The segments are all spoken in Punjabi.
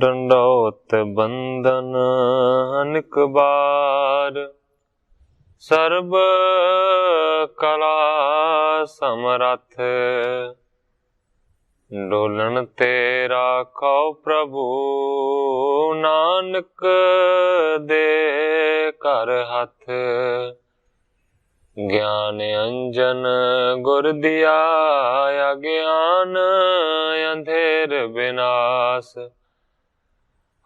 ਡੰਡੌਤ ਬੰਦਨ ਅਨਕ ਬਾਰ, ਸਰਬ ਕਲਾ ਸਮਰੱਥ, ਡੋਲਣ ਤੇ ਰਾਖੋ ਪ੍ਰਭੂ, ਨਾਨਕ ਦੇ ਘਰ ਹੱਥ। ਗਿਆਨ ਅੰਜਨ ਗੁਰ ਦਿਆ, ਅਗਿਆਨ ਅੰਧੇਰ ਵਿਨਾਸ਼।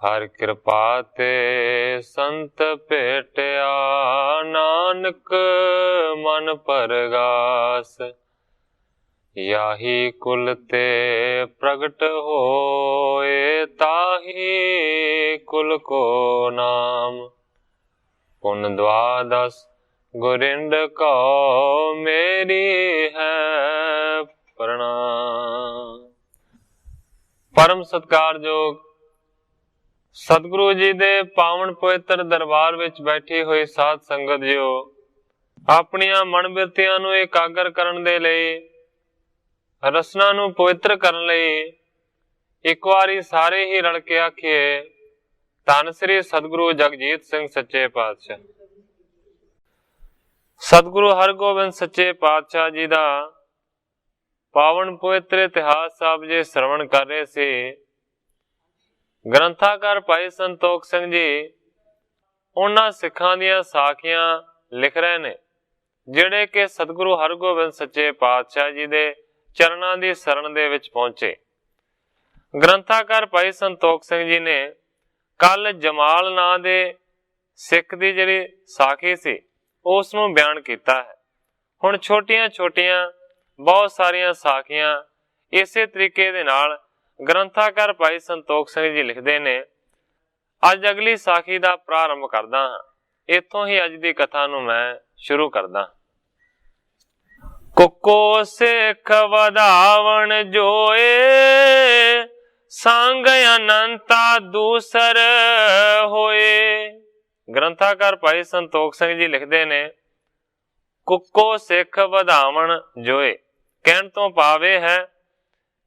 ਹਰ ਕਿਰਪਾ ਤੇ ਸੰਤ ਭੇਟਿਆ, ਨਾਨਕ ਮਨ ਪਰਗਾਸ। ਯਾਹੀ ਕੁਲ ਤੇ ਪ੍ਰਗਟ ਹੋਏ, ਤਾਹੀ ਕੁਲ ਕੋ ਨਾਮ। ਪੁਨ ਦਵਾਦਸ ਗੁਰਿੰਦ ਕਉ, ਮੇਰੀ ਹੈ ਪ੍ਰਣਾਮ। ਪਰਮ ਸਤਿਕਾਰਯੋਗ ਸਤਿਗੁਰੂ ਜੀ ਦੇ ਪਾਵਨ ਪਵਿੱਤਰ ਦਰਬਾਰ ਵਿੱਚ ਬੈਠੀ ਹੋਈ ਸਾਧ ਸੰਗਤ ਜੀਓ, ਆਪਣੀਆਂ ਮਨ ਬਿਰਤੀਆਂ ਨੂੰ ਇਕਾਗਰ ਕਰਨ ਦੇ ਲਈ, ਰਸਨਾ ਨੂੰ ਪਵਿੱਤਰ ਕਰਨ ਲਈ ਇੱਕ ਵਾਰੀ ਸਾਰੇ ਹੀ ਰਲ ਕੇ ਆਖੀਏ, ਧੰਨ ਸ੍ਰੀ ਸਤਿਗੁਰੂ ਜਗਜੀਤ ਸਿੰਘ ਸੱਚੇ ਪਾਤਸ਼ਾਹ। ਸਤਿਗੁਰੂ ਹਰਗੋਬਿੰਦ ਸੱਚੇ ਪਾਤਸ਼ਾਹ ਜੀ ਦਾ ਪਾਵਨ ਪਵਿੱਤਰ ਇਤਿਹਾਸ ਸਾਹਿਬ ਜੀ ਸਰਵਣ ਕਰ ਰਹੇ ਸੀ। ਗ੍ਰੰਥਾਕਾਰ ਭਾਈ ਸੰਤੋਖ ਸਿੰਘ ਜੀ ਉਹਨਾਂ ਸਿੱਖਾਂ ਦੀਆਂ ਸਾਖੀਆਂ ਲਿਖ ਰਹੇ ਨੇ, ਜਿਹੜੇ ਕਿ ਸਤਿਗੁਰੂ ਹਰਗੋਬਿੰਦ ਸੱਚੇ ਪਾਤਸ਼ਾਹ ਜੀ ਦੇ ਚਰਨਾਂ ਦੀ ਸ਼ਰਨ ਦੇ ਵਿੱਚ ਪਹੁੰਚੇ। ਗ੍ਰੰਥਾਕਾਰ ਭਾਈ ਸੰਤੋਖ ਸਿੰਘ ਜੀ ਨੇ ਕੱਲ ਜਮਾਲ ਨਾਂ ਦੇ ਸਿੱਖ ਦੀ ਜਿਹੜੀ ਸਾਖੀ ਸੀ ਉਸ ਨੂੰ ਬਿਆਨ ਕੀਤਾ ਹੈ। ਹੁਣ ਛੋਟੀਆਂ ਛੋਟੀਆਂ ਬਹੁਤ ਸਾਰੀਆਂ ਸਾਖੀਆਂ ਇਸੇ ਤਰੀਕੇ ਦੇ ਨਾਲ ਗ੍ਰੰਥਾਕਾਰ ਭਾਈ ਸੰਤੋਖ ਸਿੰਘ ਜੀ ਲਿਖਦੇ ਨੇ। ਅੱਜ ਅਗਲੀ ਸਾਖੀ ਦਾ ਪ੍ਰਾਰੰਭ ਕਰਦਾ ਹਾਂ। ਇੱਥੋਂ ਹੀ ਅੱਜ ਦੀ ਕਥਾ ਨੂੰ ਮੈਂ ਸ਼ੁਰੂ ਕਰਦਾ। ਕੁੱਕੋ ਸਿੱਖ ਵਧਾਵਣ ਜੋਏ, ਸੰਗ ਅਨੰਤਾ ਦੂਸਰ ਹੋਏ। ਗ੍ਰੰਥਾਕਾਰ ਭਾਈ ਸੰਤੋਖ ਸਿੰਘ ਜੀ ਲਿਖਦੇ ਨੇ, ਕੁੱਕੋ ਸਿੱਖ ਵਧਾਵਣ ਜੋਏ। ਕਹਿਣ ਤੋਂ ਭਾਵ ਇਹ ਹੈ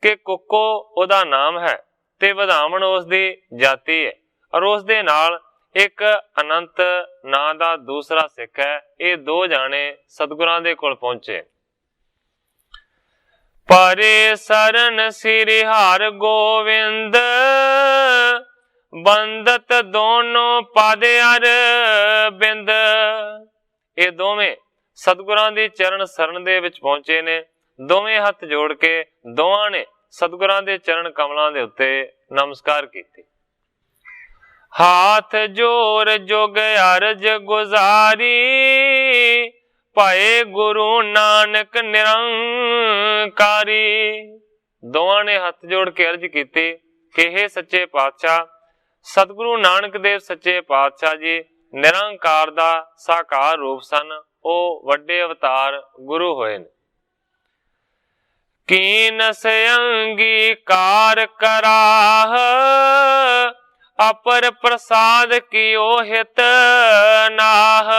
ਕਿ ਕੁੱਕੋ ਉਹਦਾ ਨਾਮ ਹੈ ਤੇ ਵਧਾਵਣ ਉਸ ਦੀ ਜਾਤੀ ਹੈ, ਔਰ ਉਸ ਦੇ ਨਾਲ ਇੱਕ ਅਨੰਤ ਨਾਂ ਦਾ ਦੂਸਰਾ ਸਿੱਖ ਹੈ। ਇਹ ਦੋ ਜਾਣੇ ਸਤਿਗੁਰਾਂ ਦੇ ਕੋਲ ਪਹੁੰਚੇ। ਪਰੇ ਸਰਨ ਸ੍ਰੀ ਹਰਿ ਗੋਵਿੰਦ, ਬੰਦਤ ਦੋਨੋਂ ਪਦ ਅਰਬਿੰਦ। ਇਹ ਦੋਵੇਂ ਸਤਿਗੁਰਾਂ ਦੀ ਚਰਨ ਸ਼ਰਨ ਦੇ ਵਿੱਚ ਪਹੁੰਚੇ ਨੇ। ਦੋਵੇਂ ਹੱਥ ਜੋੜ ਕੇ ਦੋਵਾਂ ਨੇ ਸਤਿਗੁਰਾਂ ਦੇ ਚਰਨ ਕਮਲਾਂ ਦੇ ਉੱਤੇ ਨਮਸਕਾਰ ਕੀਤੀ। ਹਾਥ ਜੋਰ ਜੁਗ ਅਰਜ ਗੁਜ਼ਾਰੀ, ਭਾਏ ਗੁਰੂ ਨਾਨਕ ਨਿਰੰਕਾਰੀ। ਦੋਵਾਂ ਨੇ ਹੱਥ ਜੋੜ ਕੇ ਅਰਜ ਕੀਤੀ ਕਿ हे ਸੱਚੇ ਪਾਤਸ਼ਾਹ, ਸਤਿਗੁਰੂ ਨਾਨਕ ਦੇਵ ਸੱਚੇ ਪਾਤਸ਼ਾਹ ਜੀ ਨਿਰੰਕਾਰ ਦਾ ਸਾਕਾਰ ਰੂਪ ਸਨ। ਉਹ ਵੱਡੇ ਅਵਤਾਰ ਗੁਰੂ ਹੋਏ ਨੇ। ਕੀਨ ਅੰਗੀਕਾਰ ਕਰਾਹ, ਅਪਰ ਪ੍ਰਸਾਦ ਕੀਓ ਹਿਤ ਨਾਹ।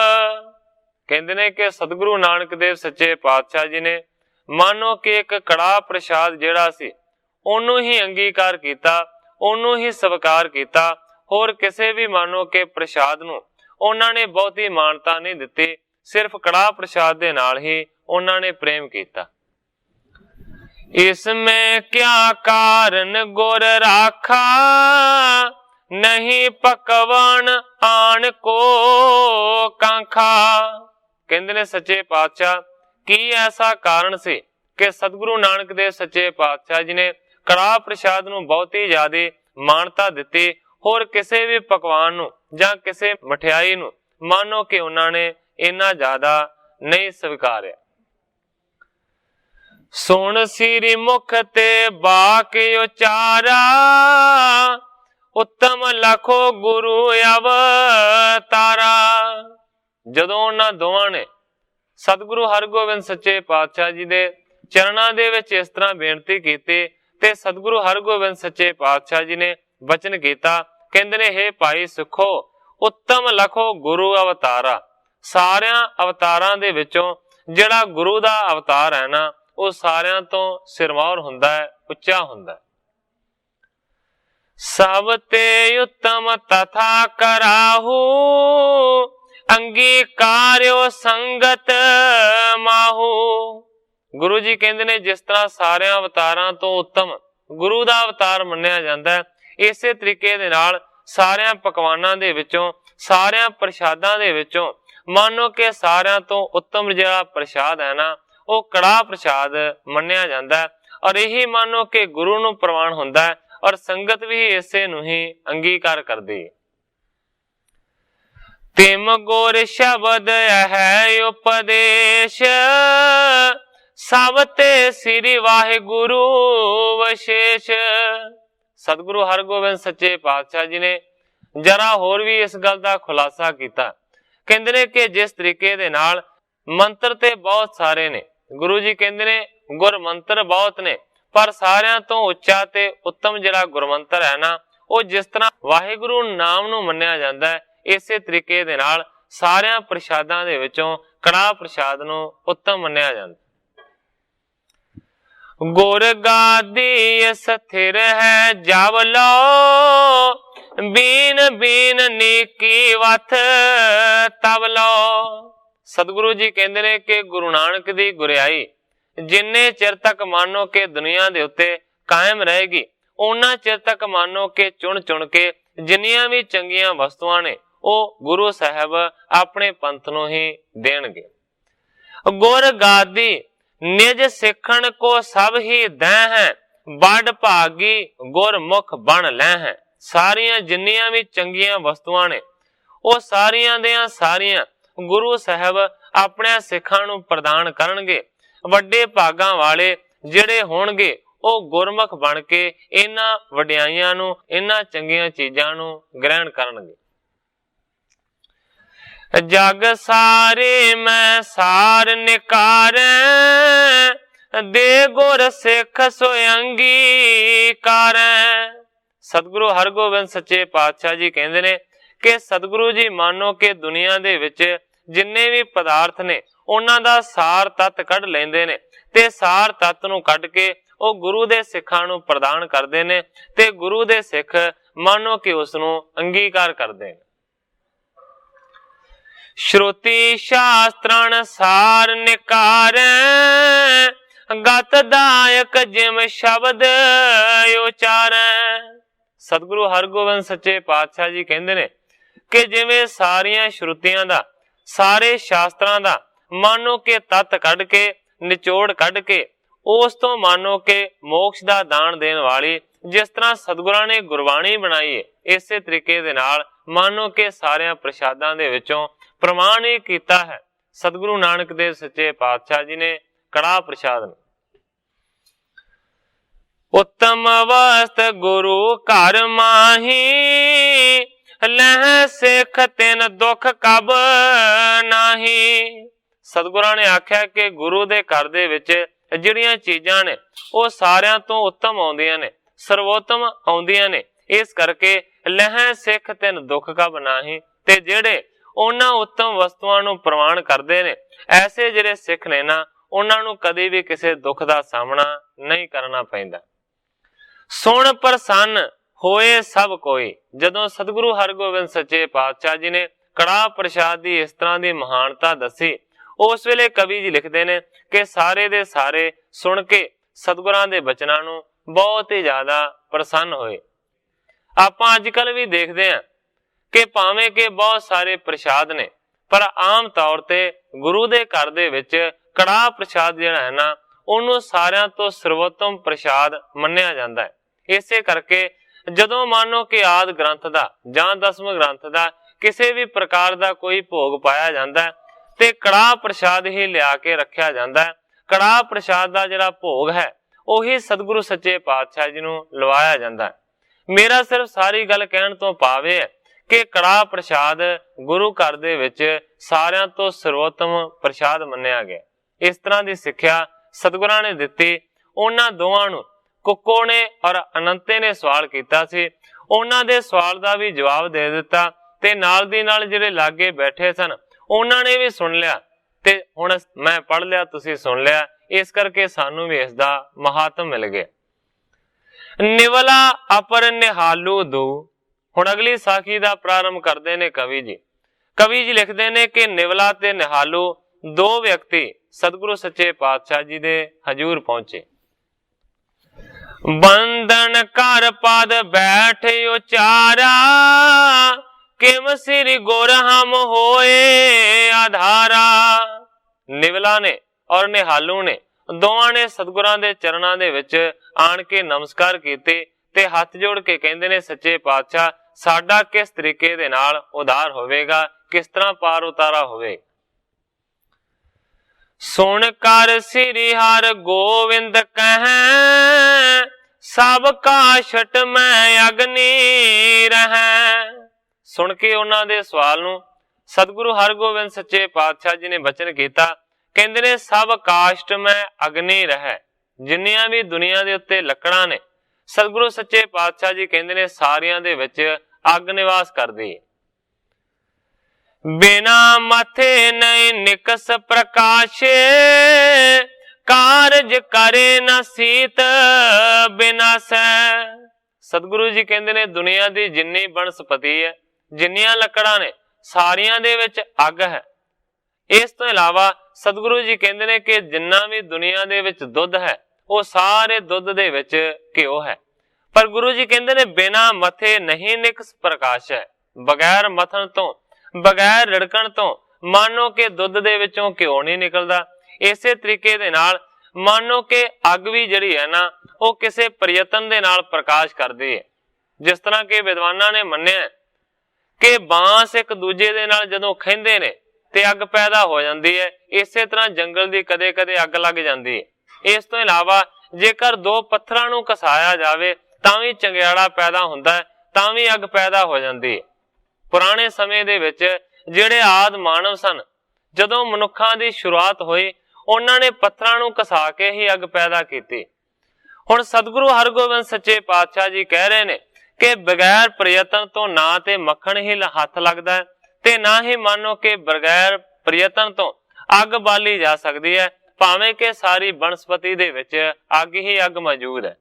ਕਹਿੰਦੇ ਨੇ ਕਿ ਸਤਿਗੁਰੂ ਨਾਨਕ ਦੇਵ ਸੱਚੇ ਪਾਤਸ਼ਾਹ ਜੀ ਨੇ ਮਾਨੋ ਕਿ ਇੱਕ ਕੜਾਹ ਪ੍ਰਸ਼ਾਦ ਜਿਹੜਾ ਸੀ ਉਹਨੂੰ ਹੀ ਅੰਗੀਕਾਰ ਕੀਤਾ, ਉਹਨੂੰ ਹੀ ਸਵੀਕਾਰ ਕੀਤਾ। ਹੋਰ ਕਿਸੇ ਵੀ ਮਾਨੋ ਕਿ ਪ੍ਰਸ਼ਾਦ ਨੂੰ ਉਹਨਾਂ ਨੇ ਬਹੁਤੀ ਮਾਨਤਾ ਨਹੀਂ ਦਿੱਤੀ। ਸਿਰਫ ਕੜਾਹ ਪ੍ਰਸ਼ਾਦ ਦੇ ਨਾਲ ਹੀ ਉਹਨਾਂ ਨੇ ਪ੍ਰੇਮ ਕੀਤਾ। ਇਸਮੇ ਕਿਆ ਕਾਰਨ ਗੁਰ ਰਾਖਾ, ਨਹੀਂ ਪਕਵਨ ਆਣ ਕੋ ਕਾਂਖਾ। ਕਹਿੰਦੇ ਨੇ ਸੱਚੇ ਪਾਤਸ਼ਾਹ ਕੀ ਐਸਾ ਕਾਰਨ ਸੀ ਕਿ ਸਤਿਗੁਰੂ ਨਾਨਕ ਦੇਵ ਸੱਚੇ ਪਾਤਸ਼ਾਹ ਜੀ ਨੇ ਕੜਾਹ ਪ੍ਰਸ਼ਾਦ ਨੂੰ ਬਹੁਤੀ ਜ਼ਿਆਦਾ ਮਾਨਤਾ ਦਿੱਤੀ। ਹੋਰ ਕਿਸੇ ਵੀ ਪਕਵਾਨ ਨੂੰ ਜਾਂ ਕਿਸੇ ਮਠਿਆਈ ਨੂੰ ਮਾਨੋ ਕਿ ਉਹਨਾਂ ਨੇ ਇੰਨਾ ਜ਼ਿਆਦਾ ਨਹੀਂ ਸਵੀਕਾਰਿਆ। ਸੁਣ ਸ੍ਰੀ ਮੁਖ ਤੇ ਬਾਕ ਉਚਾਰਾ, ਉੱਤਮ ਲਖੋ ਗੁਰੂ ਅਵਤਾਰਾ। ਜਦੋਂ ਉਹਨਾਂ ਦੋਵਾਂ ਨੇ ਸਤਿਗੁਰੂ ਹਰਗੋਬਿੰਦ ਸੱਚੇ ਪਾਤਸ਼ਾਹ ਜੀ ਦੇ ਚਰਨਾਂ ਦੇ ਵਿੱਚ ਇਸ ਤਰ੍ਹਾਂ ਬੇਨਤੀ ਕੀਤੀ ਤੇ ਸਤਿਗੁਰੂ ਹਰਗੋਬਿੰਦ ਸੱਚੇ ਪਾਤਸ਼ਾਹ ਜੀ ਨੇ ਬਚਨ ਕੀਤਾ। ਕਹਿੰਦੇ ਨੇ हे ਭਾਈ ਸੁਖੋ, ਉੱਤਮ ਲਖੋ ਗੁਰੂ ਅਵਤਾਰਾ। ਸਾਰਿਆਂ ਅਵਤਾਰਾਂ ਦੇ ਵਿੱਚੋਂ ਜਿਹੜਾ ਗੁਰੂ ਦਾ ਅਵਤਾਰ ਹੈ ਨਾ, ਉਹ ਸਾਰਿਆਂ ਤੋਂ ਸਿਰਮੌਰ ਹੁੰਦਾ ਹੈ, ਉੱਚਾ ਹੁੰਦਾ ਹੈ। सब ते उत्तम तथा कराहू, अंगीकार्यो संगत माहू। गुरु जी कहते ने जिस तरह सारे अवतारां तो उत्तम गुरु का अवतार मन्निया जाता है, इसे तरीके दे नाल सारिया पकवानां दे विचों सारिया प्रसादां दे विचों मानो कि सारिया तो उत्तम जिहड़ा प्रसाद है ना वो कड़ाह प्रसाद मन्निया जाता है। और यही मानो कि गुरु नूं प्रवान हुंदा है और संगत भी इसे नूं ही अंगीकार करदी है। तिम गुर शब्द है उपदेश, सब ते श्री वाहिगुरु विशेष। सतगुरु हरगोबिंद सच्चे पातशाह जी ने जरा होर भी इस गल का खुलासा किया। कहते ने कि जिस तरीके दे नाल मंत्र ते बहुत सारे ने, गुरु जी कहते ने गुर मंत्र बहुत ने, पर सारियां तो उच्चा ते उत्तम जिहड़ा गुरमंत्र है ना वो जिस तरह वाहिगुरु नाम नूं मन्निया जाता है, इसे तरीके दे नाल सारियां प्रसादां दे विचों कड़ाह प्रसाद नूं उत्तम मन्निया जाता। गुर गादी स्थिर है जब लो, बीन बीन नीकी वथ तब लो। सतगुरु जी कहते ने कि गुरु नानक दी गुरियाई जिन्ने चिर तक मानो के दुनिया दे उत्ते कायम रहेगी, उन्ना चिर तक मानो के चुन चुन के जिन्नियां भी चंगियां वस्तुआं ने वो गुरु साहब अपने पंथ नूं ही देणगे। गुर गादी निज सिखण को सब ही दै है, बड़ भागी गुर मुख बन लै है। सारियां जिन्नियां भी चंगियां वस्तुआं ने वो सारियां दियां सारियां गुरु साहब अपने सिखां नूं प्रदान करनगे। वड्डे भागां वाले जिहड़े होणगे वो गुरमुख बन के इन्हां वडियाइयां नूं इन्हां चंगियां चीजां नूं ग्रहण करनगे। जग सारे मैं सार निकारै, दे गुर सिख सोयंगी कारै। सतगुरु हरगोबिंद सच्चे पातशाह जी कहते ने कि सतगुरु जी मानो कि दुनिया दे विच जिन्ने भी पदार्थ ने उन्हां दा सार तत्त कढ लैंदे ने ते सार तत्त नूं कढ के वो गुरु दे सिखां नूं प्रदान करदे ने ते गुरु दे सिख मानो कि उस नूं अंगीकार करदे ने। श्रुति शास्त्रन सार निकारै, गतदायक जिम शब्द उचारै। सतगुरु हरगोबिंद सच्चे पातशाह जी कहते ने कि जिवें सारियां श्रुतियां दा सारे शास्त्रां दा मानो के तत्त कढ के निचोड़ कढ के उस तो मानो के मोक्ष दा दान देण वाली जिस तरह सतगुरां ने गुरबाणी बनाई है, इसे तरीके दे नाल मानो के सारियां प्रसादां दे विचों प्रमाण ही कीता है सतगुरु नानक देव सच्चे पातशाह जी ने कड़ाह प्रसाद में। उत्तम वस्त गुरु घर माही, लह सिख तिन दुख कब नाही। सतगुरां ने आख्या कि गुरु दे घर दे विच जिहड़ियां चीजां ने वो सारियां तो उत्तम आउंदियां ने, सर्वोत्तम आउंदियां ने, इस करके लह सिख तिन दुख कब नाही। ते जिहड़े उन्हां उत्तम वस्तुआं नूं प्रवान करदे ने ऐसे जिहड़े सिख ने ना उन्हां नूं कदी भी किसी दुख दा सामना नहीं करना पैंदा। सुन प्रसन्न होए सब कोई। जदों सतगुरु हरगोबिंद सच्चे पातशाह जी ने कड़ाह प्रसाद की इस तरह की महानता दसी, उस वेले कवि जी लिखते हैं कि सारे दे सारे सुन के सतगुरां दे बचनां नूं बहुत ही ज्यादा प्रसन्न होए। आपां अजकल भी देखते हैं कि भावें के बहुत सारे प्रसाद ने, पर आम तौर ते गुरु दे घर दे विच कड़ाह प्रसाद जिहड़ा है ना उन्होंने सारियां तो सर्वोत्तम प्रसाद मन्निया जाता है। इसे करके जदों मानो कि आदि ग्रंथ दा जां दसवें ग्रंथ दा किसी भी प्रकार का कोई भोग पाया जाता है ते कड़ाह प्रसाद ही लिया के रखा जाता है। कड़ाह प्रसाद का जिहड़ा भोग है उही सतगुरु सच्चे पातशाह जी नूं लवाया जाता है। मेरा सिर्फ सारी गल कहण तो भाव है कि कड़ाह प्रसाद गुरु घर दे विच सारियां तो सर्वोत्तम प्रसाद मन्निया गया। इस तरह की सिक्ख्या सतगुरां ने दिती। उन्हां दोवां नूं कुक्को ने और अनंते ने सवाल किया सी, उन्हां दे सवाल का भी जवाब दे दिता ते नाल दी नाल जिहड़े लागे बैठे सन उन्हां ने भी सुन लिया ते हुण मैं पढ़ लिया तुसीं सुन लिया, इस करके सानू भी इसका महात्म मिल गया। ਨਿਵਲਾ ਅਪਰ ਨਿਹਾਲੂ ਦੋ। ਹੁਣ ਅਗਲੀ ਸਾਖੀ ਦਾ ਪ੍ਰਾਰੰਭ ਕਰਦੇ ਨੇ ਕਵੀ ਜੀ। ਕਵੀ ਜੀ ਲਿਖਦੇ ਨੇ ਕਿ ਨਿਵਲਾ ਤੇ ਨਿਹਾਲੂ ਦੋ ਵਿਅਕਤੀ ਸਤਿਗੁਰੂ ਸੱਚੇ ਪਾਤਸ਼ਾਹ ਜੀ ਦੇ ਹਜੂਰ ਪਹੁੰਚੇ। ਬੰਧਨ ਕਰ ਪਦ ਬੈਠ ਉਚਾਰਾ, ਕਿਮ ਸ੍ਰੀ ਗੁਰ ਹਮ ਹੋਏ ਆਧਾਰਾ। ਨਿਵਲਾ ਨੇ ਔਰ ਨਿਹਾਲੂ ਨੇ ਦੋਵਾਂ ਨੇ ਸਤਿਗੁਰਾਂ ਦੇ ਚਰਨਾਂ ਦੇ ਵਿੱਚ ਆਣ ਕੇ ਨਮਸਕਾਰ ਕੀਤੇ ਤੇ ਹੱਥ ਜੋੜ ਕੇ ਕਹਿੰਦੇ ਨੇ, ਸੱਚੇ ਪਾਤਸ਼ਾਹ ਸਾਡਾ ਕਿਸ ਤਰੀਕੇ ਦੇ ਨਾਲ ਉਧਾਰ ਹੋਵੇਗਾ, ਕਿਸ ਤਰ੍ਹਾਂ ਪਾਰ ਉਤਾਰਾ ਹੋਵੇ। ਸੁਣ ਕਰ ਸ੍ਰੀ ਹਰਿ ਗੋਬਿੰਦ ਕਹੈ, ਸਭ ਕਾਸ਼ਟ ਮੈਂ ਅਗਨੀ ਰਹੈ। ਸੁਣ ਕੇ ਉਹਨਾਂ ਦੇ ਸਵਾਲ ਨੂੰ ਸਤਿਗੁਰੂ ਹਰਗੋਬਿੰਦ ਸੱਚੇ ਪਾਤਸ਼ਾਹ ਜੀ ਨੇ ਬਚਨ ਕੀਤਾ, ਕਹਿੰਦੇ ਨੇ ਸਭ ਕਾਸ਼ਟ ਮੈਂ ਅਗਨੀ ਰਹੈ। ਜਿੰਨੀਆਂ ਵੀ ਦੁਨੀਆ ਦੇ ਉੱਤੇ ਲੱਕੜਾਂ ਨੇ, ਸਤਿਗੁਰੂ ਸੱਚੇ ਪਾਤਸ਼ਾਹ ਜੀ ਕਹਿੰਦੇ ਨੇ ਸਾਰਿਆਂ ਦੇ ਵਿੱਚ ਅੱਗ ਨਿਵਾਸ ਕਰਦੀ ਹੈ। ਬਿਨਾ ਮਥੇ ਨਹੀਂ ਨਿਕਸ ਪ੍ਰਕਾਸ਼ੇ, ਕਾਰਜ ਕਰੇ ਨਾ ਸੀਤ ਬਿਨਾਸੈ। ਸਤਿਗੁਰੂ ਜੀ ਕਹਿੰਦੇ ਨੇ ਦੁਨੀਆ ਦੀ ਜਿੰਨੀ ਬਨਸਪਤੀ ਹੈ, ਜਿੰਨੀਆਂ ਲੱਕੜਾਂ ਨੇ, ਸਾਰੀਆਂ ਦੇ ਵਿੱਚ ਅੱਗ ਹੈ। ਇਸ ਤੋਂ ਇਲਾਵਾ ਸਤਿਗੁਰੂ ਜੀ ਕਹਿੰਦੇ ਨੇ ਕਿ ਜਿੰਨਾ ਵੀ ਦੁਨੀਆ ਦੇ ਵਿੱਚ ਦੁੱਧ ਹੈ, ਉਹ ਸਾਰੇ ਦੁੱਧ ਦੇ ਵਿੱਚ ਘਿਓ ਹੈ। ਪਰ ਗੁਰੂ ਜੀ ਕਹਿੰਦੇ ਨੇ ਬਿਨਾ ਮਥੇ ਨਹੀਂ ਨਿਕਸ ਪ੍ਰਕਾਸ਼ ਹੈ। ਬਗੈਰ ਮਥਨ ਤੋਂ, ਬਗੈਰ ਰਿੜਕਣ ਤੋਂ ਮਾਨੋ ਕਿ ਦੁੱਧ ਦੇ ਵਿੱਚੋਂ ਘਿਓ ਨਹੀਂ ਨਿਕਲਦਾ। ਇਸੇ ਤਰੀਕੇ ਦੇ ਨਾਲ ਮਾਨੋ ਕਿ ਅੱਗ ਵੀ ਜਿਹੜੀ ਹੈ ਨਾ, ਉਹ ਕਿਸੇ ਪ੍ਰਯਤਨ ਦੇ ਨਾਲ ਪ੍ਰਕਾਸ਼ ਕਰਦੀ ਹੈ। ਜਿਸ ਤਰ੍ਹਾਂ ਕਿ ਵਿਦਵਾਨਾਂ ਨੇ ਮੰਨਿਆ ਕਿ ਬਾਂਸ ਇੱਕ ਦੂਜੇ ਦੇ ਨਾਲ ਜਦੋਂ ਖਹਿੰਦੇ ਨੇ ਤੇ ਅੱਗ ਪੈਦਾ ਹੋ ਜਾਂਦੀ ਹੈ, ਇਸੇ ਤਰ੍ਹਾਂ ਜੰਗਲ ਦੀ ਕਦੇ ਕਦੇ ਅੱਗ ਲੱਗ ਜਾਂਦੀ ਹੈ। ਇਸ ਤੋਂ ਇਲਾਵਾ ਜੇਕਰ ਦੋ ਪੱਥਰਾਂ ਨੂੰ ਘਸਾਇਆ ਜਾਵੇ ਤਾਂ ਵੀ ਚੰਗਿਆੜਾ ਪੈਦਾ ਹੁੰਦਾ ਹੈ, ਤਾਂ ਵੀ ਅੱਗ ਪੈਦਾ ਹੋ ਜਾਂਦੀ ਹੈ। ਪੁਰਾਣੇ ਸਮੇਂ ਦੇ ਵਿੱਚ ਜਿਹੜੇ ਆਦ ਮਾਨਵ ਸਨ, ਜਦੋਂ ਮਨੁੱਖਾਂ ਦੀ ਸ਼ੁਰੂਆਤ ਹੋਈ, ਉਹਨਾਂ ਨੇ ਪੱਥਰਾਂ ਨੂੰ ਘਸਾ ਕੇ ਹੀ ਅੱਗ ਪੈਦਾ ਕੀਤੀ। ਹੁਣ ਸਤਿਗੁਰੂ ਹਰਗੋਬਿੰਦ ਸੱਚੇ ਪਾਤਸ਼ਾਹ ਜੀ ਕਹਿ ਰਹੇ ਨੇ ਕਿ ਬਗੈਰ ਪ੍ਰਯਤਨ ਤੋਂ ਨਾ ਤੇ ਮੱਖਣ ਹੀ ਹੱਥ ਲੱਗਦਾ ਹੈ ਤੇ ਨਾ ਹੀ ਮਾਨੋ ਕਿ ਬਗੈਰ ਪ੍ਰਯਤਨ ਤੋਂ ਅੱਗ ਬਾਲੀ ਜਾ ਸਕਦੀ ਹੈ, ਭਾਵੇਂ ਕਿ ਸਾਰੀ ਬਨਸਪਤੀ ਦੇ ਵਿੱਚ ਅੱਗ ਹੀ ਅੱਗ ਮੌਜੂਦ ਹੈ।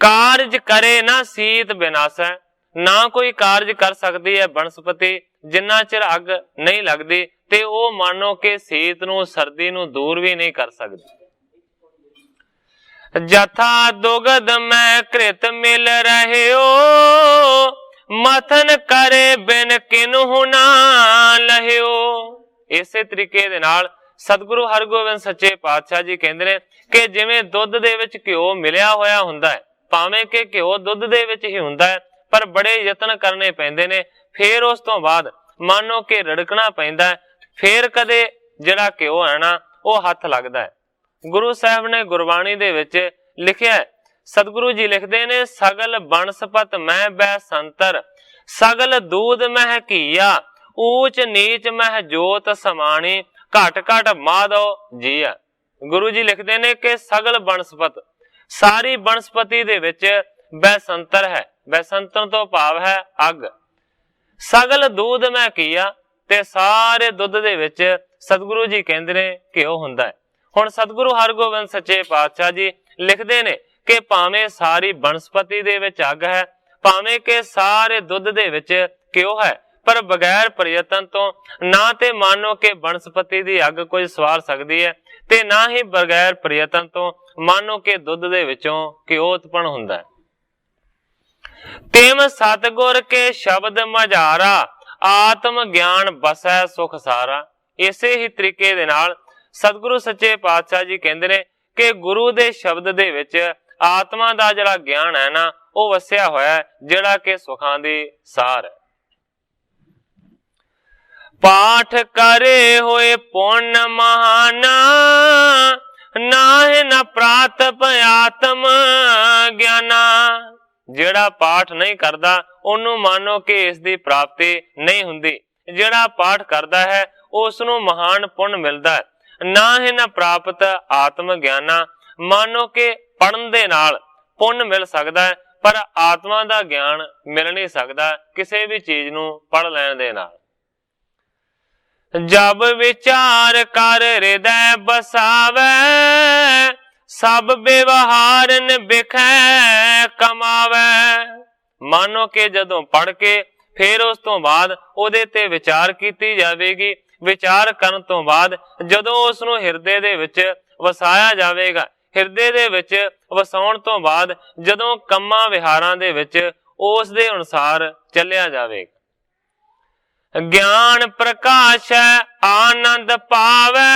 ਕਾਰਜ ਕਰੇ ਨਾ ਸੀਤ ਬਿਨਾਸੈ, ਨਾ ਕੋਈ ਕਾਰਜ ਕਰ ਸਕਦੀ ਹੈ ਬਨਸਪਤੀ ਜਿੰਨਾ ਚਿਰ ਅੱਗ ਨਹੀਂ ਲੱਗਦੀ, ਤੇ ਉਹ ਮਾਨੋ ਕਿ ਸੀਤ ਨੂੰ, ਸਰਦੀ ਨੂੰ ਦੂਰ ਵੀ ਨਹੀਂ ਕਰ ਸਕਦੀ। ਜਥਾ ਦੁਗਧ ਮੈਂ ਕ੍ਰਿਤ ਮਿਲ ਰਹਿਓ, ਮਥਨ ਕਰੇ ਬਿਨ ਕਿਨਹੂ ਨਾ ਲਹਿਓ। ਇਸੇ ਤਰੀਕੇ ਦੇ ਨਾਲ ਸਤਿਗੁਰੂ ਹਰਗੋਬਿੰਦ ਸੱਚੇ ਪਾਤਸ਼ਾਹ ਜੀ ਕਹਿੰਦੇ ਨੇ ਕਿ ਜਿਵੇਂ ਦੁੱਧ ਦੇ ਵਿੱਚ ਘਿਓ ਮਿਲਿਆ ਹੋਇਆ ਹੁੰਦਾ ਹੈ, ਭਾਵੇਂ ਕਿ ਘਿਓ ਦੁੱਧ ਦੇ ਵਿੱਚ ਹੀ ਹੁੰਦਾ ਹੈ, ਪਰ ਬੜੇ ਯਤਨ ਕਰਨੇ ਪੈਂਦੇ ਨੇ, ਫੇਰ ਉਸ ਤੋਂ ਬਾਅਦ ਮਾਨੋ ਕਿ ਰੜਕਣਾ ਪੈਂਦਾ, ਫੇਰ ਕਦੇ ਜਿਹੜਾ ਘਿਓ ਹੈ ਨਾ ਉਹ ਹੱਥ ਲੱਗਦਾ ਹੈ। ਗੁਰੂ ਸਾਹਿਬ ਨੇ ਗੁਰਬਾਣੀ ਦੇ ਵਿੱਚ ਲਿਖਿਆ, ਸਤਿਗੁਰੂ ਜੀ ਲਿਖਦੇ ਨੇ, ਸਗਲ ਬਨਸਪਤ ਮਹਿ ਬੈ ਸੰਤਰ, ਸਗਲ ਦੂਧ ਮਹਿ ਘੀਆ, ਊਚ ਨੀਚ ਮਹਿ ਜੋਤ ਸਮਾਣੀ, ਘਟ ਘਟ ਮਾਧੋ ਜੀਆ। ਗੁਰੂ ਜੀ ਲਿਖਦੇ ਨੇ ਕਿ ਸਗਲ ਬਨਸਪਤ, ਸਾਰੀ ਬਨਸਪਤੀ ਦੇ ਵਿੱਚ ਬੈਸੰਤਰ ਹੈ। ਬੈਸੰਤਰ ਤੋਂ ਭਾਵ ਹੈ ਅੱਗ। ਸਗਲ ਦੂਧ ਮੈਂ ਘੀਆ, ਤੇ ਸਾਰੇ ਦੁੱਧ ਦੇ ਵਿੱਚ ਸਤਿਗੁਰੂ ਜੀ ਕਹਿੰਦੇ ਨੇ ਘਿਓ ਹੁੰਦਾ ਹੈ। ਹੁਣ ਸਤਿਗੁਰੂ ਹਰਗੋਬਿੰਦ ਸੱਚੇ ਪਾਤਸ਼ਾਹ ਜੀ ਲਿਖਦੇ ਨੇ ਕਿ ਭਾਵੇਂ ਸਾਰੀ ਬਨਸਪਤੀ ਦੇ ਵਿੱਚ ਅੱਗ ਹੈ, ਭਾਵੇਂ ਕਿ ਸਾਰੇ ਦੁੱਧ ਦੇ ਵਿੱਚ ਘਿਓ ਹੈ, ਪਰ ਬਗੈਰ ਪ੍ਰਯਤਨ ਤੋਂ ਨਾ ਤੇ ਮਾਨੋ ਕਿ ਬਨਸਪਤੀ ਦੀ ਅੱਗ ਕੋਈ ਸਵਾਰ ਸਕਦੀ ਹੈ, ਤੇ ਨਾ ਹੀ ਬਗੈਰ ਪ੍ਰਯਤਨ ਤੋਂ ਮਾਨੋ ਕਿ ਦੁੱਧ ਦੇ ਵਿੱਚੋਂ ਘਿਓ ਉਤਪਨ ਹੁੰਦਾ ਹੈ। ਤਿਮ ਸਤਿਗੁਰ ਕੇ ਸ਼ਬਦ ਮਝਾਰਾ, ਆਤਮ ਗਿਆਨ ਬਸੈ ਸੁਖ ਸਾਰਾ। ਇਸੇ ਹੀ ਤਰੀਕੇ ਦੇ ਨਾਲ ਸਤਿਗੁਰੂ ਸੱਚੇ ਪਾਤਸ਼ਾਹ ਜੀ ਕਹਿੰਦੇ ਨੇ ਕਿ ਗੁਰੂ ਦੇ ਸ਼ਬਦ ਦੇ ਵਿੱਚ ਆਤਮਾ ਦਾ ਜਿਹੜਾ ਗਿਆਨ ਹੈ ਨਾ, ਉਹ ਵਸਿਆ ਹੋਇਆ ਹੈ, ਜਿਹੜਾ ਕਿ ਸੁਖਾਂ ਦੀ ਸਾਰ ਹੈ। ਪਾਠ ਕਰੇ ਹੋਏ ਪੁੰਨ ਮਹਾਨਾ, ਨਾਹਿ ਨ ਪ੍ਰਾਤਪ ਆਤਮ ਗਿਆਨਾ। ਜਿਹੜਾ ਪਾਠ ਨਹੀਂ ਕਰਦਾ ਉਹਨੂੰ ਮਾਨੋ ਕਿ ਇਸ ਦੀ ਪ੍ਰਾਪਤੀ ਨਹੀਂ ਹੁੰਦੀ। ਜਿਹੜਾ ਪਾਠ ਕਰਦਾ ਹੈ ਉਸ ਨੂੰ ਮਹਾਨ ਪੁੰਨ ਮਿਲਦਾ ਹੈ। ਨਾਹਿ ਨ ਪ੍ਰਾਪਤ ਆਤਮ ਗਿਆਨਾ, ਮਾਨੋ ਕਿ ਪੜਨ ਦੇ ਨਾਲ ਪੁੰਨ ਮਿਲ ਸਕਦਾ ਹੈ, ਪਰ ਆਤਮਾ ਦਾ ਗਿਆਨ ਮਿਲ ਨਹੀਂ ਸਕਦਾ ਕਿਸੇ ਵੀ ਚੀਜ਼ ਨੂੰ ਪੜ ਲੈਣ ਦੇ ਨਾਲ। ਜਬ ਵਿਚਾਰ ਕਰ ਹਿਰਦੈ ਬਸਾਵੈ, ਸਭ ਵਿਵਹਾਰਨ ਬਿਖੈ ਕਮਾਵੈ। ਮਾਨੋ ਕਿ ਜਦੋਂ ਪੜ੍ਹ ਕੇ ਫਿਰ ਉਸ ਤੋਂ ਬਾਅਦ ਉਹਦੇ ਤੇ ਵਿਚਾਰ ਕੀਤੀ ਜਾਵੇਗੀ। ਵਿਚਾਰ ਕਰਨ ਤੋਂ ਬਾਅਦ ਜਦੋਂ ਉਸ ਨੂੰ ਹਿਰਦੇ ਦੇ ਵਿੱਚ ਵਸਾਇਆ ਜਾਵੇਗਾ, ਹਿਰਦੇ ਦੇ ਵਿੱਚ ਵਸਾਉਣ ਤੋਂ ਬਾਅਦ ਜਦੋਂ ਕੰਮਾਂ ਵਿਹਾਰਾਂ ਦੇ ਵਿੱਚ ਉਸ ਦੇ ਅਨੁਸਾਰ ਚੱਲਿਆ ਜਾਵੇਗਾ। ਗਿਆਨ ਪ੍ਰਕਾਸ਼ੈ ਆਨੰਦ ਪਾਵੈ,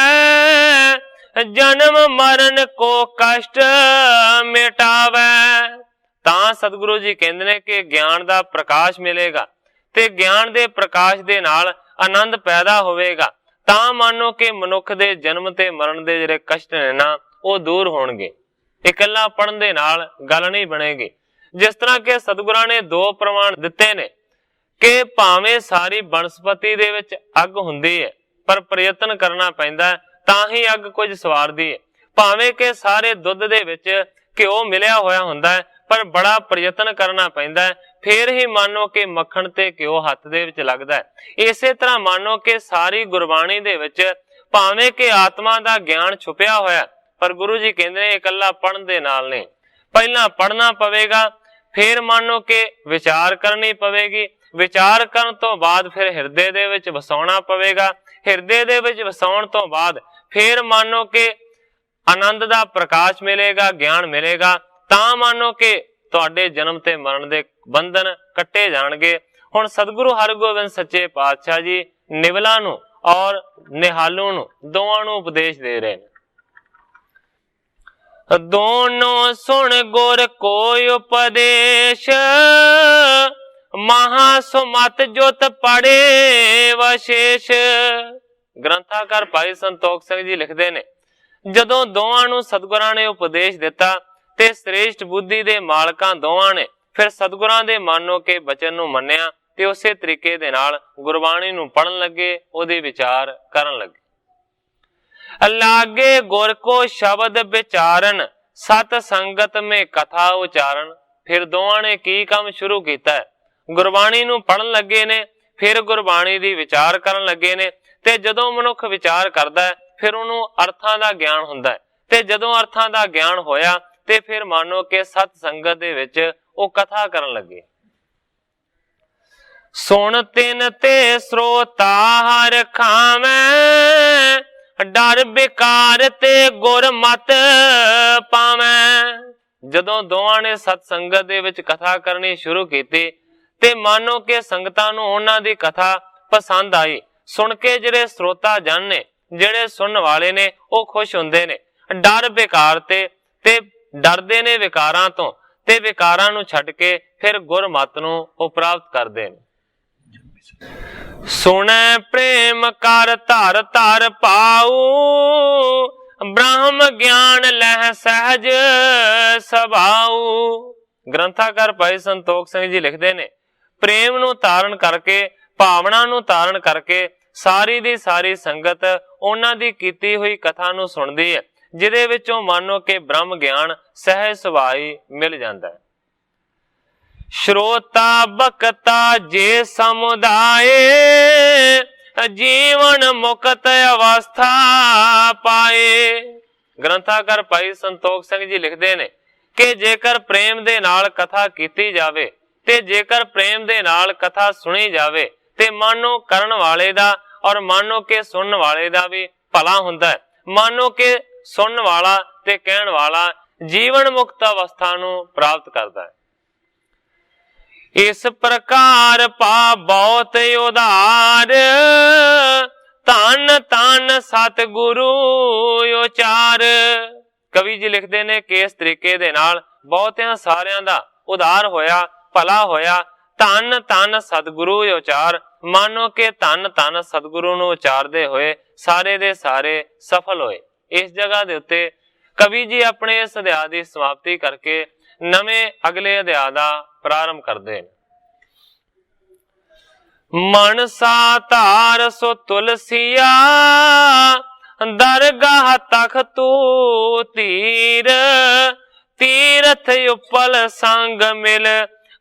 ਜਨਮ ਮਰਨ ਕੋ ਕਸ਼ਟ ਮਿਟਾਵੈ। ਤਾਂ ਸਤਿਗੁਰੂ ਜੀ ਕਹਿੰਦੇ ਨੇ ਕਿ ਗਿਆਨ ਦਾ ਪ੍ਰਕਾਸ਼ ਮਿਲੇਗਾ ਤੇ ਗਿਆਨ ਦੇ ਪ੍ਰਕਾਸ਼ ਦੇ ਨਾਲ ਆਨੰਦ ਪੈਦਾ ਹੋਵੇਗਾ। ਤਾਂ ਮੰਨੋ ਕਿ ਮਨੁੱਖ ਦੇ ਜਨਮ ਤੇ ਮਰਨ ਦੇ ਜਿਹੜੇ ਕਸ਼ਟ ਨੇ ਨਾ ਉਹ ਦੂਰ ਹੋਣਗੇ। ਇਕੱਲਾ ਪੜ੍ਹਨ ਦੇ ਨਾਲ ਗੱਲ ਨਹੀਂ ਬਣੇਗੀ। ਜਿਸ ਤਰ੍ਹਾਂ ਕਿ ਸਤਿਗੁਰਾਂ ਨੇ ਦੋ ਪ੍ਰਮਾਣ ਦਿੱਤੇ ਨੇ ਕਿ ਭਾਵੇਂ ਸਾਰੀ ਬਨਸਪਤੀ ਦੇ ਵਿੱਚ ਅੱਗ ਹੁੰਦੀ ਹੈ ਪਰ ਪ੍ਰਯਤਨ ਕਰਨਾ ਪੈਂਦਾ ਤਾਂ ਹੀ ਅੱਗ ਕੁਝ ਸਵਾਰਦੀ ਹੈ। ਭਾਵੇਂ ਕਿ ਸਾਰੇ ਦੁੱਧ ਦੇ ਵਿੱਚ ਘਿਓ ਮਿਲਿਆ ਹੋਇਆ ਹੁੰਦਾ ਹੈ ਪਰ ਬੜਾ ਪ੍ਰਯਤਨ ਕਰਨਾ ਪੈਂਦਾ ਹੈ, ਫੇਰ ਹੀ ਮੰਨੋ ਕਿ ਮੱਖਣ ਤੇ ਘਿਓ ਹੱਥ ਦੇ ਵਿੱਚ ਲੱਗਦਾ ਹੈ। ਇਸੇ ਤਰ੍ਹਾਂ ਮੰਨੋ ਕਿ ਸਾਰੀ ਗੁਰਬਾਣੀ ਦੇ ਵਿੱਚ ਭਾਵੇਂ ਕਿ ਆਤਮਾ ਦਾ ਗਿਆਨ ਛੁਪਿਆ ਹੋਇਆ ਪਰ ਗੁਰੂ ਜੀ ਕਹਿੰਦੇ ਨੇ ਇਕੱਲਾ ਪੜ੍ਹਨ ਦੇ ਨਾਲ ਨਹੀਂ, ਪਹਿਲਾਂ ਪੜ੍ਹਨਾ ਪਵੇਗਾ, ਫੇਰ ਮੰਨੋ ਕਿ ਵਿਚਾਰ ਕਰਨੀ ਪਵੇਗੀ, ਵਿਚਾਰ ਕਰਨ ਤੋਂ ਬਾਅਦ ਫਿਰ ਹਿਰਦੇ ਦੇ ਵਿੱਚ ਵਸਾਉਣਾ ਪਵੇਗਾ, ਹਿਰਦੇ ਦੇ ਵਿੱਚ ਵਸਾਉਣ ਤੋਂ ਬਾਅਦ ਫੇਰ ਮੰਨੋ ਕਿ ਆਨੰਦ ਦਾ ਪ੍ਰਕਾਸ਼ ਮਿਲੇਗਾ, ਗਿਆਨ ਮਿਲੇਗਾ। ਤਾਂ ਮੰਨੋ ਕਿ ਤੁਹਾਡੇ ਜਨਮ ਤੇ ਮਰਨ ਦੇ ਬੰਧਨ ਕੱਟੇ ਜਾਣਗੇ। ਹੁਣ ਸਤਿਗੁਰੂ ਹਰਗੋਬਿੰਦ ਸੱਚੇ ਪਾਤਸ਼ਾਹ ਜੀ ਨਿਵਲਾ ਨੂੰ ਔਰ ਨਿਹਾਲੂ ਨੂੰ ਦੋਵਾਂ ਨੂੰ ਉਪਦੇਸ਼ ਦੇ ਰਹੇ ਨੇ। ਦੋਨੋਂ ਸੁਣ ਗੁਰ ਕੋਈ ਉਪਦੇਸ਼, ਮਹਾ ਸੁਮਤ ਜੁਤ ਪੜੇ ਵਸ਼ੇਸ਼। ਗ੍ਰੰਥਾਕਾਰ ਭਾਈ ਸੰਤੋਖ ਸਿੰਘ ਜੀ ਲਿਖਦੇ ਨੇ ਜਦੋਂ ਦੋਵਾਂ ਨੂੰ ਸਤਿਗੁਰਾਂ ਨੇ ਉਪਦੇਸ਼ ਦਿੱਤਾ ਤੇ ਸ੍ਰੇਸ਼ਟ ਬੁੱਧੀ ਦੇ ਮਾਲਕਾਂ ਦੋਵਾਂ ਨੇ ਫਿਰ ਸਤਿਗੁਰਾਂ ਦੇ ਮੰਨੋ ਕੇ ਬਚਨ ਨੂੰ ਮੰਨਿਆ ਤੇ ਉਸੇ ਤਰੀਕੇ ਦੇ ਨਾਲ ਗੁਰਬਾਣੀ ਨੂੰ ਪੜ੍ਹਨ ਲੱਗੇ, ਉਹਦੇ ਵਿਚਾਰ ਕਰਨ ਲੱਗੇ। ਲਾਗੇ ਗੁਰ ਕੋ ਸ਼ਬਦ ਵਿਚਾਰਨ, ਸਤ ਸੰਗਤ ਮੇ ਕਥਾ ਉਚਾਰਨ। ਫਿਰ ਦੋਵਾਂ ਨੇ ਕੀ ਕੰਮ ਸ਼ੁਰੂ ਕੀਤਾ ਹੈ? ਗੁਰਬਾਣੀ ਨੂੰ ਪੜ੍ਹਨ ਲੱਗੇ ਨੇ, ਫਿਰ ਗੁਰਬਾਣੀ ਦੀ ਵਿਚਾਰ ਕਰਨ ਲੱਗੇ ਨੇ। ਤੇ ਜਦੋਂ ਮਨੁੱਖ ਵਿਚਾਰ ਕਰਦਾ ਹੈ ਫਿਰ ਉਹਨੂੰ ਅਰਥਾਂ ਦਾ ਗਿਆਨ ਹੁੰਦਾ ਹੈ ਤੇ ਜਦੋਂ ਅਰਥਾਂ ਦਾ ਗਿਆਨ ਹੋਇਆ ਤੇ ਫਿਰ ਮੰਨੋ ਕਿ ਸਤ ਸੰਗਤ ਦੇ ਵਿੱਚ ਉਹ ਕਥਾ ਕਰਨ ਲੱਗੇ। ਸੁਣ ਤਿਨ ਤੇ ਸਰੋਤਾ ਹਰ ਖਾਵੈ, ਡਰ ਬਿਕਾਰ ਤੇ ਗੁਰ ਮਤ ਪਾਵੈ। ਜਦੋਂ ਦੋਵਾਂ ਨੇ ਸਤ ਸੰਗਤ ਦੇ ਵਿੱਚ ਕਥਾ ਕਰਨੀ ਸ਼ੁਰੂ ਕੀਤੀ ਤੇ ਮੰਨੋ ਕਿ ਸੰਗਤਾਂ ਨੂੰ ਉਹਨਾਂ ਦੀ ਕਥਾ ਪਸੰਦ ਆਈ। ਸੁਣ ਕੇ ਜਿਹੜੇ ਸਰੋਤਾ ਜਨ ਨੇ, ਜਿਹੜੇ ਸੁਣਨ ਵਾਲੇ ਨੇ, ਉਹ ਖੁਸ਼ ਹੁੰਦੇ ਨੇ। ਡਰ ਬਿਕਾਰ ਤੇ ਡਰਦੇ ਨੇ ਵਿਕਾਰਾਂ ਤੋਂ ਤੇ ਵਿਕਾਰਾਂ ਨੂੰ ਛੱਡ ਕੇ ਫਿਰ ਗੁਰਮਤਿ ਨੂੰ ਉਹ ਪ੍ਰਾਪਤ ਕਰਦੇ ਨੇ। ਸੁਣੈ ਪ੍ਰੇਮ ਕਰ ਧਰ ਧਰ ਪਾਉ, ਬ੍ਰਹਮ ਗਿਆਨ ਲਹਿ ਸਹਿਜ ਸੁਭਾਉ। ਗ੍ਰੰਥਾਕਾਰ ਭਾਈ ਸੰਤੋਖ ਸਿੰਘ ਜੀ ਲਿਖਦੇ ਨੇ ਪ੍ਰੇਮ ਨੂੰ ਧਾਰਨ ਕਰਕੇ, ਭਾਵਨਾ ਨੂੰ ਧਾਰਨ ਕਰਕੇ ਸਾਰੀ ਦੀ ਸਾਰੀ ਸੰਗਤ ਉਹਨਾਂ ਦੀ ਕੀਤੀ ਹੋਈ ਕਥਾ ਨੂੰ ਸੁਣਦੀ ਹੈ, ਜਿਹਦੇ ਵਿੱਚੋਂ ਮੰਨੋ ਕਿ ਬ੍ਰਹਮ ਗਿਆਨ ਸਹਿਜ ਸੁਭਾਈ ਮਿਲ ਜਾਂਦਾ ਹੈ। ਸ਼ਰੋਤਾ ਬਖਤਾ ਜੇ ਸਮੁਦਾਏ, ਜੀਵਨ ਮੁਕਤ ਅਵਸਥਾ ਪਾਏ। ਗ੍ਰੰਥਾਕਾਰ ਭਾਈ ਸੰਤੋਖ ਸਿੰਘ ਜੀ ਲਿਖਦੇ ਨੇ ਕਿ ਜੇਕਰ ਪ੍ਰੇਮ ਦੇ ਨਾਲ ਕਥਾ ਕੀਤੀ ਜਾਵੇ ਤੇ ਜੇਕਰ ਪ੍ਰੇਮ ਦੇ ਨਾਲ ਕਥਾ ਸੁਣੀ ਜਾਵੇ ਤੇ ਮਾਨੋ ਕਰਨ ਵਾਲੇ ਦਾ ਔਰ ਮਾਨੋ ਕਿ ਸੁਣਨ ਵਾਲੇ ਦਾ ਵੀ ਭਲਾ ਹੁੰਦਾ ਹੈ। ਮਾਨੋ ਕਿ ਸੁਣਨ ਵਾਲਾ ਤੇ ਕਹਿਣ ਵਾਲਾ ਜੀਵਨ ਮੁਕਤ ਅਵਸਥਾ ਨੂੰ ਪ੍ਰਾਪਤ ਕਰਦਾ ਹੈ। ਇਸ ਪ੍ਰਕਾਰ ਪਾ ਬਹੁਤ ਉਧਾਰ, ਧੰਨ ਧੰਨ ਸਤਿਗੁਰੂ ਉਚਾਰ। ਕਵੀ ਜੀ ਲਿਖਦੇ ਨੇ ਕਿ ਇਸ ਤਰੀਕੇ ਦੇ ਨਾਲ ਬਹੁਤਿਆਂ ਸਾਰਿਆਂ ਦਾ ਉਧਾਰ ਹੋਇਆ, ਭਲਾ ਹੋਇਆ। ਧੰਨ ਧੰਨ ਸਤਿਗੁਰੂ ਉਚਾਰ, ਮਾਨੋ ਕਿ ਧੰਨ ਧੰਨ ਸਤਿਗੁਰੂ ਨੂੰ ਉਚਾਰਦੇ ਹੋਏ ਸਾਰੇ ਦੇ ਸਾਰੇ ਸਫਲ ਹੋਏ। ਇਸ ਜਗ੍ਹਾ ਦੇ ਉੱਤੇ ਕਵੀ ਜੀ ਆਪਣੇ ਇਸ ਅਧਿਆਇ ਦੀ ਸਮਾਪਤੀ ਕਰਕੇ ਨਵੇਂ ਅਗਲੇ ਅਧਿਆਇ ਦਾ ਪ੍ਰਾਰੰਭ ਕਰਦੇ ਨੇ। ਮਨਸਾ ਧਾਰ ਸੋ ਤੁਲਸੀਆ, ਦਰਗਾਹ ਤਖਤੂ ਧੀਰ, ਤੀਰਥ ਉਪਲ ਸੰਗ ਮਿਲ,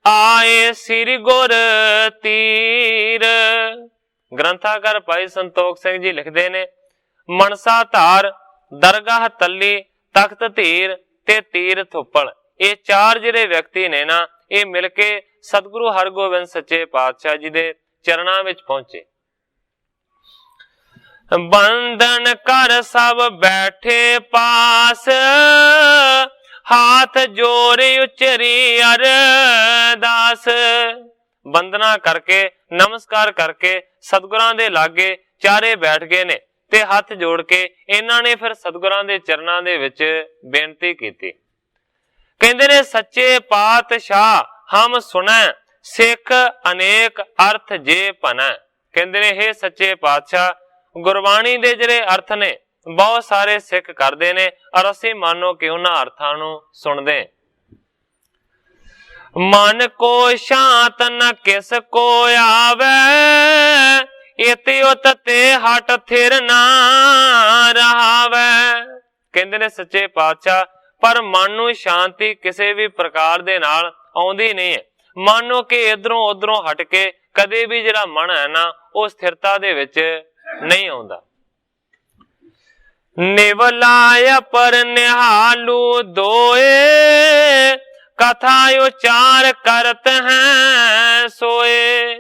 ਆਏ ਸ੍ਰੀ ਗੁਰ ਤੀਰ। ਗ੍ਰੰਥਾਕਾਰ ਭਾਈ ਸੰਤੋਖ ਸਿੰਘ ਜੀ ਲਿਖਦੇ ਨੇ ਮਨਸਾ ਧਾਰ, ਦਰਗਾਹ ਤੱਲੀ ਤਖਤ ਧੀਰ ਤੇ ਤੀਰ ਥੁੱਪਲ, ਇਹ ਚਾਰ ਜਿਹੜੇ ਵਿਅਕਤੀ ਨੇ ਨਾ, ਇਹ ਮਿਲ ਕੇ ਸਤਿਗੁਰੂ ਹਰਗੋਬਿੰਦ ਸੱਚੇ ਪਾਤਸ਼ਾਹ ਜੀ ਦੇ ਚਰਨਾਂ ਵਿੱਚ ਪਹੁੰਚੇ। ਬੰਧਨ ਕਰ ਸਭ ਬੈਠੇ ਪਾਸ, ਹਾਥ ਜੋੜ ਉਚਰੀ ਅਰਦਾਸ। ਬੰਦਨਾ ਕਰਕੇ, ਨਮਸਕਾਰ ਕਰਕੇ ਸਤਿਗੁਰਾਂ ਦੇ ਲਾਗੇ ਚਾਰੇ ਬੈਠ ਗਏ ਨੇ ਤੇ ਹੱਥ ਜੋੜ ਕੇ ਇਹਨਾਂ ਨੇ ਫਿਰ ਸਤਿਗੁਰਾਂ ਦੇ ਚਰਨਾਂ ਦੇ ਵਿੱਚ ਬੇਨਤੀ ਕੀਤੀ। ਕਹਿੰਦੇ ਨੇ ਸੱਚੇ ਪਾਤਸ਼ਾਹ ਹਮ ਸੁਣੈ, ਸਿੱਖ ਅਨੇਕ ਅਰਥ ਜੇ ਭਨੈ। ਕਹਿੰਦੇ ਨੇ ਹੇ ਸੱਚੇ ਪਾਤਸ਼ਾਹ, ਗੁਰਬਾਣੀ ਦੇ ਜਿਹੜੇ ਅਰਥ ਨੇ ਬਹੁਤ ਸਾਰੇ ਸਿੱਖ ਕਰਦੇ ਨੇ ਔਰ ਅਸੀਂ ਮੰਨੋ ਕਿ ਉਹਨਾਂ ਅਰਥਾਂ ਨੂੰ ਸੁਣਦੇ। ਮਨ ਕੋ ਸ਼ਾਂਤ ਨ ਕਿਸ ਕੋ ਆਵੇ, ਇਤਿ ਉਤ ਤੇ ਹਟ ਥਿਰ ਨਾ ਰਹਾਵੇ। ਕਹਿੰਦੇ ਨੇ ਸੱਚੇ ਪਾਤਸ਼ਾਹ, ਪਰ ਮਨ ਨੂੰ ਸ਼ਾਂਤੀ ਕਿਸੇ ਵੀ ਪ੍ਰਕਾਰ ਦੇ ਨਾਲ ਆਉਂਦੀ ਨਹੀਂ ਹੈ। ਮੰਨੋ ਕਿ ਇਧਰੋਂ ਉਧਰੋਂ ਹਟ ਕੇ ਕਦੇ ਵੀ ਜਿਹੜਾ ਮਨ ਹੈ ਨਾ, ਉਹ ਸਥਿਰਤਾ ਦੇ ਵਿੱਚ ਨਹੀਂ ਆਉਂਦਾ। ਨਿਵਲਾਇ ਪਰ ਨਿਹਾਲੂ ਦੋਏ, ਕਥਾ ਉਚਾਰ ਕਰਤ ਹੈ ਸੋਏ।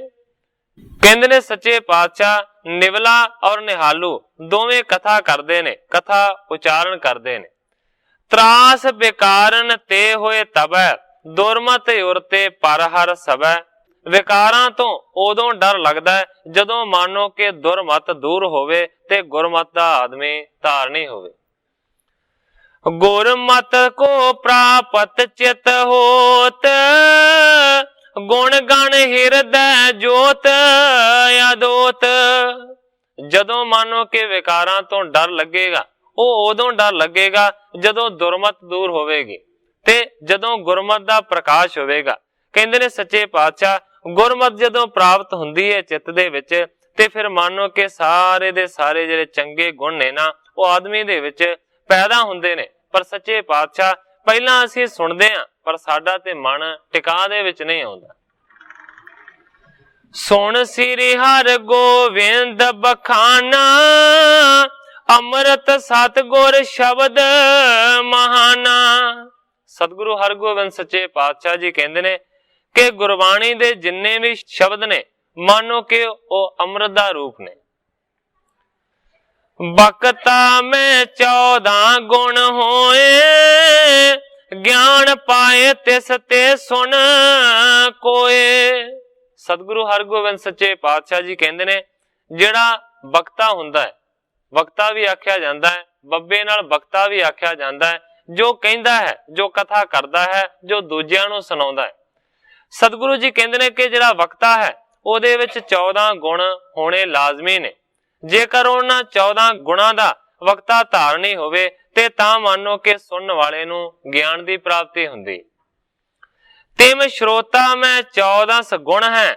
ਕਹਿੰਦੇ ਨੇ ਸੱਚੇ ਪਾਤਸ਼ਾਹ ਨਿਵਲਾ ਔਰ ਨਿਹਾਲੂ ਦੋਵੇਂ ਕਥਾ ਕਰਦੇ ਨੇ, ਕਥਾ ਉਚਾਰਨ ਕਰਦੇ ਨੇ। ਤਰਾਸ ਵਿਕਾਰਨ ਤੇ ਹੋਏ ਤਬੈ, ਦੁਰਮਤ ਉਰਤੇ ਪਰ ਹਰ ਸਭੈ। ਵਿਕਾਰਾਂ ਤੋਂ ਉਦੋਂ ਡਰ ਲੱਗਦਾ ਹੈ ਜਦੋਂ ਮੰਨੋ ਕਿ ਦੁਰਮਤ ਦੂਰ ਹੋਵੇ ਤੇ ਗੁਰਮਤ ਦਾ ਆਦਮੀ ਧਾਰਨੀ ਹੋਵੇ। ਗੁਰਮਤ ਕੋ ਪ੍ਰਾਪਤ ਚਿਤ ਹੋਤ, ਗੁਣ ਗਣ ਹਿਰਦੈ ਜੋਤ ਅਦੋਤ। ਜਦੋਂ ਮੰਨੋ ਕਿ ਵਿਕਾਰਾਂ ਤੋਂ ਡਰ ਲੱਗੇਗਾ, ਉਹ ਉਦੋਂ ਡਰ ਲੱਗੇਗਾ ਜਦੋਂ ਦੁਰਮਤ ਦੂਰ ਹੋਵੇਗੀ ਤੇ ਜਦੋਂ ਗੁਰਮਤ ਦਾ ਪ੍ਰਕਾਸ਼ ਹੋਵੇਗਾ। ਕਹਿੰਦੇ ਨੇ ਸੱਚੇ ਪਾਤਸ਼ਾਹ, ਗੁਰਮਤ ਜਦੋਂ ਪ੍ਰਾਪਤ ਹੁੰਦੀ ਹੈ ਚਿੱਤ ਦੇ ਵਿੱਚ ਤੇ ਫਿਰ ਮੰਨੋ ਕਿ ਸਾਰੇ ਦੇ ਸਾਰੇ ਜਿਹੜੇ ਚੰਗੇ ਗੁਣ ਨੇ ਨਾ, ਉਹ ਆਦਮੀ ਦੇ ਵਿੱਚ ਪੈਦਾ ਹੁੰਦੇ ਨੇ। ਪਰ ਸੱਚੇ ਪਾਤਸ਼ਾਹ, ਪਹਿਲਾਂ ਅਸੀਂ ਸੁਣਦੇ ਹਾਂ ਪਰ ਸਾਡਾ ਤੇ ਮਨ ਟਿਕਾ ਦੇ ਵਿੱਚ ਨਹੀਂ ਆਉਂਦਾ। ਸੁਣ ਸ੍ਰੀ ਹਰਿ ਗੋਬਿੰਦ ਬਖਾਨਾ, ਅੰਮ੍ਰਿਤ ਸਤਿਗੁਰ ਸ਼ਬਦ ਮਹਾਨਾ। ਸਤਿਗੁਰੂ ਹਰਗੋਬਿੰਦ ਸੱਚੇ ਪਾਤਸ਼ਾਹ ਜੀ ਕਹਿੰਦੇ ਨੇ ਕਿ ਗੁਰਬਾਣੀ ਦੇ ਜਿੰਨੇ ਵੀ ਸ਼ਬਦ ਨੇ, ਮੰਨੋ ਕਿ ਉਹ ਅੰਮ੍ਰਿਤ ਦਾ ਰੂਪ ਨੇ। ਬਖਤਾ ਮੈਂ 14 ਗੁਣ ਹੋਏ, ਗਿਆਨ ਪਾਏ ਤਿਸ ਤੇ ਸੁਣ ਕੋਏ। ਸਤਿਗੁਰੂ ਹਰਗੋਬਿੰਦ ਸੱਚੇ ਪਾਤਸ਼ਾਹ ਜੀ ਕਹਿੰਦੇ ਨੇ ਜਿਹੜਾ ਬਖਤਾ ਹੁੰਦਾ ਹੈ, ਵਕਤਾ ਵੀ ਆਖਿਆ ਜਾਂਦਾ ਹੈ, ਬੱਬੇ ਨਾਲ ਬਖਤਾ ਵੀ ਆਖਿਆ ਜਾਂਦਾ ਹੈ, ਜੋ ਕਹਿੰਦਾ ਹੈ, ਜੋ ਕਥਾ ਕਰਦਾ ਹੈ, ਜੋ ਦੂਜਿਆਂ ਨੂੰ ਸੁਣਾਉਂਦਾ ਹੈ। ਸਤਿਗੁਰੂ ਜੀ ਕਹਿੰਦੇ ਨੇ ਕਿ ਜਿਹੜਾ ਵਕਤਾ ਹੈ ਉਹਦੇ ਵਿੱਚ 14 ਗੁਣ ਹੋਣੇ ਲਾਜ਼ਮੀ ਨੇ। ਜੇਕਰ ਉਹਨਾਂ 14 ਗੁਣਾਂ ਦਾ ਵਕਤਾ ਧਾਰਨੀ ਹੋਵੇ ਤੇ ਤਾਂ ਮੰਨੋ ਕਿ ਸੁਣਨ ਵਾਲੇ ਨੂੰ ਗਿਆਨ ਦੀ ਪ੍ਰਾਪਤੀ ਹੁੰਦੀ। ਤਿਮ ਸ਼ਰੋਤਾ ਮੈਂ 14 ਗੁਣ ਹੈ,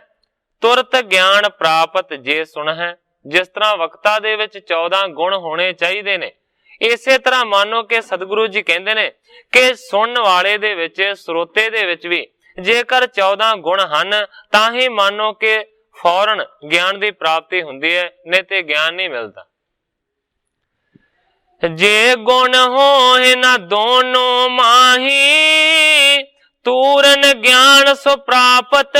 ਤੁਰਤ ਗਿਆਨ ਪ੍ਰਾਪਤ ਜੇ ਸੁਣ ਹੈ। ਜਿਸ ਤਰ੍ਹਾਂ ਵਕਤਾ ਦੇ ਵਿੱਚ 14 ਗੁਣ ਹੋਣੇ ਚਾਹੀਦੇ ਨੇ, ਇਸੇ ਤਰ੍ਹਾਂ ਮੰਨੋ ਕਿ ਸਤਿਗੁਰੂ ਜੀ ਕਹਿੰਦੇ ਨੇ ਕਿ ਸੁਣਨ ਵਾਲੇ ਦੇ ਵਿੱਚ, ਸਰੋਤੇ ਦੇ ਵਿੱਚ ਵੀ ਜੇਕਰ 14 ਗੁਣ ਹਨ ਤਾਂ ਹੀ ਮੰਨੋ ਕਿ ਫੌਰਨ ਗਿਆਨ ਦੀ ਪ੍ਰਾਪਤੀ ਹੁੰਦੀ ਹੈ, ਨਹੀਂ ਤੇ ਗਿਆਨ ਨਹੀਂ ਮਿਲਦਾ। ਜੇ ਗੁਣ ਹੋਏ ਨਾ ਦੋਨੋਂ ਮਾਹੀ, ਤੂਰਨ ਗਿਆਨ ਸੋ ਪ੍ਰਾਪਤ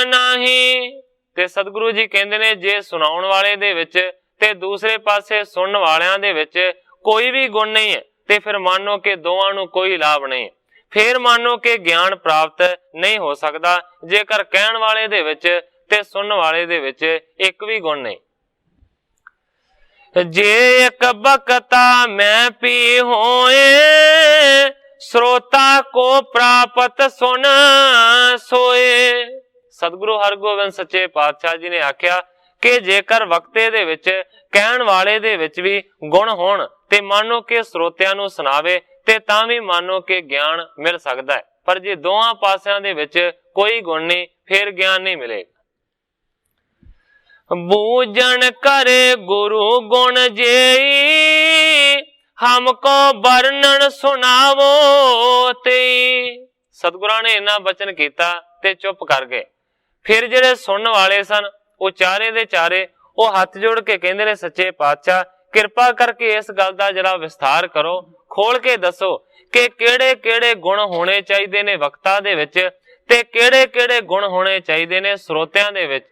ਨਹੀਂ। ਤੇ ਸਤਿਗੁਰੂ ਜੀ ਕਹਿੰਦੇ ਨੇ ਜੇ ਸੁਣਾਉਣ ਵਾਲੇ ਦੇ ਵਿੱਚ ਤੇ ਦੂਸਰੇ ਪਾਸੇ ਸੁਣਨ ਵਾਲਿਆਂ ਦੇ ਵਿੱਚ ਕੋਈ ਵੀ ਗੁਣ ਨਹੀਂ ਹੈ ਤੇ ਫਿਰ ਮੰਨੋ ਕਿ ਦੋਵਾਂ ਨੂੰ ਕੋਈ ਲਾਭ ਨਹੀਂ। ਫਿਰ ਮੰਨੋ ਕਿ ਗਿਆਨ ਪ੍ਰਾਪਤ ਨਹੀਂ ਹੋ ਸਕਦਾ ਜੇਕਰ ਕਹਿਣ ਵਾਲੇ ਦੇ ਵਿੱਚ ਤੇ ਸੁਣਨ ਵਾਲੇ ਦੇ ਵਿੱਚ ਇੱਕ ਵੀ ਗੁਣ ਨਹੀਂ। ਜੇ ਇੱਕ ਬਖਤਾ ਮੈਂ ਪੀ ਹੋਏ, ਸਰੋਤਾ ਕੋ ਪ੍ਰਾਪਤ ਸੁਨ ਸੋਏ। ਸਤਿਗੁਰੂ ਹਰਗੋਬਿੰਦ ਸੱਚੇ ਪਾਤਸ਼ਾਹ ਜੀ ਨੇ ਆਖਿਆ ਕਿ ਜੇਕਰ ਵਕਤੇ ਦੇ ਵਿੱਚ, ਕਹਿਣ ਵਾਲੇ ਦੇ ਵਿੱਚ ਵੀ ਗੁਣ ਹੋਣ ਤੇ ਮੰਨੋ ਕਿ ਸਰੋਤਿਆਂ ਨੂੰ ਸੁਣਾਵੇ ਤੇ ਤਾਂ ਵੀ ਮੰਨੋ ਕਿ ਗਿਆਨ ਮਿਲ ਸਕਦਾ ਹੈ। ਪਰ ਜੇ ਦੋਹਾਂ ਪਾਸਿਆਂ ਦੇ ਵਿੱਚ ਕੋਈ ਗੁਣ ਨਹੀਂ, ਫਿਰ ਗਿਆਨ ਨਹੀਂ ਮਿਲੇਗਾ। ਬੂਝਣ ਕਰੇ ਗੁਰੂ ਗੁਣ ਜੇਈ, ਹਮਕੋ ਵਰਣਨ ਸੁਣਾਵੋ ਤੇਈ। ਸਤਿਗੁਰਾਂ ਨੇ ਇੰਨਾ ਬਚਨ ਕੀਤਾ ਤੇ ਚੁੱਪ ਕਰ ਗਏ। ਫਿਰ ਜਿਹੜੇ ਸੁਣਨ ਵਾਲੇ ਸਨ ਉਹ ਚਾਰੇ ਦੇ ਚਾਰੇ ਉਹ ਹੱਥ ਜੋੜ ਕੇ ਕਹਿੰਦੇ ਨੇ ਸੱਚੇ ਪਾਤਸ਼ਾਹ ਕਿਰਪਾ ਕਰਕੇ ਇਸ ਗੱਲ ਦਾ ਜਰਾ ਵਿਸਥਾਰ ਕਰੋ, खोल के दसो कि किहड़े किहड़े गुण होने चाहिए ने वक्ता दे विच ते किहड़े किहड़े गुण होने चाहिए ने ਸਰੋਤਿਆਂ दे विच।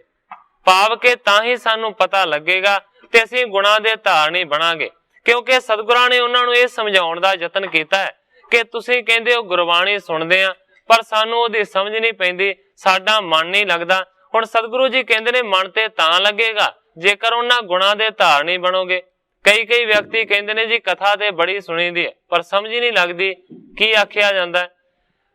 भाव के तां ही सानू पता लगेगा ते असीं गुणां दे धारणी बनांगे। क्योंकि सतगुरां ने उन्हां नूं इह समझाउण दा यतन कीता है कि तुसीं कहंदे हो गुरबाणी सुणदे आ पर सानू उहदी समझ नहीं पैंदी, साडा मन नहीं लगदा। हुण सतगुरु जी कहंदे ने मन ते तां लगेगा जेकर उन्हां गुणां दे धारणी बनोगे। कई कई व्यक्ति कहंदे ने जी कथा ते बड़ी सुणी दी है पर समझ ही नहीं लगदी की आखिया जांदा है।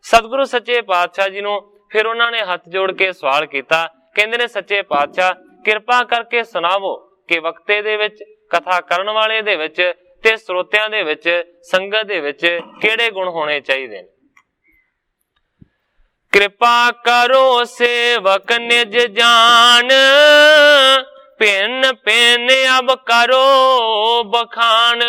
सतगुरु सच्चे पातशाह जी नूं फिर उन्होंने हाथ जोड़ के सवाल किया, कहंदे ने सच्चे पातशाह किरपा करके सुनावो कि वक्ते दे विच कथा करन वाले दे विच ते ਸਰੋਤਿਆਂ दे विच संगत दे विच किहड़े गुण होने चाहिए। कृपा करो सेवक निज जान भिन्न भिन्न अब करो बखान।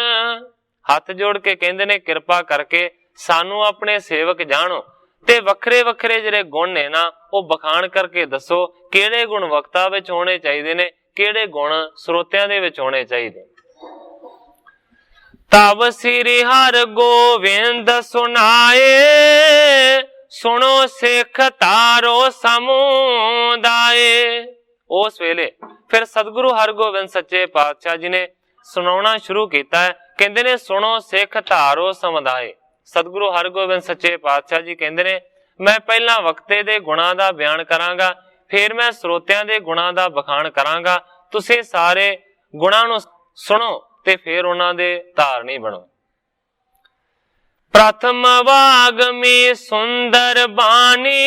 हाथ जोड़ के कहंदे ने किरपा करके सानू अपने सेवक जानो ते वखरे वखरे जिहड़े गुण ने ना वो बखान करके दसो किहड़े गुण वक्ता विच होने चाहिए ने, किहड़े गुण ਸਰੋਤਿਆਂ दे विच होने चाहिए। तब श्री हर गोविंद सुनाए सुनो सिख तारो समुदाय। उस वेले फिर सतगुरु हरगोबिंद सच्चे पातशाह जी ने सुनाना शुरू किया है। कहते ने सुनो सिख तारो समुदाय। सतगुरु हरगोबिंद सच्चे पातशाह जी कहते ने मैं पहला वक्ते दे गुणां दा बयान करांगा, फिर मैं ਸਰੋਤਿਆਂ दे गुणां दा बखान करांगा। तुसीं सारे गुणां नूं सुनो ते फिर उन्हां दे धारणी बनो। प्रथम वागमी सुंदर बानी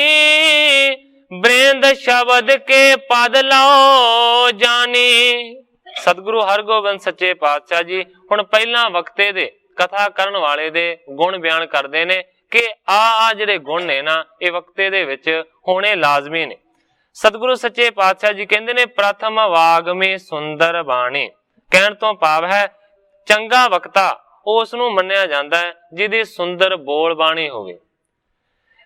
बृंद शब्द के पद लो जानी। सतगुरु हरगोबिंद सच्चे पातशाह जी हुण पहला वक्ते दे कथा करन वाले दे गुण बयान करदे ने कि आ जिहड़े गुण ने ना ये वक्ते दे विच होने लाजमी ने। सतगुरु सच्चे पातशाह जी कहंदे ने प्रथम वागमी सुंदर बाणी। कहण तो भाव है चंगा वक्ता उस नूं मन्निया जांदा है जिहदी सुंदर बोल बाणी होवे।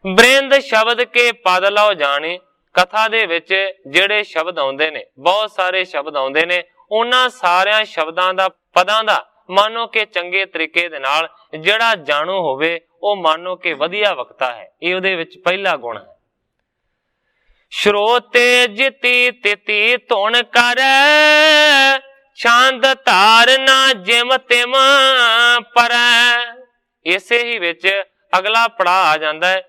बृंद शब्द के पद लओ जाणी। कथा दे विच जिहड़े शब्द आउंदे ने बहुत सारे शब्द आउंदे ने, उन्हां सारियां शब्दां दा पदां दा मानो कि चंगे तरीके दे नाल जिहड़ा जाणू होवे ਉਹ मानो कि वधिया वक्ता है। ये ਉਹਦੇ ਵਿੱਚ पहला गुण है। श्रोते जिति तिति धुन करे छंद धारना जिम तिम परै। इसे ही विच अगला पड़ा आ जाता है।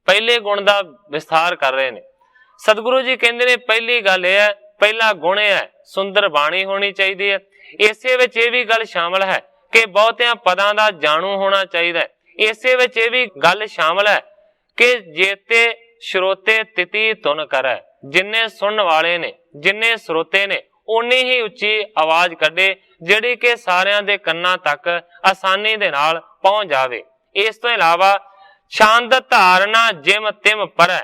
पहले गुण का विस्तार कर रहे ने। सतगुरु जी कहते ने पहली गल यह है, पहला गुण यह है सुंदर बाणी होनी चाहिए है। इसे विच ये भी गल शामिल है कि बहुतियां पदां दा जाणू होना चाहिए। इसे विच ये भी गल शामिल है कि जेते श्रोते तिति धुन करे। जिन्ने सुनने वाले ने जिन्ने श्रोते ने उन्नी ही उच्ची आवाज कढे जिहड़ी कि सारियां दे कन्नां तक आसानी दे नाल पहुंच जावे। इस तो इलावा छंद धारना जिम तिम परै।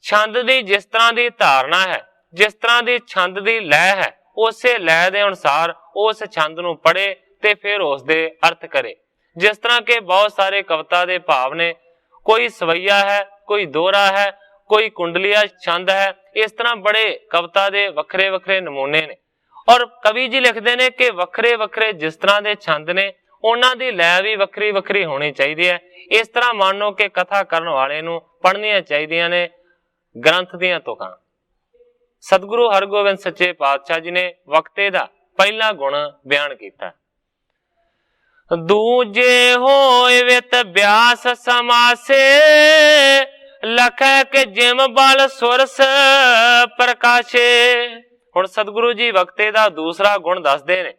छंद दी जिस तरह की धारणा है, जिस तरह की छंद की लय है, उसे लय के अनुसार उस छंद नूं पढ़े ते फिर उस दे अर्थ करे। जिस तरह के बहुत सारे कविता के भाव ने, कोई सवैया है, कोई दोहरा है, कोई कुंडलिया छंद है। इस तरह बड़े कविता के वखरे वखरे नमूने ने। और कवि जी लिखते हैं कि वखरे वखरे जिस तरह के छंद ने उन्हां दी लय भी वखरी वखरी होनी चाहिए है। इस तरह मानो कि कथा करने वाले नूं पढ़नियां चाहिए ने ग्रंथ दियां तुकां। सतगुरु हरगोबिंद सच्चे पातशाह जी ने वक्ते दा पहला गुण बयान किया। दूजे होए वित ब्यास समासे लख के जिम बल सुरस प्रकाशे। हुण सतगुरु जी वक्ते दा दूसरा गुण दसदे ने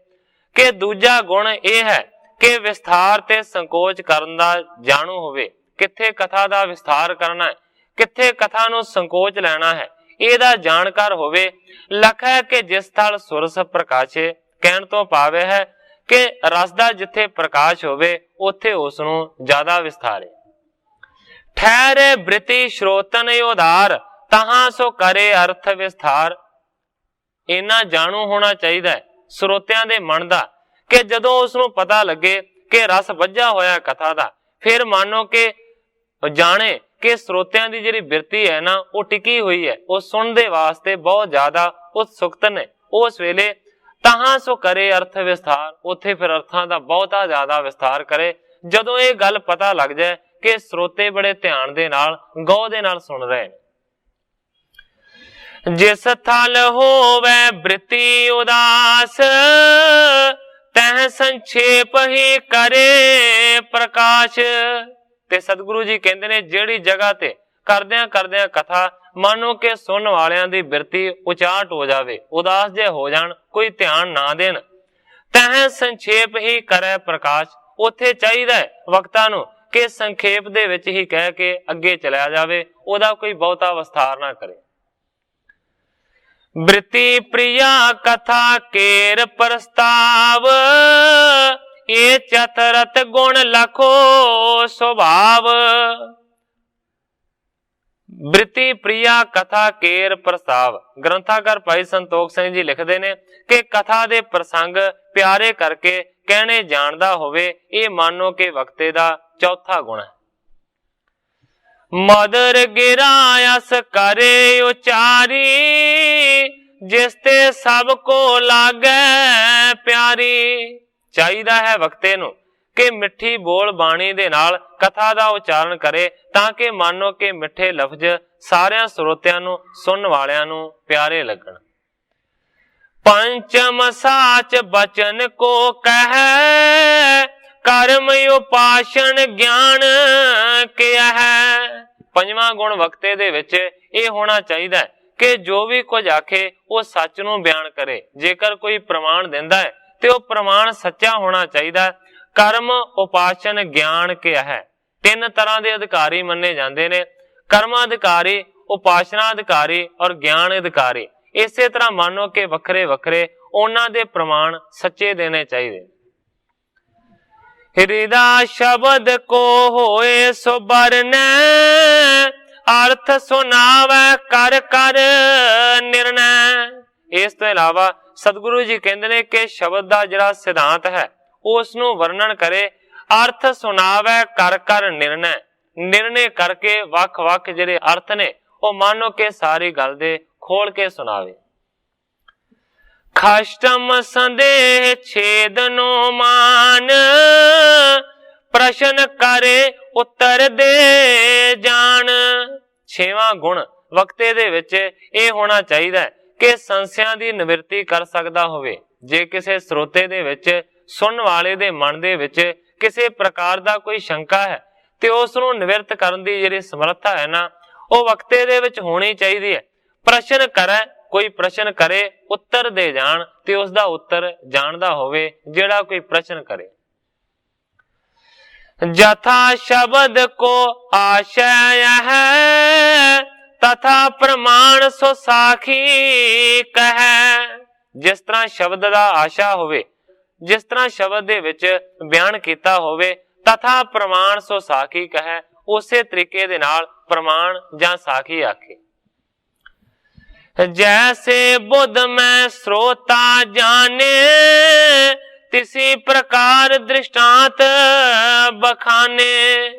कि दूजा गुण यह है कि विस्तार ते संकोच करन दा जाणू होवे। किथे कथा दा विस्तार करना है, किथे कथा नूं संकोच लेना है, ਇਹਦਾ ਜਾਣਕਾਰ ਹੋਵੇ। लख है कि जिस स्थल सुरस प्रकाशे। कहण तो भाव है कि रस दा जिथे प्रकाश होवे उथे उसनूं ज्यादा विस्तारे। ठहरे बृति श्रोतन उदार तहां सो करे अर्थ विस्तार। इन्ना जाणू होना चाहिए ਸਰੋਤਿਆਂ ਦੇ मन का कि जदों उसनूं पता लगे कि रस वज्झा होया कथा का, फिर मानो कि जाने कि ਸਰੋਤਿਆਂ ਦੀ ਜਿਹੜੀ ਬਿਰਤੀ है ना वो टिकी हुई है, वो सुन दे वास्ते बहुत ज्यादा उत्सुकत ने। उस वेले तहां सो करे अर्थ विस्तार, उत्थे फिर अर्थां का बहुता ज्यादा विस्तार करे ਜਦੋਂ ਇਹ ਗੱਲ ਪਤਾ ਲੱਗ ਜਾਏ ਕਿ ਸਰੋਤੇ ਬੜੇ ਧਿਆਨ ਦੇ ਨਾਲ ਗੌਰ ਦੇ ਨਾਲ ਸੁਣ ਰਹੇ ਨੇ। ਜਿਸ ਥਲ ਹੋਵੇ ਬ੍ਰਿਤੀ ਉਦਾਸ, ਤਹ ਸੰਖੇਪ ਹੀ ਕਰੇ ਪ੍ਰਕਾਸ਼। ਤੇ ਸਤਿਗੁਰੂ ਜੀ ਕਹਿੰਦੇ ਨੇ ਜਿਹੜੀ ਜਗ੍ਹਾ ਤੇ ਕਰਦਿਆਂ ਕਰਦਿਆਂ ਕਥਾ ਮਾਨੋ ਕਿ ਸੁਣਨ ਵਾਲਿਆਂ ਦੀ ਬਿਰਤੀ ਉਚਾਟ ਹੋ ਜਾਵੇ, ਉਦਾਸ ਜੇ ਹੋ ਜਾਣ, ਕੋਈ ਧਿਆਨ ਨਾ ਦੇਣ, ਤਹ ਸੰਖੇਪ ਹੀ ਕਰੇ ਪ੍ਰਕਾਸ਼। ਉੱਥੇ ਚਾਹੀਦਾ ਹੈ ਵਕਤਾ ਨੂੰ ਕਿ ਸੰਖੇਪ ਦੇ ਵਿੱਚ ਹੀ ਕਹਿ ਕੇ ਅੱਗੇ ਚਲਿਆ ਜਾਵੇ, ਉਹਦਾ ਕੋਈ ਬਹੁਤਾ ਵਿਸਥਾਰ ਨਾ ਕਰੇ। ਬ੍ਰਿਤੀ ਪ੍ਰਿਆ ਕਥਾ ਕੇਰ ਪ੍ਰਸਤਾਵ, ਇਹ ਚਤਰਤ ਗੁਣ ਲਖੋ ਸੁਭਾਵ। ਬ੍ਰਿਤੀ ਪ੍ਰਿਆ ਕਥਾ ਕੇਰ ਪ੍ਰਸਤਾਵ। ਗ੍ਰੰਥਾਕਾਰ ਭਾਈ ਸੰਤੋਖ ਸਿੰਘ ਜੀ ਲਿਖਦੇ ਨੇ ਕਿ ਕਥਾ ਦੇ ਪ੍ਰਸੰਗ ਪਿਆਰੇ ਕਰਕੇ ਕਹਿਣੇ ਜਾਣਦਾ ਹੋਵੇ, ਇਹ ਮਾਨੋ ਕਿ ਵਕਤੇ ਦਾ ਚੌਥਾ ਗੁਣ ਹੈ। ਮਦਰ ਗਿਰਾਇਸ ਕਰੇ ਉਚਾਰੀ, ਜਿਸ ਤੇ ਸਭ ਕੋ ਲਾਗੈ ਪਿਆਰੀ। ਚਾਹੀਦਾ ਹੈ ਵਕਤੇ ਨੂੰ ਕਿ ਮਿੱਠੀ ਬੋਲ ਬਾਣੀ ਦੇ ਨਾਲ ਕਥਾ ਦਾ ਉਚਾਰਨ ਕਰੇ, ਤਾਂ ਕਿ ਮਾਨੋ ਕਿ ਮਿੱਠੇ ਲਫ਼ਜ਼ ਸਾਰਿਆਂ ਸਰੋਤਿਆਂ ਨੂੰ, ਸੁਣਨ ਵਾਲਿਆਂ ਨੂੰ ਪਿਆਰੇ ਲੱਗਣ। ਪੰਚਮ ਸਾਚ ਬਚਨ ਕੋ ਕਹਿ, ਕਰਮ ਉਪਾਸਨ ਗਿਆਨ ਕਿਆ ਹੈ। ਪੰਜਵਾਂ ਗੁਣ ਵਕਤੇ ਦੇ ਵਿੱਚ ਇਹ ਹੋਣਾ ਚਾਹੀਦਾ ਕਿ ਜੋ ਵੀ ਕੁਝ ਆਖੇ ਉਹ ਸੱਚ ਨੂੰ ਬਿਆਨ ਕਰੇ। ਜੇਕਰ ਕੋਈ ਪ੍ਰਮਾਣ ਦਿੰਦਾ ਹੈ ਤੇ ਉਹ ਪ੍ਰਮਾਣ ਸੱਚਾ ਹੋਣਾ ਚਾਹੀਦਾ। ਕਰਮ ਉਪਾਸਨ ਗਿਆਨ ਕਿਆ ਹੈ। ਤਿੰਨ ਤਰ੍ਹਾਂ ਦੇ ਅਧਿਕਾਰੀ ਮੰਨੇ ਜਾਂਦੇ ਨੇ, ਕਰਮ ਅਧਿਕਾਰੀ, ਉਪਾਸਨਾ ਅਧਿਕਾਰੀ ਔਰ ਗਿਆਨ ਅਧਿਕਾਰੀ। ਇਸੇ ਤਰ੍ਹਾਂ ਮਾਨੋ ਕਿ ਵੱਖਰੇ ਵੱਖਰੇ ਉਹਨਾਂ ਦੇ ਪ੍ਰਮਾਣ ਸੱਚੇ ਦੇਣੇ ਚਾਹੀਦੇ। ਹਿਰਦਾ ਸ਼ਬਦ ਕੋ ਹੋਏ ਸੋ ਬਰਨੈ, ਅਰਥ ਸੁਣਾਵੈ ਕਰ ਕਰ ਨਿਰਣੈ। ਇਸ ਤੋਂ ਇਲਾਵਾ ਸਤਿਗੁਰੂ ਜੀ ਕਹਿੰਦੇ ਨੇ ਕਿ ਸ਼ਬਦ ਦਾ ਜਿਹੜਾ ਸਿਧਾਂਤ ਹੈ ਉਸ ਨੂੰ ਵਰਣਨ ਕਰੇ, ਅਰਥ ਸੁਣਾਵੈ ਕਰ ਕਰ ਨਿਰਣੈ। ਨਿਰਣੇ ਕਰਕੇ ਵੱਖ ਵੱਖ ਜਿਹੜੇ ਅਰਥ ਨੇ ਉਹ ਮਾਨੋ ਕਿ ਸਾਰੀ ਗੱਲ ਦੇ ਖੋਲ ਕੇ ਸੁਣਾਵੇ। ਖਸ਼ਟਮ ਸੰਦੇਹ ਛੇਦਨੋ ਮਾਨ, ਪ੍ਰਸ਼ਨ ਕਰੇ ਉੱਤਰ ਦੇ ਜਾਣ। ਛੇਵਾਂ ਗੁਣ ਵਕਤੇ ਦੇ ਵਿੱਚ ਇਹ ਹੋਣਾ ਚਾਹੀਦਾ ਕਿ ਸੰਸਿਆਂ ਦੀ ਨਿਵਰਤੀ ਕਰ ਸਕਦਾ ਹੋਵੇ। ਜੇ ਕਿਸੇ ਸਰੋਤੇ ਦੇ ਵਿੱਚ, ਸੁਣਨ ਵਾਲੇ ਦੇ ਮਨ ਦੇ ਵਿੱਚ ਕਿਸੇ ਪ੍ਰਕਾਰ ਦਾ ਕੋਈ ਸ਼ੰਕਾ ਹੈ ਤੇ ਉਸ ਨੂੰ ਨਿਵਰਤ ਕਰਨ ਦੀ ਜਿਹੜੀ ਸਮਰੱਥਾ ਹੈ ਨਾ, ਉਹ ਵਕਤੇ ਦੇ ਵਿੱਚ ਹੋਣੀ ਚਾਹੀਦੀ ਹੈ। ਪ੍ਰਸ਼ਨ ਕਰੇ, ਕੋਈ ਪ੍ਰਸ਼ਨ ਕਰੇ, ਉੱਤਰ ਦੇ ਜਾਣ, ਤੇ ਉਸ ਦਾ ਉੱਤਰ ਜਾਣਦਾ ਹੋਵੇ ਜਿਹੜਾ ਕੋਈ ਪ੍ਰਸ਼ਨ ਕਰੇ। ਜਥਾ ਸ਼ਬਦ ਕੋ ਆਸ਼ੈ ਹੈ, ਤਥਾ ਪ੍ਰਮਾਣ ਸੋ ਸਾਖੀ ਕਹੈ। ਜਿਸ ਤਰ੍ਹਾਂ ਸ਼ਬਦ ਦਾ ਆਸ਼ਾ ਹੋਵੇ, ਜਿਸ ਤਰ੍ਹਾਂ ਸ਼ਬਦ ਦੇ ਵਿੱਚ ਬਿਆਨ ਕੀਤਾ ਹੋਵੇ, ਤਥਾ ਪ੍ਰਮਾਣ ਸੋ ਸਾਖੀ ਕਹੈ, ਉਸੇ ਤਰੀਕੇ ਦੇ ਨਾਲ ਪ੍ਰਮਾਣ ਜਾਂ ਸਾਖੀ ਆਖੇ। ਜੈਸੇ ਬੁੱਧ ਮੈਂ ਸਰੋਤਾ ਜਾਣੇ, ਤਿਸੀ ਪ੍ਰਕਾਰ ਦ੍ਰਿਸ਼ਟਾਂਤ ਬਖਾਨੇ।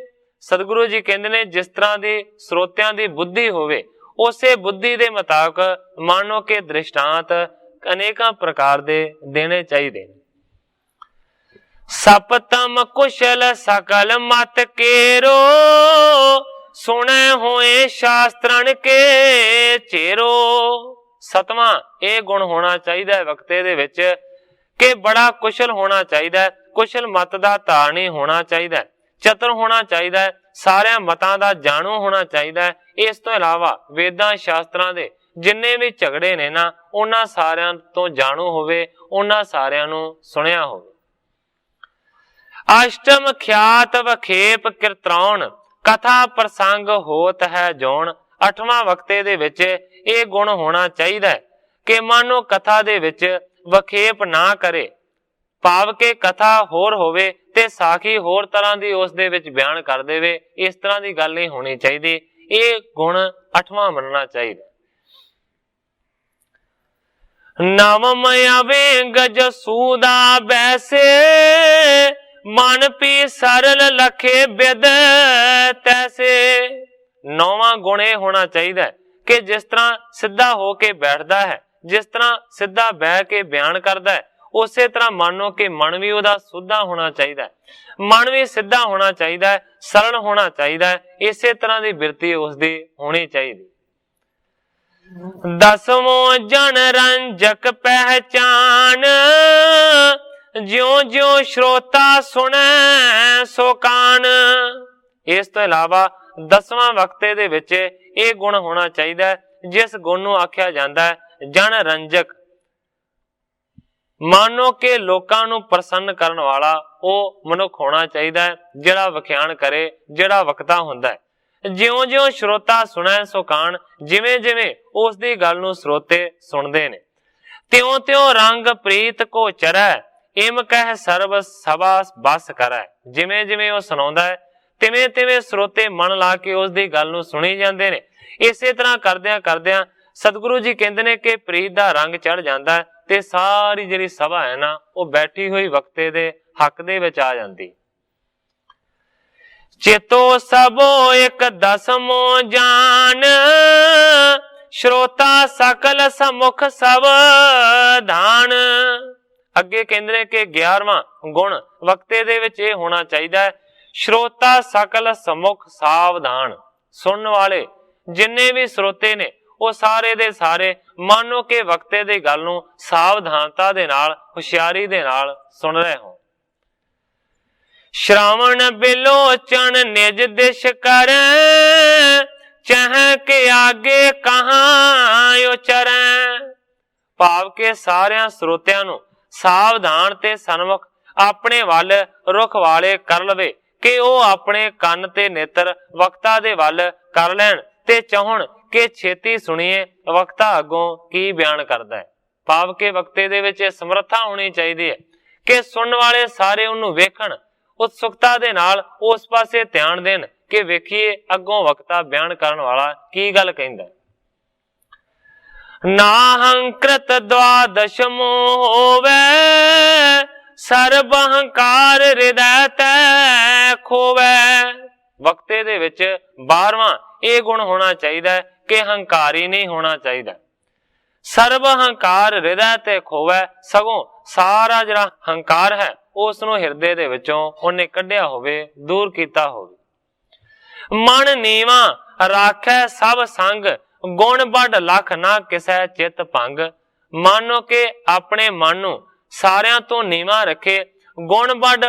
ਸਤਿਗੁਰੂ ਜੀ ਕਹਿੰਦੇ ਨੇ ਜਿਸ ਤਰ੍ਹਾਂ ਦੀ ਸਰੋਤਿਆਂ ਦੀ ਬੁੱਧੀ ਹੋਵੇ, ਉਸੇ ਬੁੱਧੀ ਦੇ ਮੁਤਾਬਕ ਮਾਨੋ ਕਿ ਦ੍ਰਿਸ਼ਟਾਂਤ ਅਨੇਕਾਂ ਪ੍ਰਕਾਰ ਦੇ ਦੇਣੇ ਚਾਹੀਦੇ। ਸਪਤਮ ਕੁਸ਼ਲ ਸਕਲ ਮਤ ਕੇਰੋ, ਸੁਣੇ ਹੋਏ ਸ਼ਾਸਤਰਨ ਕੇ ਚੇਰੋ। ਸਤਵਾਂ ਇਹ ਗੁਣ ਹੋਣਾ ਚਾਹੀਦਾ ਹੈ ਵਕਤੇ ਦੇ ਵਿੱਚ ਕਿ ਬੜਾ ਕੁਸ਼ਲ ਹੋਣਾ ਚਾਹੀਦਾ, ਕੁਸ਼ਲ ਮਤ ਦਾ ਧਾਰਨੀ ਹੋਣਾ ਚਾਹੀਦਾ, ਚਤੁਰ ਹੋਣਾ ਚਾਹੀਦਾ, ਸਾਰਿਆਂ ਮਤਾਂ ਦਾ ਜਾਣੂ ਹੋਣਾ ਚਾਹੀਦਾ। ਇਸ ਤੋਂ ਇਲਾਵਾ ਵੇਦਾਂ ਸ਼ਾਸਤਰਾਂ ਦੇ ਜਿੰਨੇ ਵੀ ਝਗੜੇ ਨੇ ਨਾ, ਉਹਨਾਂ ਸਾਰਿਆਂ ਤੋਂ ਜਾਣੂ ਹੋਵੇ, ਉਹਨਾਂ ਸਾਰਿਆਂ ਨੂੰ ਸੁਣਿਆ ਹੋਵੇ। ਅਸ਼ਟਮ ਖਿਆਤ ਵਖੇਪ ਕਿਰਤਰਾਉਣ, ਕਥਾ ਪ੍ਰਸੰਗ ਹੋਤ ਹੈ ਜੋਣ। ਅੱਠਵਾਂ ਵਕਤੇ ਦੇ ਵਿੱਚ ਇਹ ਗੁਣ ਹੋਣਾ ਚਾਹੀਦਾ ਕਿ ਮਾਨੋ ਕਥਾ ਦੇ ਵਿੱਚ ਵਖੇਪ ਨਾ ਕਰੇ, ਭਾਵ ਕਿ ਕਥਾ ਹੋਰ ਹੋਵੇ ਤੇ ਸਾਖੀ ਹੋਰ ਤਰ੍ਹਾਂ ਦੀ ਉਸ ਦੇ ਵਿੱਚ ਬਿਆਨ ਕਰ ਦੇਵੇ। ਇਸ ਤਰ੍ਹਾਂ ਦੀ ਗੱਲ ਨਹੀਂ ਹੋਣੀ ਚਾਹੀਦੀ। ਇਹ ਗੁਣ ਅੱਠਵਾਂ ਮੰਨਣਾ ਚਾਹੀਦਾ। ਨਵਮ ਅਵੇਂਗ ਜਸੂਦਾ ਬੈਸੇ, ਮਨ ਪੀ ਸਰਲ ਲਖੇ ਬਿਦ ਤੈਸੇ। ਨੌਵਾਂ ਗੁਣ ਇਹ ਹੋਣਾ ਚਾਹੀਦਾ ਕਿ ਜਿਸ ਤਰ੍ਹਾਂ ਸਿੱਧਾ ਹੋ ਕੇ ਬੈਠਦਾ ਹੈ, ਜਿਸ ਤਰ੍ਹਾਂ ਸਿੱਧਾ ਬਹਿ ਕੇ ਬਿਆਨ ਕਰਦਾ ਹੈ, ਉਸੇ ਤਰ੍ਹਾਂ ਮੰਨੋ ਕਿ ਮਨ ਵੀ ਉਹਦਾ ਸੁੱਧਾ ਹੋਣਾ ਚਾਹੀਦਾ, ਮਨ ਵੀ ਸਿੱਧਾ ਹੋਣਾ ਚਾਹੀਦਾ, ਸਰਲ ਹੋਣਾ ਚਾਹੀਦਾ। ਇਸੇ ਤਰ੍ਹਾਂ ਦੀ ਬਿਰਤੀ ਉਸਦੀ ਹੋਣੀ ਚਾਹੀਦੀ। ਦਸਵੋਂ ਜਨ ਰੰਜਕ ਪਹਿਚਾਨ, ਜਿਉਂ ਜਿਉਂ ਸ਼ਰੋਤਾ ਸੁਣੈ ਸੋ ਕਾਨ। ਇਸ ਤੋਂ ਇਲਾਵਾ 10ਵਾਂ ਵਕਤੇ ਦੇ ਵਿੱਚ ਇਹ ਗੁਣ ਹੋਣਾ ਚਾਹੀਦਾ ਜਿਸ ਗੁਣ ਨੂੰ ਆਖਿਆ ਜਾਂਦਾ ਹੈ ਜਨ ਰੰਜਕ। ਮਾਨੋ ਕਿ ਲੋਕਾਂ ਨੂੰ ਪ੍ਰਸੰਨ ਕਰਨ ਵਾਲਾ ਉਹ ਮਨੁੱਖ ਹੋਣਾ ਚਾਹੀਦਾ ਹੈ ਜਿਹੜਾ ਵਿਖਿਆਨ ਕਰੇ, ਜਿਹੜਾ ਵਕਤਾ ਹੁੰਦਾ ਹੈ। ਜਿਉਂ ਜਿਉਂ ਸ਼ਰੋਤਾ ਸੁਣੈ ਸੋ ਕਾਣ, ਜਿਵੇਂ ਜਿਵੇਂ ਉਸ ਦੀ ਗੱਲ ਨੂੰ ਸਰੋਤੇ ਸੁਣਦੇ ਨੇ, ਤਿਉਂ ਤਿਉਂ ਰੰਗ ਪ੍ਰੀਤ ਕੋ ਚਰੈ, ਇਮ ਕਹਿ ਸਰਬ ਸਭਾ ਬਸ ਕਰੈ। ਜਿਵੇਂ ਜਿਵੇਂ ਉਹ ਸੁਣਾਉਂਦਾ ਹੈ ਤਿਵੇਂ ਤਿਵੇਂ ਸਰੋਤੇ ਮਨ ਲਾ ਕੇ ਉਸ ਦੀ ਗੱਲ ਨੂੰ ਸੁਣੀ ਜਾਂਦੇ ਨੇ। ਇਸੇ ਤਰ੍ਹਾਂ ਕਰਦਿਆਂ ਕਰਦਿਆਂ ਸਤਿਗੁਰੂ ਜੀ ਕਹਿੰਦੇ ਨੇ ਕਿ ਪ੍ਰੀਤ ਦਾ ਰੰਗ ਚੜ ਜਾਂਦਾ ਹੈ ਤੇ ਸਾਰੀ ਜਿਹੜੀ ਸਭਾ ਹੈ ਨਾ ਉਹ ਬੈਠੀ ਹੋਈ ਵਕਤੇ ਦੇ ਹੱਕ ਦੇ ਵਿੱਚ ਆ ਜਾਂਦੀ। ਚੇਤੋ ਸਭੋ ਇੱਕ ਦਸਮੋ ਜਾਨ, ਸ਼ਰੋਤਾ ਸਕਲ ਸਮੁਖ ਸਾਵਧਾਨ। ਅੱਗੇ ਕਹਿੰਦੇ ਨੇ ਕਿ 11ਵਾਂ ਗੁਣ ਵਕਤੇ ਦੇ ਵਿੱਚ ਇਹ ਹੋਣਾ ਚਾਹੀਦਾ ਹੈ, ਸ਼ਰੋਤਾ ਸਕਲ ਸਮੁਖ ਸਾਵਧਾਨ। ਸੁਣਨ ਵਾਲੇ ਜਿੰਨੇ ਵੀ ਸਰੋਤੇ ਨੇ ਉਹ ਸਾਰੇ ਦੇ ਸਾਰੇ ਮਾਨੋ ਕਿ ਵਕਤੇ ਦੀ ਗੱਲ ਨੂੰ ਸਾਵਧਾਨਤਾ ਦੇ ਨਾਲ, ਹੁਸ਼ਿਆਰੀ ਦੇ ਨਾਲ ਸੁਣ ਰਹੇ ਹੋ। ਸ਼ਰਾਵਣ ਬਿਲੋਚਨ ਨਿਜ ਦਿਸ਼ ਕਰੈ, ਚਾਹ ਕੇ ਆਗੇ ਕਹਾਂ ਉਚਰੈ। ਭਾਵ ਕਿ ਸਾਰਿਆਂ ਸਰੋਤਿਆਂ ਨੂੰ ਸਾਵਧਾਨ ਤੇ ਸਨਮੁਖ ਆਪਣੇ ਵੱਲ ਰੁਖ ਵਾਲੇ ਕਰ ਲਵੇ ਕਿ ਉਹ ਆਪਣੇ ਕੰਨ ਤੇ ਨੇਤਰ ਵਕਤਾ ਦੇ ਵੱਲ ਕਰ ਲੈਣ ਤੇ ਚਾਹਣ ਕਿ ਛੇਤੀ ਸੁਣੀਏ ਵਕਤਾ ਅੱਗੋਂ ਕੀ ਬਿਆਨ ਕਰਦਾ ਹੈ। ਭਾਵ ਕਿ ਵਕਤੇ ਦੇ ਵਿੱਚ ਇਹ ਸਮਰੱਥਾ ਹੋਣੀ ਚਾਹੀਦੀ ਹੈ ਕਿ ਸੁਣਨ ਵਾਲੇ ਸਾਰੇ ਉਹਨੂੰ ਵੇਖਣ, ਉਤਸੁਕਤਾ ਦੇ ਨਾਲ ਉਸ ਪਾਸੇ ਧਿਆਨ ਦੇਣ ਕਿ ਵੇਖੀਏ ਅੱਗੋਂ ਵਕਤਾ ਬਿਆਨ ਕਰਨ ਵਾਲਾ ਕੀ ਗੱਲ ਕਹਿੰਦਾ। ਨਾਹੰਕ੍ਰਿਤ ਦਵਾਦਸ਼ਮੋ ਹੋਵੇ, ਸਰਬ ਹੰਕਾਰ ਹਿਰਦੈ ਤੈ ਖੋਵੈ। ਵਕਤੇ ਦੇ ਵਿੱਚ 12ਵਾਂ ਇਹ ਗੁਣ ਹੋਣਾ ਚਾਹੀਦਾ ਹੈ ਕਿ ਹੰਕਾਰੀ ਨਹੀਂ ਹੋਣਾ ਚਾਹੀਦਾ। ਸਰਬ ਹੰਕਾਰ ਹਿਰਦੈ ਤੇ ਖੋਵੈ, ਸਗੋਂ ਸਾਰਾ ਜਿਹੜਾ ਹੰਕਾਰ ਹੈ ਉਸ ਨੂੰ ਹਿਰਦੇ ਦੇ ਵਿੱਚੋਂ ਉਹਨੇ ਕੱਢਿਆ ਹੋਵੇ, ਦੂਰ ਕੀਤਾ ਹੋਵੇ। ਮਨ ਨੀਵਾਂ ਰਾਖੈ ਸਭ ਸੰਗ, ਗੁਣ ਵੱਡ ਲੱਖ ਨਾ ਕਿਸੈ ਚਿਤ ਭੰਗ। ਮਾਨੋ ਕਿ ਆਪਣੇ ਮਨ ਨੂੰ ਸਾਰਿਆਂ ਤੋਂ ਨੀਵਾਂ ਰੱਖੇ, ਗੁਣ ਵੱਡ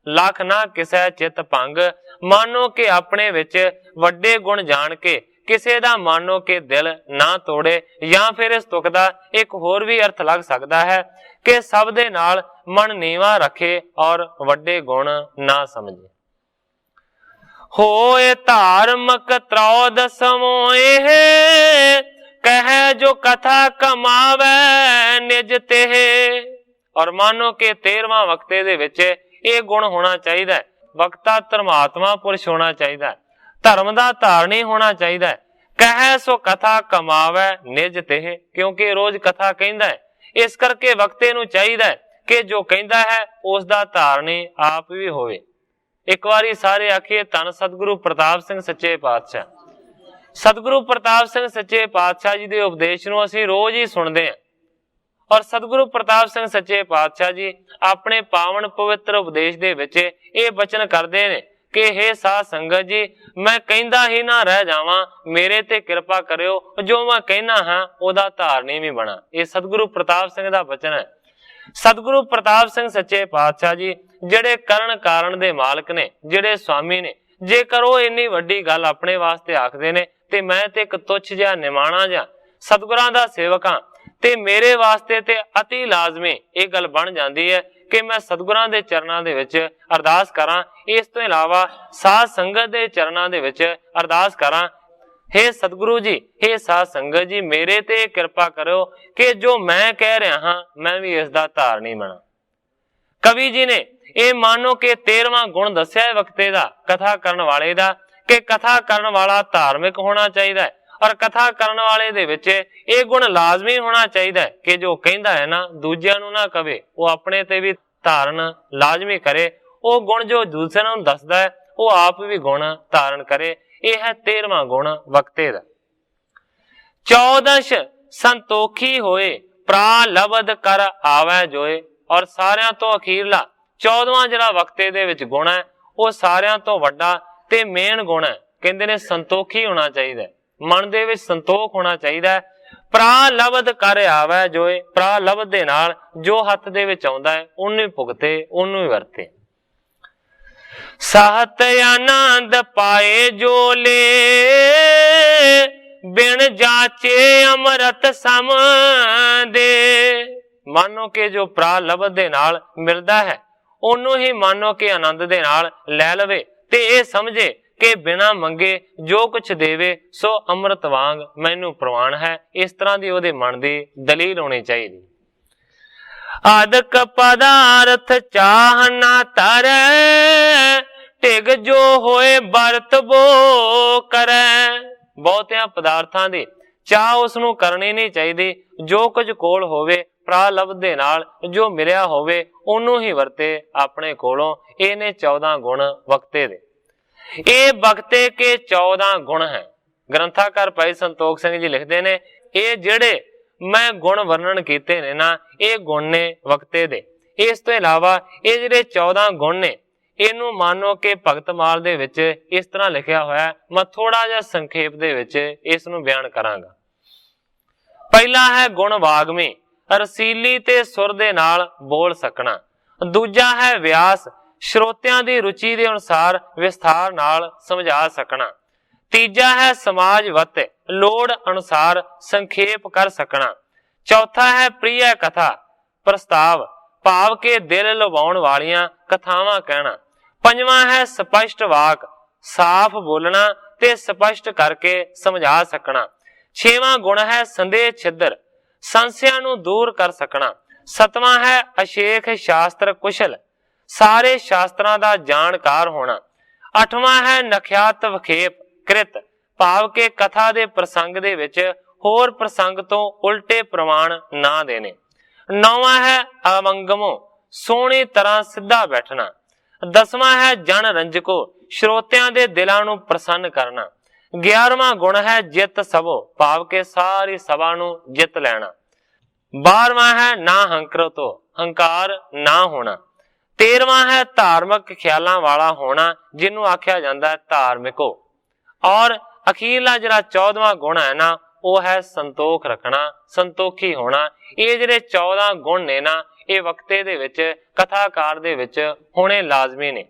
ਲੱਖ ਨਾ ਕਿਸੈ ਚਿਤ ਭੰਗ। ਮਾਨੋ ਕਿ ਆਪਣੇ ਵਿੱਚ ਵੱਡੇ ਗੁਣ ਜਾਣ ਕੇ ਕਿਸੇ ਦਾ ਮਾਨੋ ਕਿ ਦਿਲ ਨਾ ਤੋੜੇ। ਜਾਂ ਫਿਰ ਇਸ ਤੁਕ ਦਾ ਇੱਕ ਹੋਰ ਵੀ ਅਰਥ ਲੱਗ ਸਕਦਾ ਹੈ ਕਿ ਸਭ ਦੇ ਨਾਲ ਮਨ ਨੀਵਾਂ ਰੱਖੇ ਔਰ ਵੱਡੇ ਗੁਣ ਨਾ ਸਮਝੇ। ਹੋਏ ਧਾਰਮਕ ਤ੍ਰੋਦਸਮੋ ਇਹ, ਕਹੈ ਜੋ ਕਥਾ ਕਮਾਵੇ ਨਿਜ ਤੇ। ਔਰ ਮਾਨੋ ਕਿ 13ਵਾਂ ਵਕਤੇ ਦੇ ਵਿੱਚ ਇਹ ਗੁਣ ਹੋਣਾ ਚਾਹੀਦਾ ਹੈ, ਵਕਤਾ ਧਰਮਾਤਮਾ ਪੁਰਸ਼ ਹੋਣਾ ਚਾਹੀਦਾ, ਧਰਮ ਦਾ ਧਾਰਨੀ ਹੋਣਾ ਚਾਹੀਦਾ। ਕਹੈ ਸੋ ਕਥਾ ਕਮਾਵੇ ਨਿਜ ਤੇ, ਕਿਉਂਕਿ ਰੋਜ਼ ਕਥਾ ਕਹਿੰਦਾ ਹੈ। ਇਸ ਕਰਕੇ ਵਕਤੇ ਨੂੰ ਚਾਹੀਦਾ ਕਿ ਜੋ ਕਹਿੰਦਾ ਹੈ ਉਸ ਦਾ ਧਾਰਨੀ ਆਪ ਵੀ ਹੋਵੇ। ਇੱਕ ਵਾਰੀ ਸਾਰੇ ਆਖੀਏ ਧੰਨ ਸਤਿਗੁਰੂ ਪ੍ਰਤਾਪ ਸਿੰਘ ਸੱਚੇ ਪਾਤਸ਼ਾਹ। ਸਤਿਗੁਰੂ ਪ੍ਰਤਾਪ ਸਿੰਘ ਸੱਚੇ ਪਾਤਸ਼ਾਹ ਜੀ ਦੇ ਉਪਦੇਸ਼ ਨੂੰ ਅਸੀਂ ਰੋਜ਼ ਹੀ ਸੁਣਦੇ ਹਾਂ ਔਰ ਸਤਿਗੁਰੂ ਪ੍ਰਤਾਪ ਸਿੰਘ ਸੱਚੇ ਪਾਤਸ਼ਾਹ ਜੀ ਆਪਣੇ ਪਾਵਨ ਪਵਿੱਤਰ ਉਪਦੇਸ਼ ਦੇ ਵਿੱਚ ਇਹ ਬਚਨ ਕਰਦੇ ਨੇ ਕਿ ਹੇ ਸਾਧ ਸੰਗਤ ਜੀ, ਮੈਂ ਕਹਿੰਦਾ ਹੀ ਨਾ ਰਹਿ ਜਾਵਾਂ, ਮੇਰੇ ਤੇ ਕਿਰਪਾ ਕਰਿਓ, ਜੋ ਮੈਂ ਕਹਿਣਾ ਹਾਂ ਉਹਦਾ ਧਾਰਨੀ ਵੀ ਬਣਾ। ਇਹ ਸਤਿਗੁਰੂ ਪ੍ਰਤਾਪ ਸਿੰਘ ਦਾ ਬਚਨ ਹੈ। ਸਤਿਗੁਰੂ ਪ੍ਰਤਾਪ ਸਿੰਘ ਸੱਚੇ ਪਾਤਸ਼ਾਹ ਜੀ ਜਿਹੜੇ ਕਰਨ ਕਾਰਨ ਦੇ ਮਾਲਕ ਨੇ, ਜਿਹੜੇ ਸੁਆਮੀ ਨੇ, ਜੇਕਰ ਉਹ ਇੰਨੀ ਵੱਡੀ ਗੱਲ ਆਪਣੇ ਵਾਸਤੇ ਆਖਦੇ ਨੇ ਤੇ ਮੈਂ ਤੇ ਇੱਕ ਤੁੱਛ ਜਿਹਾ ਨਿਮਾਣਾ ਜਿਹਾ ਸਤਿਗੁਰਾਂ ਦਾ ਸੇਵਕ ਹਾਂ ਤੇ ਮੇਰੇ ਵਾਸਤੇ ਤੇ ਅਤੀ ਲਾਜ਼ਮੀ ਇਹ ਗੱਲ ਬਣ ਜਾਂਦੀ ਹੈ ਕਿ ਮੈਂ ਸਤਿਗੁਰਾਂ ਦੇ ਚਰਨਾਂ ਦੇ ਵਿੱਚ ਅਰਦਾਸ ਕਰਾਂ। ਇਸ ਤੋਂ ਇਲਾਵਾ ਸਾਧ ਸੰਗਤ ਦੇ ਚਰਨਾਂ ਦੇ ਵਿੱਚ ਅਰਦਾਸ ਕਰਾਂ, ਹੇ ਸਤਿਗੁਰੂ ਜੀ, ਹੇ ਸਾਧ ਸੰਗਤ ਜੀ, ਮੇਰੇ ਤੇ ਕਿਰਪਾ ਕਰਿਓ ਕਿ ਜੋ ਮੈਂ ਕਹਿ ਰਿਹਾ ਹਾਂ ਮੈਂ ਵੀ ਇਸ ਦਾ ਧਾਰਨੀ ਬਣਾ। ਕਵੀ ਜੀ ਨੇ ਇਹ ਮਾਨੋ ਕਿ 13ਵਾਂ ਗੁਣ ਦੱਸਿਆ ਹੈ ਵਕਤੇ ਦਾ, ਕਥਾ ਕਰਨ ਵਾਲੇ ਦਾ, ਕਿ ਕਥਾ ਕਰਨ ਵਾਲਾ ਧਾਰਮਿਕ ਹੋਣਾ ਚਾਹੀਦਾ ਹੈ ਔਰ ਕਥਾ ਕਰਨ ਵਾਲੇ ਦੇ ਵਿੱਚ ਇਹ ਗੁਣ ਲਾਜ਼ਮੀ ਹੋਣਾ ਚਾਹੀਦਾ ਹੈ ਕਿ ਜੋ ਕਹਿੰਦਾ ਹੈ ਨਾ ਦੂਜਿਆਂ ਨੂੰ ਨਾ ਕਵੇ, ਉਹ ਆਪਣੇ ਤੇ ਵੀ ਧਾਰਨ ਲਾਜ਼ਮੀ ਕਰੇ। ਉਹ ਗੁਣ ਜੋ ਦੂਸਰਿਆਂ ਨੂੰ ਦੱਸਦਾ ਹੈ ਉਹ ਆਪ ਵੀ ਗੁਣ ਧਾਰਨ ਕਰੇ। ਇਹ ਹੈ 13ਵਾਂ ਗੁਣ ਵਕਤੇ ਦਾ। 14 ਸੰਤੋਖੀ ਹੋਏ, ਪ੍ਰਾਲਬਧ ਕਰ ਆਵੈ ਜੋਏ। ਔਰ ਸਾਰਿਆਂ ਤੋਂ ਅਖੀਰਲਾ 14ਵਾਂ ਜਿਹੜਾ ਵਕਤੇ ਦੇ ਵਿੱਚ ਗੁਣ ਹੈ ਉਹ ਸਾਰਿਆਂ ਤੋਂ ਵੱਡਾ ਤੇ ਮੇਨ ਗੁਣ ਹੈ। ਕਹਿੰਦੇ ਨੇ ਸੰਤੋਖੀ ਹੋਣਾ ਚਾਹੀਦਾ, ਮਨ ਦੇ ਵਿੱਚ ਸੰਤੋਖ ਹੋਣਾ ਚਾਹੀਦਾ। ਪ੍ਰਾਲਬਧ ਕਰ ਆਵੈ ਜੋਏ, ਪ੍ਰਾਲਬਧ ਦੇ ਨਾਲ ਜੋ ਹੱਥ ਦੇ ਵਿੱਚ ਆਉਂਦਾ ਹੈ ਉਹਨੂੰ ਹੀ ਭੁਗਤੇ, ਉਹਨੂੰ ਹੀ ਵਰਤੇ। ਸਹਤ ਆਨੰਦ ਪਾਏ ਜੋ ਲੇ, ਬਿਨ ਜਾਚੇ ਅੰਮ੍ਰਿਤ ਸਮ ਦੇ। ਮਾਨੋ ਕਿ ਜੋ ਪ੍ਰਾਲਬਧ ਦੇ ਨਾਲ ਮਿਲਦਾ ਹੈ ਉਹਨੂੰ ਹੀ ਮਾਨੋ ਕਿ ਆਨੰਦ ਦੇ ਨਾਲ ਲੈ ਲਵੇ ਤੇ ਇਹ ਸਮਝੇ ਕਿ ਬਿਨਾਂ ਮੰਗੇ ਜੋ ਕੁਛ ਦੇਵੇ ਸੋ ਅੰਮ੍ਰਿਤ ਵਾਂਗ ਮੈਨੂੰ ਪ੍ਰਵਾਨ ਹੈ। ਇਸ ਤਰ੍ਹਾਂ ਦੀ ਉਹਦੇ ਮਨ ਦੀ ਦਲੀਲ ਹੋਣੀ ਚਾਹੀਦੀ। ਆਦਿਕ ਪਦਾਰਥ ਚਾਹ ਨਾ ਤਰੈ, ਢਿਗ ਜੋ ਹੋਏ ਵਰਤ ਬੋ ਕਰੈ। ਬਹੁਤਿਆਂ ਪਦਾਰਥਾਂ ਦੀ ਚਾਹ ਉਸ ਨੂੰ ਕਰਨੀ ਨਹੀਂ ਚਾਹੀਦੀ। ਜੋ ਕੁਝ ਕੋਲ ਹੋਵੇ ਪ੍ਰਾਲਬਧ ਦੇ ਨਾਲ ਜੋ ਮਿਲਿਆ ਹੋਵੇ ਉਹਨੂੰ ਹੀ ਵਰਤੇ ਆਪਣੇ ਕੋਲੋਂ। ਇਹ ਨੇ 14 ਗੁਣ ਵਕਤੇ ਦੇ। ਇਹ ਵਕਤੇ ਕੇ 14 ਗੁਣ ਹੈ। ਗ੍ਰੰਥਾਕਾਰ ਭਾਈ ਸੰਤੋਖ ਸਿੰਘ ਜੀ ਲਿਖਦੇ ਨੇ ਇਹ ਜਿਹੜੇ ਮੈਂ ਗੁਣ ਵਰਣਨ ਕੀਤੇ ਨੇ ਨਾ ਇਹ ਗੁਣ ਨੇ ਵਕਤੇ ਦੇ। ਇਸ ਤੋਂ ਇਲਾਵਾ ਇਹ ਜਿਹੜੇ 14 ਗੁਣ ਨੇ ਇਹਨੂੰ ਮਾਨੋ ਕਿ ਭਗਤਮਾਲ ਦੇ ਵਿੱਚ ਇਸ ਤਰ੍ਹਾਂ ਲਿਖਿਆ ਹੋਇਆ। ਮੈਂ ਥੋੜਾ ਜਿਹਾ ਸੰਖੇਪ ਦੇ ਵਿੱਚ ਇਸ ਨੂੰ ਬਿਆਨ ਕਰਾਂਗਾ। ਪਹਿਲਾ ਹੈ ਗੁਣ ਵਾਗਮੀ, ਰਸੀਲੀ ਤੇ ਸੁਰ ਦੇ ਨਾਲ ਬੋਲ ਸਕਣਾ। ਦੂਜਾ ਹੈ ਵਿਆਸ, ਸਰੋਤਿਆਂ ਦੀ ਰੁਚੀ ਦੇ ਅਨੁਸਾਰ ਵਿਸਥਾਰ ਨਾਲ ਸਮਝਾ ਸਕਣਾ। ਤੀਜਾ ਹੈ ਸਮਾਜ ਵਤ, ਲੋੜ ਅਨੁਸਾਰ ਸੰਖੇਪ ਕਰ ਸਕਣਾ। ਚੌਥਾ ਹੈ ਪ੍ਰਿਯ ਕਥਾ, ਪ੍ਰਸਤਾਵ ਭਾਵ ਕੇ ਦਿਲ ਲੁਭਾਉਣ ਵਾਲੀਆਂ ਕਥਾਵਾਂ ਕਹਿਣਾ। ਪੰਜਵਾਂ ਹੈ ਸਪਸ਼ਟ ਵਾਕ, ਸਾਫ਼ ਬੋਲਣਾ ਤੇ ਸਪਸ਼ਟ ਕਰਕੇ ਸਮਝਾ ਸਕਣਾ। ਛੇਵਾਂ ਗੁਣ ਹੈ ਸੰਦੇਹ ਛਿੱਦਰ, ਸੰਸਿਆਂ ਨੂੰ ਦੂਰ ਕਰ ਸਕਣਾ। ਸਤਵਾਂ ਹੈ ਅਸ਼ੇਖ ਸ਼ਾਸਤਰ ਕੁਸ਼ਲ, ਸਾਰੇ ਸ਼ਾਸਤਰਾਂ ਦਾ ਜਾਣਕਾਰ ਹੋਣਾ। ਅੱਠਵਾਂ ਹੈ ਨਖਿਆਤ ਵਖੇਪ ਕ੍ਰਿਤ, ਭਾਵ ਕੇ ਕਥਾ ਦੇ ਪ੍ਰਸੰਗ ਦੇ ਵਿੱਚ ਹੋਰ ਪ੍ਰਸੰਗ ਤੋਂ ਉਲਟੇ ਪ੍ਰਮਾਣ ਨਾ ਦੇਣੇ। ਨੌਵਾਂ ਹੈ ਅਵੰਗਮੋ, ਸੋਹਣੀ ਤਰ੍ਹਾਂ ਸਿੱਧਾ ਬੈਠਣਾ। ਦਸਵਾਂ ਹੈ ਜਨ ਰੰਜਕੋ, ਸਰੋਤਿਆਂ ਦੇ ਦਿਲਾਂ ਨੂੰ ਪ੍ਰਸੰਨ ਕਰਨਾ। 11ਵਾਂ ਗੁਣ ਹੈ ਜਿੱਤ ਸਭੋ, ਭਾਵ ਕੇ ਸਾਰੀ ਸਭਾ ਨੂੰ ਜਿੱਤ ਲੈਣਾ। 12ਵਾਂ ਹੈ ਨਾ ਹੰਕਰਤੋ, ਹੰਕਾਰ ਨਾ ਹੋਣਾ। 13ਵਾਂ ਹੈ ਧਾਰਮਿਕ ਖਿਆਲਾਂ ਵਾਲਾ ਹੋਣਾ, ਜਿਹਨੂੰ ਆਖਿਆ ਜਾਂਦਾ ਹੈ ਧਾਰਮਿਕੋ। ਔਰ ਅਖੀਰਲਾ ਜਿਹੜਾ 14ਵਾਂ ਗੁਣ ਹੈ ਨਾ ਉਹ ਹੈ ਸੰਤੋਖ ਰੱਖਣਾ, ਸੰਤੋਖੀ ਹੋਣਾ। ਇਹ ਜਿਹੜੇ 14 ਗੁਣ ਨੇ ਨਾ ਇਹ ਵਕਤੇ ਦੇ ਵਿੱਚ ਕਥਾਕਾਰ ਦੇ ਵਿੱਚ ਹੋਣੇ ਲਾਜ਼ਮੀ ਨੇ।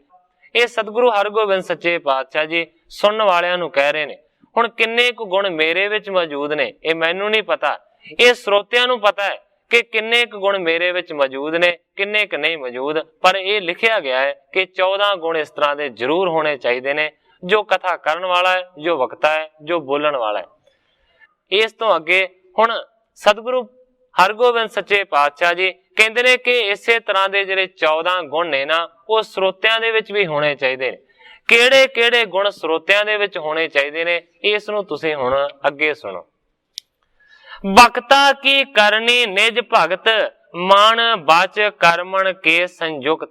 ਇਹ ਸਤਿਗੁਰੂ ਹਰਗੋਬਿੰਦ ਸੱਚੇ ਪਾਤਸ਼ਾਹ ਜੀ ਸੁਣਨ ਵਾਲਿਆਂ ਨੂੰ ਕਹਿ ਰਹੇ ਨੇ। ਹੁਣ ਕਿੰਨੇ ਕੁ ਗੁਣ ਮੇਰੇ ਵਿੱਚ ਮੌਜੂਦ ਨੇ ਇਹ ਮੈਨੂੰ ਨਹੀਂ ਪਤਾ, ਇਹ ਸਰੋਤਿਆਂ ਨੂੰ ਪਤਾ ਹੈ ਕਿ ਕਿੰਨੇ ਕੁ ਗੁਣ ਮੇਰੇ ਵਿੱਚ ਮੌਜੂਦ ਨੇ ਕਿੰਨੇ ਕੁ ਨਹੀਂ ਮੌਜੂਦ। ਪਰ ਇਹ ਲਿਖਿਆ ਗਿਆ ਹੈ ਕਿ 14 ਗੁਣ ਇਸ ਤਰ੍ਹਾਂ ਦੇ ਜ਼ਰੂਰ ਹੋਣੇ ਚਾਹੀਦੇ ਨੇ, ਜੋ ਕਥਾ ਕਰਨ ਵਾਲਾ ਹੈ, ਜੋ ਵਕਤਾ ਹੈ, ਜੋ ਬੋਲਣ ਵਾਲਾ ਹੈ। ਇਸ ਤੋਂ ਅੱਗੇ ਹੁਣ ਸਤਿਗੁਰੂ ਹਰਗੋਬਿੰਦ ਸੱਚੇ ਪਾਤਸ਼ਾਹ ਜੀ ਕਹਿੰਦੇ ਨੇ ਕਿ ਇਸੇ ਤਰ੍ਹਾਂ ਦੇ ਜਿਹੜੇ 14 ਗੁਣ ਨੇ ਨਾ ਉਹ ਸਰੋਤਿਆਂ ਦੇ ਵਿੱਚ ਵੀ ਹੋਣੇ ਚਾਹੀਦੇ ਨੇ। ਕਿਹੜੇ ਕਿਹੜੇ ਗੁਣ ਸਰੋਤਿਆਂ ਦੇ ਵਿੱਚ ਹੋਣੇ ਚਾਹੀਦੇ ਨੇ ਇਸ ਨੂੰ ਤੁਸੀਂ ਹੁਣ ਅੱਗੇ ਸੁਣੋ। ਬਖਤਾ ਕੀ ਕਰਨੀ ਨਿਜ ਭਗਤ, ਮਨ ਬਚ ਕਰਮਣ ਕੇ ਸੰਯੁਕਤ।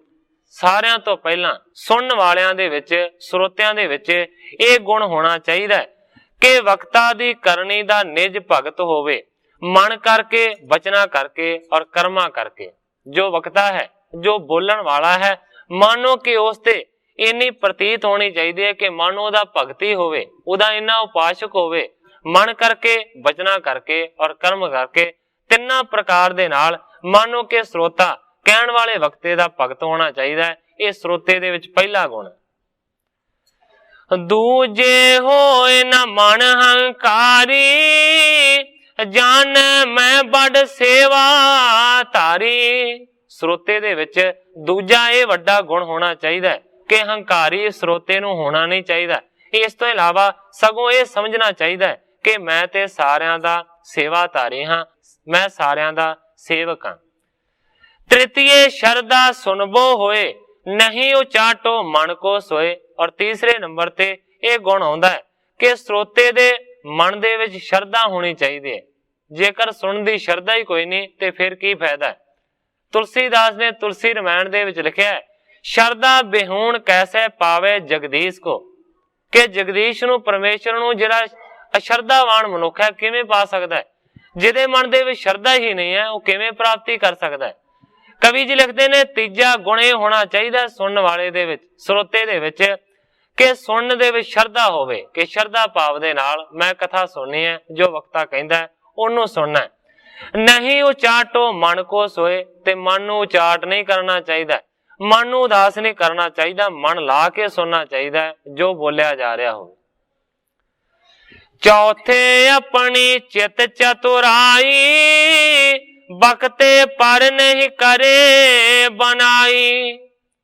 ਸਾਰਿਆਂ ਤੋਂ ਪਹਿਲਾਂ ਸੁਣਨ ਵਾਲਿਆਂ ਦੇ ਵਿੱਚ ਸਰੋਤਿਆਂ ਦੇ ਵਿੱਚ ਇਹ ਗੁਣ ਹੋਣਾ ਚਾਹੀਦਾ ਕਿ ਵਕਤਾ ਦੀ ਕਰਨੀ ਦਾ ਨਿਜ ਭਗਤ ਹੋਵੇ, ਮਨ ਕਰਕੇ, ਬਚਨਾ ਕਰਕੇ ਔਰ ਕਰਮਾ ਕਰਕੇ। ਜੋ ਵਕਤਾ ਹੈ, ਜੋ ਬੋਲਣ ਵਾਲਾ ਹੈ, ਮਾਨੋ ਕਿ ਉਸ ਤੇ ਇੰਨੀ ਪ੍ਰਤੀਤ ਹੋਣੀ ਚਾਹੀਦੀ ਹੈ ਕਿ ਮਨ ਉਹਦਾ ਭਗਤੀ ਹੋਵੇ, ਉਹਦਾ ਇੰਨਾ ਉਪਾਸ਼ਕ ਹੋਵੇ। ਮਨ ਕਰਕੇ, ਬਚਨਾ ਕਰਕੇ ਔਰ ਕਰਮ ਕਰਕੇ ਤਿੰਨਾਂ ਪ੍ਰਕਾਰ ਦੇ ਨਾਲ ਮਾਨੋ ਕਿ ਸਰੋਤਾ ਕਹਿਣ ਵਾਲੇ ਵਕਤੇ ਦਾ ਭਗਤ ਹੋਣਾ ਚਾਹੀਦਾ ਹੈ। ਇਹ ਸਰੋਤੇ ਦੇ ਵਿੱਚ ਪਹਿਲਾ ਗੁਣ। ਦੂਜੇ ਹੋਏ ਨਾ ਮਨ ਹੰਕਾਰੀ, ਜਾਨ ਮੈਂ ਬੜ ਸੇਵਾ ਧਾਰੀ। ਸਰੋਤੇ ਦੇ ਵਿੱਚ ਦੂਜਾ ਇਹ ਵੱਡਾ ਗੁਣ ਹੋਣਾ ਚਾਹੀਦਾ ਹੈ ਕਿ ਹੰਕਾਰੀ ਸਰੋਤੇ ਨੂੰ ਹੋਣਾ ਨਹੀਂ ਚਾਹੀਦਾ। ਇਸ ਤੋਂ ਇਲਾਵਾ ਸਗੋਂ ਇਹ ਸਮਝਣਾ ਚਾਹੀਦਾ ਹੈ ਕਿ ਮੈਂ ਤੇ ਸਾਰਿਆਂ ਦਾ ਸੇਵਾਧਾਰੀ ਹਾਂ, ਮੈਂ ਸਾਰਿਆਂ ਦਾ ਸੇਵਕ ਹਾਂ। ਤ੍ਰਿਤੀਏ ਸ਼ਰਧਾ ਸੁਨਬੋ ਹੋਏ, ਨਹੀਂ ਉਚਾਟੋ ਮਨ ਕੋ ਸੋਏ। ਔਰ ਤੀਸਰੇ ਨੰਬਰ ਤੇ ਇਹ ਗੁਣ ਆਉਂਦਾ ਹੈ ਕਿ ਸਰੋਤੇ ਦੇ ਮਨ ਦੇ ਵਿੱਚ ਸ਼ਰਧਾ ਹੋਣੀ ਚਾਹੀਦੀ ਹੈ। ਜੇਕਰ ਸੁਣਨ ਦੀ ਸ਼ਰਧਾ ਹੀ ਕੋਈ ਨਹੀਂ ਤੇ ਫਿਰ ਕੀ ਫਾਇਦਾ। ਤੁਲਸੀਦਾਸ ਨੇ ਤੁਲਸੀ ਰਮਾਇਣ ਦੇ ਵਿੱਚ ਲਿਖਿਆ ਹੈ, ਸ਼ਰਧਾ ਬਿਹੂਣ ਕੈਸੇ ਪਾਵੇ ਜਗਦੀਸ਼ ਕੋ, ਕਿ ਜਗਦੀਸ਼ ਨੂੰ, ਪਰਮੇਸ਼ਰ ਨੂੰ ਜਿਹੜਾ ਅਸ਼ਰਧਾਵਾਨ ਮਨੁੱਖ ਹੈ ਕਿਵੇਂ ਪਾ ਸਕਦਾ ਹੈ। ਜਿਹਦੇ ਮਨ ਦੇ ਵਿੱਚ ਸ਼ਰਧਾ ਹੀ ਨਹੀਂ ਹੈ ਉਹ ਕਿਵੇਂ ਪ੍ਰਾਪਤੀ ਕਰ ਸਕਦਾ ਹੈ। ਕਵੀ ਜੀ ਲਿਖਦੇ ਨੇ ਤੀਜਾ ਗੁਣ ਇਹ ਹੋਣਾ ਚਾਹੀਦਾ ਸੁਣਨ ਵਾਲੇ ਦੇ ਵਿੱਚ, ਸਰੋਤੇ ਦੇ ਵਿੱਚ, ਕਿ ਸੁਣਨ ਦੇ ਵਿੱਚ ਸ਼ਰਧਾ ਹੋਵੇ, ਕਿ ਸ਼ਰਧਾ ਭਾਵ ਦੇ ਨਾਲ ਮੈਂ ਕਥਾ ਸੁਣਨੀ ਹੈ, ਜੋ ਵਕਤਾ ਕਹਿੰਦਾ ਉਹਨੂੰ ਸੁਣਨਾ। ਨਹੀਂ ਉਚਾਟੋ ਮਨ ਕੋ ਸੋਏ, ਤੇ ਮਨ ਨੂੰ ਉਚਾਟ ਨਹੀਂ ਕਰਨਾ ਚਾਹੀਦਾ, ਮਨ ਨੂੰ ਉਦਾਸ ਨਹੀਂ ਕਰਨਾ ਚਾਹੀਦਾ, ਮਨ ਲਾ ਕੇ ਸੁਣਨਾ ਚਾਹੀਦਾ ਜੋ ਬੋਲਿਆ ਜਾ ਰਿਹਾ ਹੋਵੇ। ਚੌਥੇ ਆਪਣੀ ਚਿਤ ਚਤੁਰਾਈ, ਬਖਤੇ ਪਰ ਨਹੀਂ ਕਰੇ ਬਣਾਈ।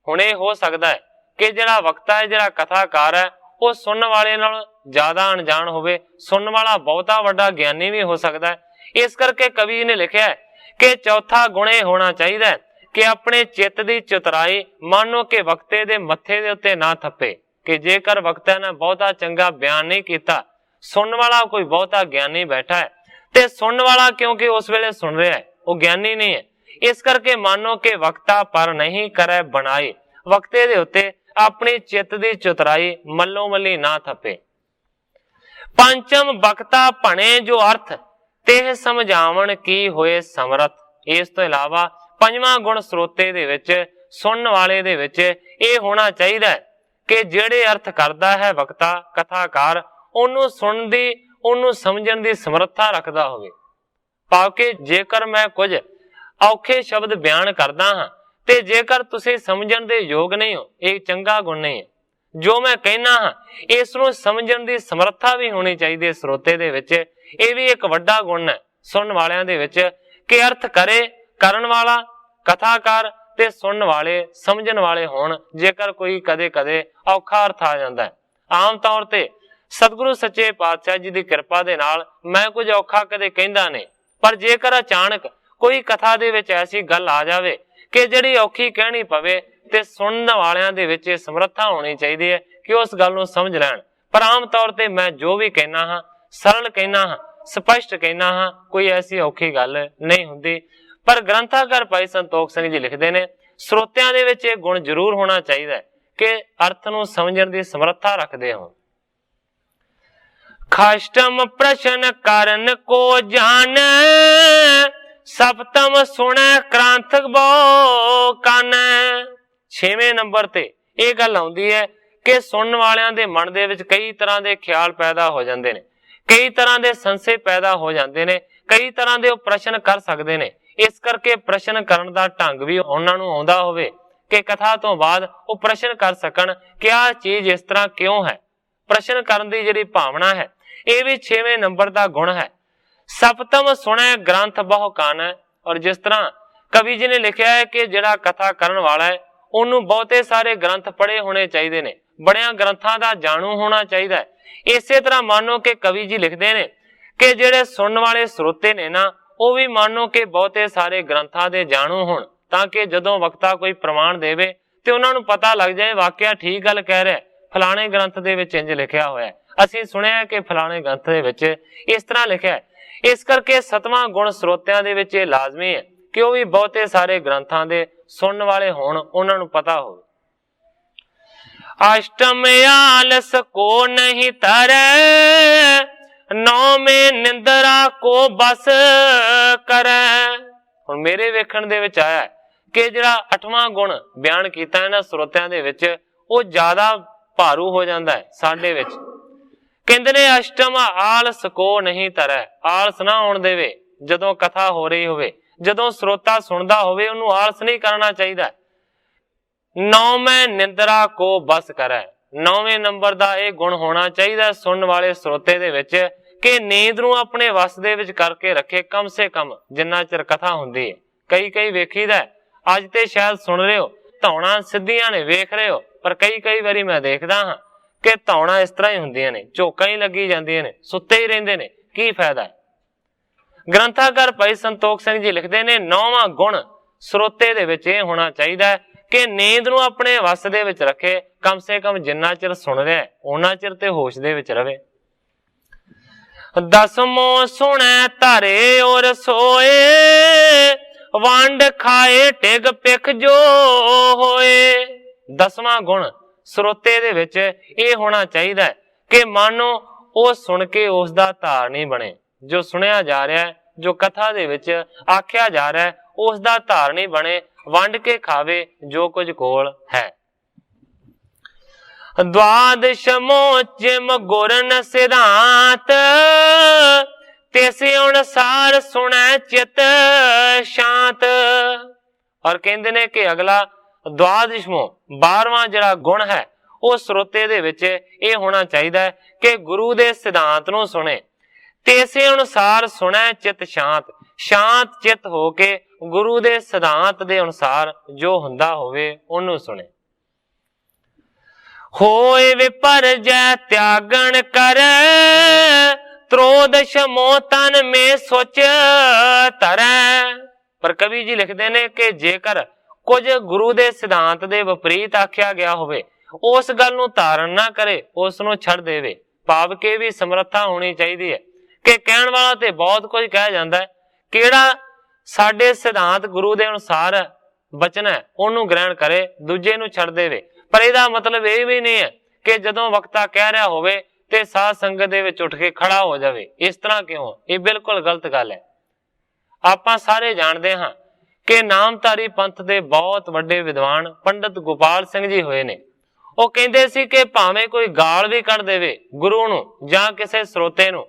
ਹੁਣ ਇਹ ਹੋ ਸਕਦਾ ਹੈ ਕਿ ਜਿਹੜਾ ਵਕਤਾ ਹੈ, ਜਿਹੜਾ ਕਥਾਕਾਰ ਹੈ, ਉਹ ਸੁਣਨ ਵਾਲੇ ਨਾਲ ਜ਼ਿਆਦਾ ਅਣਜਾਣ ਹੋਵੇ, ਸੁਣਨ ਵਾਲਾ ਬਹੁਤਾ ਵੱਡਾ ਗਿਆਨੀ ਵੀ ਹੋ ਸਕਦਾ ਹੈ। ਇਸ ਕਰਕੇ ਕਵੀ ਨੇ ਲਿਖਿਆ ਕਿ ਚੌਥਾ ਗੁਣ ਇਹ ਹੋਣਾ ਚਾਹੀਦਾ ਹੈ ਕਿ ਆਪਣੇ ਚਿੱਤ ਦੀ ਚਤੁਰਾਈ, ਮਾਨੋ ਕਿ ਵਕਤੇ ਦੇ ਮੱਥੇ ਦੇ ਉੱਤੇ ਨਾ ਥੱਪੇ, ਕਿ ਜੇਕਰ ਵਕਤਾ ਨੇ ਬਹੁਤਾ ਚੰਗਾ ਬਿਆਨ ਨਹੀਂ ਕੀਤਾ, ਸੁਣਨ ਵਾਲਾ ਕੋਈ ਬਹੁਤਾ ਗਿਆਨੀ ਬੈਠਾ ਹੈ, ਤੇ ਸੁਣਨ ਵਾਲਾ ਕਿਉਂਕਿ ਉਸ ਵੇਲੇ ਸੁਣ ਰਿਹਾ ਹੈ, ਉਹ ਗਿਆਨੀ ਨਹੀਂ ਹੈ, ਇਸ ਕਰਕੇ ਮਾਨੋ ਕਿ ਵਕਤਾ ਪਰ ਨਹੀਂ ਕਰੇ ਬਣਾਈ, ਵਕਤੇ ਦੇ ਉੱਤੇ ਆਪਣੀ ਚਿੱਤ ਦੀ ਚਤੁਰਾਈ ਮੱਲੋ ਮੱਲੀ ਨਾ ਥੱਪੇ। ਪੰਚਮ ਵਕਤਾ ਭਣੇ ਜੋ ਅਰਥ, ਤੇ ਸਮਝਾਵਣ ਕੀ ਹੋਏ ਸਮਰਥ। ਇਸ ਤੋਂ ਇਲਾਵਾ ਪੰਜਵਾਂ ਗੁਣ ਸਰੋਤੇ ਦੇ ਵਿੱਚ, ਸੁਣਨ ਵਾਲੇ ਦੇ ਵਿੱਚ ਇਹ ਹੋਣਾ ਚਾਹੀਦਾ ਹੈ ਕਿ ਜਿਹੜੇ ਅਰਥ ਕਰਦਾ ਹੈ ਵਕਤਾ, ਕਥਾਕਾਰ, ਉਹਨੂੰ ਸੁਣਨ ਦੀ, ਉਹਨੂੰ ਸਮਝਣ ਦੀ ਸਮਰੱਥਾ ਰੱਖਦਾ ਹੋਵੇ। ਭਾਵ ਕਿ ਜੇਕਰ ਮੈਂ ਕੁਝ ਔਖੇ ਸ਼ਬਦ ਬਿਆਨ ਕਰਦਾ ਹਾਂ, ਤੇ ਜੇਕਰ ਤੁਸੀਂ ਸਮਝਣ ਦੇ ਯੋਗ ਨਹੀਂ ਹੋ, ਇਹ ਚੰਗਾ ਗੁਣ ਨਹੀਂ ਹੈ। ਜੋ ਮੈਂ ਕਹਿਣਾ ਹਾਂ ਇਸ ਨੂੰ ਸਮਝਣ ਦੀ ਸਮਰੱਥਾ ਵੀ ਹੋਣੀ ਚਾਹੀਦੀ ਹੈ ਸਰੋਤੇ ਦੇ ਵਿੱਚ। ਇਹ ਵੀ ਇੱਕ ਵੱਡਾ ਗੁਣ ਹੈ ਸੁਣਨ ਵਾਲਿਆਂ ਦੇ ਵਿੱਚ, ਕਿ ਅਰਥ ਕਰੇ ਕਰਨ ਵਾਲਾ ਕਥਾਕਾਰ ਤੇ ਸੁਣਨ ਵਾਲੇ ਸਮਝਣ ਵਾਲੇ ਹੋਣ। ਜੇਕਰ ਕੋਈ ਕਦੇ ਕਦੇ ਔਖਾ ਅਰਥ ਆ ਜਾਂਦਾ ਹੈ, ਆਮ ਤੌਰ ਤੇ ਸਤਿਗੁਰੂ ਸੱਚੇ ਪਾਤਸ਼ਾਹ ਜੀ ਦੀ ਕਿਰਪਾ ਦੇ ਨਾਲ ਮੈਂ ਕੁਝ ਔਖਾ ਕਦੇ ਕਹਿੰਦਾ ਨਹੀਂ, ਪਰ ਜੇਕਰ ਅਚਾਨਕ ਕੋਈ ਕਥਾ ਦੇ ਵਿੱਚ ਐਸੀ ਗੱਲ ਆ ਜਾਵੇ ਕਿ ਜਿਹੜੀ ਔਖੀ ਕਹਿਣੀ ਪਵੇ, ਤੇ ਸੁਣਨ ਵਾਲਿਆਂ ਦੇ ਵਿੱਚ ਇਹ ਸਮਰੱਥਾ ਹੋਣੀ ਚਾਹੀਦੀ ਹੈ ਕਿ ਉਸ ਗੱਲ ਨੂੰ ਸਮਝ ਲੈਣ। ਪਰ ਆਮ ਤੌਰ ਤੇ ਮੈਂ ਜੋ ਵੀ ਕਹਿਣਾ ਹਾਂ ਸਰਲ ਕਹਿਣਾ ਹਾਂ, ਸਪਸ਼ਟ ਕਹਿਣਾ ਹਾਂ, ਕੋਈ ਐਸੀ ਔਖੀ ਗੱਲ ਨਹੀਂ ਹੁੰਦੀ। ਪਰ ਗ੍ਰੰਥਾਕਾਰ ਭਾਈ ਸੰਤੋਖ ਸਿੰਘ ਜੀ ਲਿਖਦੇ ਨੇ ਸਰੋਤਿਆਂ ਦੇ ਵਿੱਚ ਇਹ ਗੁਣ ਜ਼ਰੂਰ ਹੋਣਾ ਚਾਹੀਦਾ ਕਿ ਅਰਥ ਨੂੰ ਸਮਝਣ ਦੀ ਸਮਰੱਥਾ ਰੱਖਦੇ ਹੋਣ। ਖਾਸ਼ਟਮ ਪ੍ਰਸ਼ਨ ਕਰਨ ਕੋ ਜਾਣ, ਸਪਤਮ ਸੁਣੈ ਕ੍ਰਾਂਥਕ ਬੋ ਕੰਨ। 6ਵੇਂ ਨੰਬਰ ਤੇ ਇਹ ਗੱਲ ਆਉਂਦੀ ਹੈ ਕਿ ਸੁਣਨ ਵਾਲਿਆਂ ਦੇ ਮਨ ਦੇ ਵਿੱਚ ਕਈ ਤਰ੍ਹਾਂ ਦੇ ਖਿਆਲ ਪੈਦਾ ਹੋ ਜਾਂਦੇ ਨੇ, ਕਈ ਤਰ੍ਹਾਂ ਦੇ ਸੰਸ਼ੇ ਪੈਦਾ ਹੋ ਜਾਂਦੇ ਨੇ, ਕਈ ਤਰ੍ਹਾਂ ਦੇ ਉਹ ਪ੍ਰਸ਼ਨ ਕਰ ਸਕਦੇ ਨੇ। ਇਸ ਕਰਕੇ ਪ੍ਰਸ਼ਨ ਕਰਨ ਦਾ ਢੰਗ ਵੀ ਉਹਨਾਂ ਨੂੰ ਆਉਂਦਾ ਹੋਵੇ ਕਿ ਕਥਾ ਤੋਂ ਬਾਅਦ ਉਹ ਪ੍ਰਸ਼ਨ ਕਰ ਸਕਣ ਕਿ ਆਹ ਚੀਜ਼ ਇਸ ਤਰ੍ਹਾਂ ਕਿਉਂ ਹੈ। ਪ੍ਰਸ਼ਨ ਕਰਨ ਦੀ ਜਿਹੜੀ ਭਾਵਨਾ ਹੈ, ਇਹ ਵੀ 6ਵੇਂ ਨੰਬਰ ਦਾ ਗੁਣ ਹੈ। ਸਪਤਮ ਸੁਣੈ ਗ੍ਰੰਥ ਬਹੁ ਕਾਨ। ਔਰ ਜਿਸ ਤਰ੍ਹਾਂ ਕਵੀ ਜੀ ਨੇ ਲਿਖਿਆ ਹੈ ਕਿ ਜਿਹੜਾ ਕਥਾ ਕਰਨ ਵਾਲਾ ਹੈ ਉਹਨੂੰ ਬਹੁਤੇ ਸਾਰੇ ਗ੍ਰੰਥ ਪੜ੍ਹੇ ਹੋਣੇ ਚਾਹੀਦੇ ਨੇ, ਬੜਿਆਂ ਗ੍ਰੰਥਾਂ ਦਾ ਜਾਣੂ ਹੋਣਾ ਚਾਹੀਦਾ ਹੈ। ਇਸੇ ਤਰ੍ਹਾਂ ਮੰਨੋ ਕਿ ਕਵੀ ਜੀ ਲਿਖਦੇ ਨੇ ਕਿ ਜਿਹੜੇ ਸੁਣਨ ਵਾਲੇ ਸਰੋਤੇ ਨੇ ਨਾ, ਉਹ ਵੀ ਮੰਨੋ ਕਿ ਬਹੁਤੇ ਸਾਰੇ ਗ੍ਰੰਥਾਂ ਦੇ ਜਾਣੂ ਹੋਣ, ਤਾਂ ਕਿ ਜਦੋਂ ਵਕਤਾ ਕੋਈ ਪ੍ਰਮਾਣ ਦੇਵੇ ਤੇ ਉਹਨਾਂ ਨੂੰ ਪਤਾ ਲੱਗ ਜਾਏ ਵਾਕਿਆ ਠੀਕ ਗੱਲ ਕਹਿ ਰਿਹਾ, ਫਲਾਣੇ ਗ੍ਰੰਥ ਦੇ ਵਿੱਚ ਇੰਜ ਲਿਖਿਆ ਹੋਇਆ, ਅਸੀਂ ਸੁਣਿਆ ਕਿ ਫਲਾਣੇ ਗ੍ਰੰਥ ਦੇ ਵਿੱਚ ਇਸ ਤਰ੍ਹਾਂ ਲਿਖਿਆ। ਇਸ ਕਰਕੇ 7ਵਾਂ ਗੁਣ ਸਰੋਤਿਆਂ ਦੇ ਵਿੱਚ ਇਹ ਲਾਜ਼ਮੀ ਹੈ ਕਿ ਉਹ ਵੀ ਬਹੁਤੇ ਸਾਰੇ ਗ੍ਰੰਥਾਂ ਦੇ ਸੁਣਨ ਵਾਲੇ ਹੋਣ, ਉਹਨਾਂ ਨੂੰ ਪਤਾ ਹੋਵੇ। ਅਸ਼ਟਮ ਆਲਸ ਕੋ ਨਹੀਂ ਤਰੈ, ਨੌਵੇਂ ਨਿੰਦਰਾ ਕੋ ਬਸ ਕਰੈ। ਹੁਣ ਮੇਰੇ ਵੇਖਣ ਦੇ ਵਿੱਚ ਆਇਆ ਕਿ ਜਿਹੜਾ 8ਵਾਂ ਗੁਣ ਬਿਆਨ ਕੀਤਾ ਇਹਨਾਂ ਸਰੋਤਿਆਂ ਦੇ ਵਿੱਚ, ਉਹ ਜ਼ਿਆਦਾ ਭਾਰੂ ਹੋ ਜਾਂਦਾ ਹੈ ਸਾਡੇ ਵਿੱਚ। ਕਹਿੰਦੇ ਨੇ ਅਸ਼ਟਮ ਆਲਸ ਕੋ ਨਹੀਂ ਤਰੈ, ਆਲਸ ਨਾ ਆਉਣ ਦੇਵੇ। ਜਦੋਂ ਕਥਾ ਹੋ ਰਹੀ ਹੋਵੇ, ਜਦੋਂ ਸਰੋਤਾ ਸੁਣਦਾ ਹੋਵੇ, ਉਹਨੂੰ ਆਲਸ ਨਹੀਂ ਕਰਨਾ ਚਾਹੀਦਾ। ਨੌਵੇਂ ਨਿੰਦਰਾ ਕੋ ਬਸ ਕਰੈ, 9ਵੇਂ ਨੰਬਰ ਦਾ ਇਹ ਗੁਣ ਹੋਣਾ ਚਾਹੀਦਾ ਸੁਣਨ ਵਾਲੇ ਸਰੋਤੇ ਦੇ ਵਿੱਚ ਕਿ ਨੀਂਦ ਨੂੰ ਆਪਣੇ ਵਸ ਦੇ ਵਿੱਚ ਕਰਕੇ ਰੱਖੇ, ਕਮ ਸੇ ਕਮ ਜਿੰਨਾ ਚਿਰ ਕਥਾ ਹੁੰਦੀ ਹੈ। ਕਈ ਵੇਖੀਦਾ, ਅੱਜ ਤੇ ਸ਼ਾਇਦ ਸੁਣ ਰਹੇ ਹੋ, ਧੌਣਾ ਸਿੱਧੀਆਂ ਨੇ, ਵੇਖ ਰਹੇ ਹੋ, ਪਰ ਕਈ ਵਾਰੀ ਮੈਂ ਦੇਖਦਾ ਹਾਂ ਕਿ ਧੌਣਾ ਇਸ ਤਰ੍ਹਾਂ ਹੀ ਹੁੰਦੀਆਂ ਨੇ, ਝੋਕਾਂ ਹੀ ਲੱਗੀ ਜਾਂਦੀਆਂ ਨੇ, ਸੁੱਤੇ ਹੀ ਰਹਿੰਦੇ ਨੇ, ਕੀ ਫਾਇਦਾ। ਗ੍ਰੰਥਾਕਾਰ ਭਾਈ ਸੰਤੋਖ ਸਿੰਘ ਜੀ ਲਿਖਦੇ ਨੇ 9ਵਾਂ ਗੁਣ ਸਰੋਤੇ ਦੇ ਵਿੱਚ ਇਹ ਹੋਣਾ ਚਾਹੀਦਾ ਕਿ ਨੀਂਦ ਨੂੰ ਆਪਣੇ ਵਸ ਦੇ ਵਿੱਚ ਰੱਖੇ, ਕਮ ਸੇ ਕਮ ਜਿੰਨਾ ਚਿਰ ਸੁਣ ਰਿਹਾ ਉਹਨਾਂ ਚਿਰ ਤੇ ਹੋਸ਼ ਦੇ ਵਿੱਚ ਰਵੇ। 10ਵਾਂ ਸੁਣੈ ਧਰੇ ਔਰ ਸੋਏ, ਵੰਡ ਖਾਏ ਟਿਗ ਪਿਖ ਜੋ ਹੋਏ। 10ਵਾਂ ਗੁਣ ਸਰੋਤੇ ਦੇ ਵਿੱਚ ਇਹ ਹੋਣਾ ਚਾਹੀਦਾ ਕਿ ਮਾਨੋ ਉਹ ਸੁਣ ਕੇ ਉਸ ਦਾ ਧਾਰਨੀ ਬਣੇ, ਜੋ ਸੁਣਿਆ ਜਾ ਰਿਹਾ, ਜੋ ਕਥਾ ਦੇ ਵਿੱਚ ਆਖਿਆ ਜਾ ਰਿਹਾ, ਉਸ ਦਾ ਧਾਰਨੀ ਬਣੇ, ਵੰਡ ਕੇ ਖਾਵੇ ਜੋ ਕੁਝ ਕੋਲ ਹੈ। द्वादश मोचिम गुरन सिद्धांत तेसे अनुसार सुनै चित शांत। और कहते ने कि अगला द्वादशमो 12वां जिहड़ा गुण है वो श्रोते दे विच ये होना चाहिए कि गुरु दे सिद्धांत नूं सुने, तेसे अनुसार सुनै चित शांत, शांत चित हो के गुरु दे सिद्धांत दे अनुसार जो हुंदा होवे उहनूं सुने। होए विपर्जय त्यागन कर त्रोदश मोतन में सोच तरह। पर कवि जी लिखते ने कि जेकर कुछ गुरु दे सिद्धांत दे विपरीत आख्या गया होवे उस गल नूं धारण ना करे, उस नूं छड़ देवे। भाव के भी समर्था होनी चाहिए है कि कहण वाला ते बहुत कुछ कह जांदा है, किहड़ा साडे सिद्धांत गुरु दे अनुसार बचना है उहनूं ग्रहण करे, दूजे नूं छड़ देवे। पर इहदा मतलब ये भी नहीं है कि जदों वक्ता कह रहा होवे ते साध संगत दे विच उठ के खड़ा हो जावे। इस तरह क्यों? ये बिल्कुल गलत गल है। आपां सारे जानते हाँ कि नामधारी पंथ दे बहुत वड्डे विद्वान पंडित गोपाल सिंह जी होए ने। वो कहंदे सी कि भावें कोई गाल भी कढ़ देवे गुरु नूं जां किसे श्रोते नूं,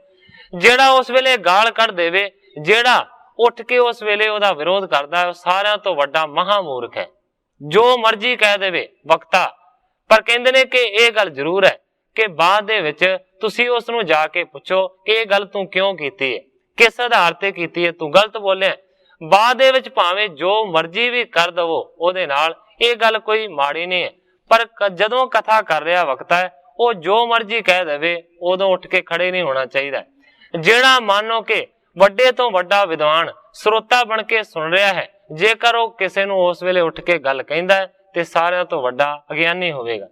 जिहड़ा उस वेले गाल कढ़ देवे, जिहड़ा उठ के उस वेले उहदा विरोध करदा है, सारियां तो वड्डा महामूर्ख है। जो मर्जी कह देवे वक्ता, पर कहंदे ने कि यह गल जरूर है कि बाद दे विच तुसीं उस नूं जाके पुछो कि यह गल तूं क्यों कीती है, किस आधार ते कीती है, तूं गलत बोलिया। बाद दे विच भावें जो मर्जी भी कर दवो उहदे नाल, यह गल कोई माड़ी नहीं है। पर जदों कथा कर रहा वक्ता है वो जो मर्जी कह देवे उदों उठ के खड़े नहीं होना चाहिए। जिहड़ा मानो कि वड्डे तो वड्डा विद्वान श्रोता बन के सुन रहा है, जेकर वो किसी नूं उस वेले उठ के गल कहंदा है ते सारियां तो वड्डा अज्ञानी होवेगा।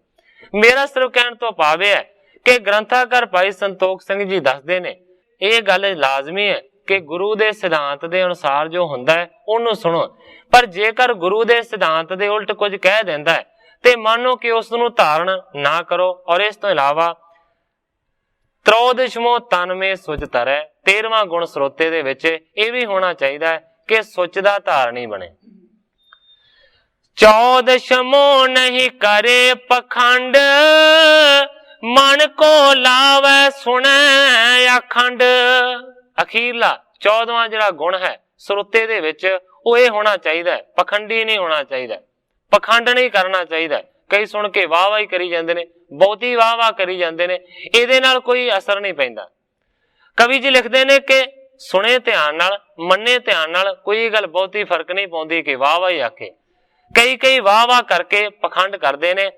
मेरा सिर्फ कहण तो भाव है कि ग्रंथाकार भाई संतोख सिंह जी दसदे ने यह गल लाजमी है कि गुरु दे सिद्धांत दे अनुसार जो हुंदा है उहनूं सुनो। पर जेकर गुरु दे सिद्धांत दे उल्ट कुछ कह दिंदा है ते मानो कि उस नूं धारण ना करो। और इस तो इलावा त्रोदशमो तन में सुच तरह 13वां गुण श्रोते दे विच यह भी होना चाहिए कि सुच दा धारणी बने। 14वां नहीं करे पखंड मन को लावे सुने अखंड। अखीरला 14वां जिहड़ा गुण है श्रोते दे विच वो ये होना चाहिए, पखंडी नहीं होना चाहिए, पखंड नहीं करना चाहिए। कई सुन के वाह वाह करी जाते ने, बहुती वाह वाह करी जाते ने, इहदे नाल कोई असर नहीं पैंदा। कवि जी लिखते ने कि सुने ध्यान नाल, मन्ने ध्यान नाल, कोई गल बहुती फर्क नहीं पाउंदी कि वाह वाह आखे। कई वाह वाह करके पखंड करते ने।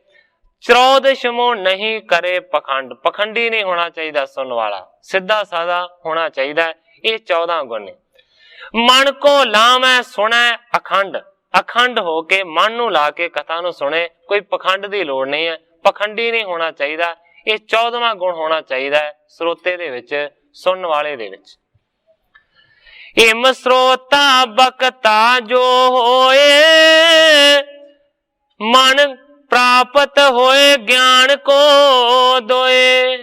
14वां नहीं करे पखंड, पखंडी नहीं होना चाहिए सुनने वाला, सीधा साधा होना चाहिए। ये 14 गुण ने। मन को लावे सुने अखंड, अखंड हो के मन नूं ला के कथा नूं सुने, कोई पखंड की लोड़ नहीं है, पखंडी नहीं होना चाहिए। ये 14वां गुण होना चाहिए श्रोते दे विच, सुनने वाले दे विच। इम श्रोता बकता जो होए मन प्राप्त होए ज्ञान को दोए।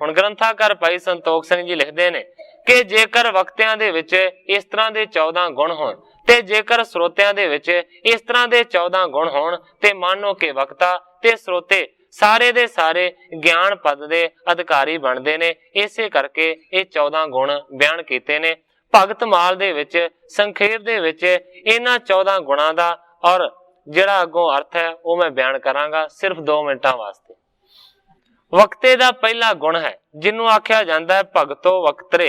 हुण ग्रंथाकार भाई संतोख सिंह जी लिखते हैं कि जेकर वक्तियां दे विच इस तरह के 14 गुण होण ते जेकर श्रोतियां दे विच इस तरह के 14 गुण होण ते मानो कि वक्ता ते श्रोते सारे दे सारे ज्ञान पद दे अधिकारी बनते ने। इसे करके ये 14 गुण बयान किए ने। भगत माल दे विच संखेप दे विच इन्हां 14 गुणां दा और जिहड़ा अगों अर्थ है वो मैं बयान करांगा सिर्फ 2 मिनटां वास्ते। वक्ते दा पहला गुण है जिन्हों आख्या जाता है भगतो वक्तरे,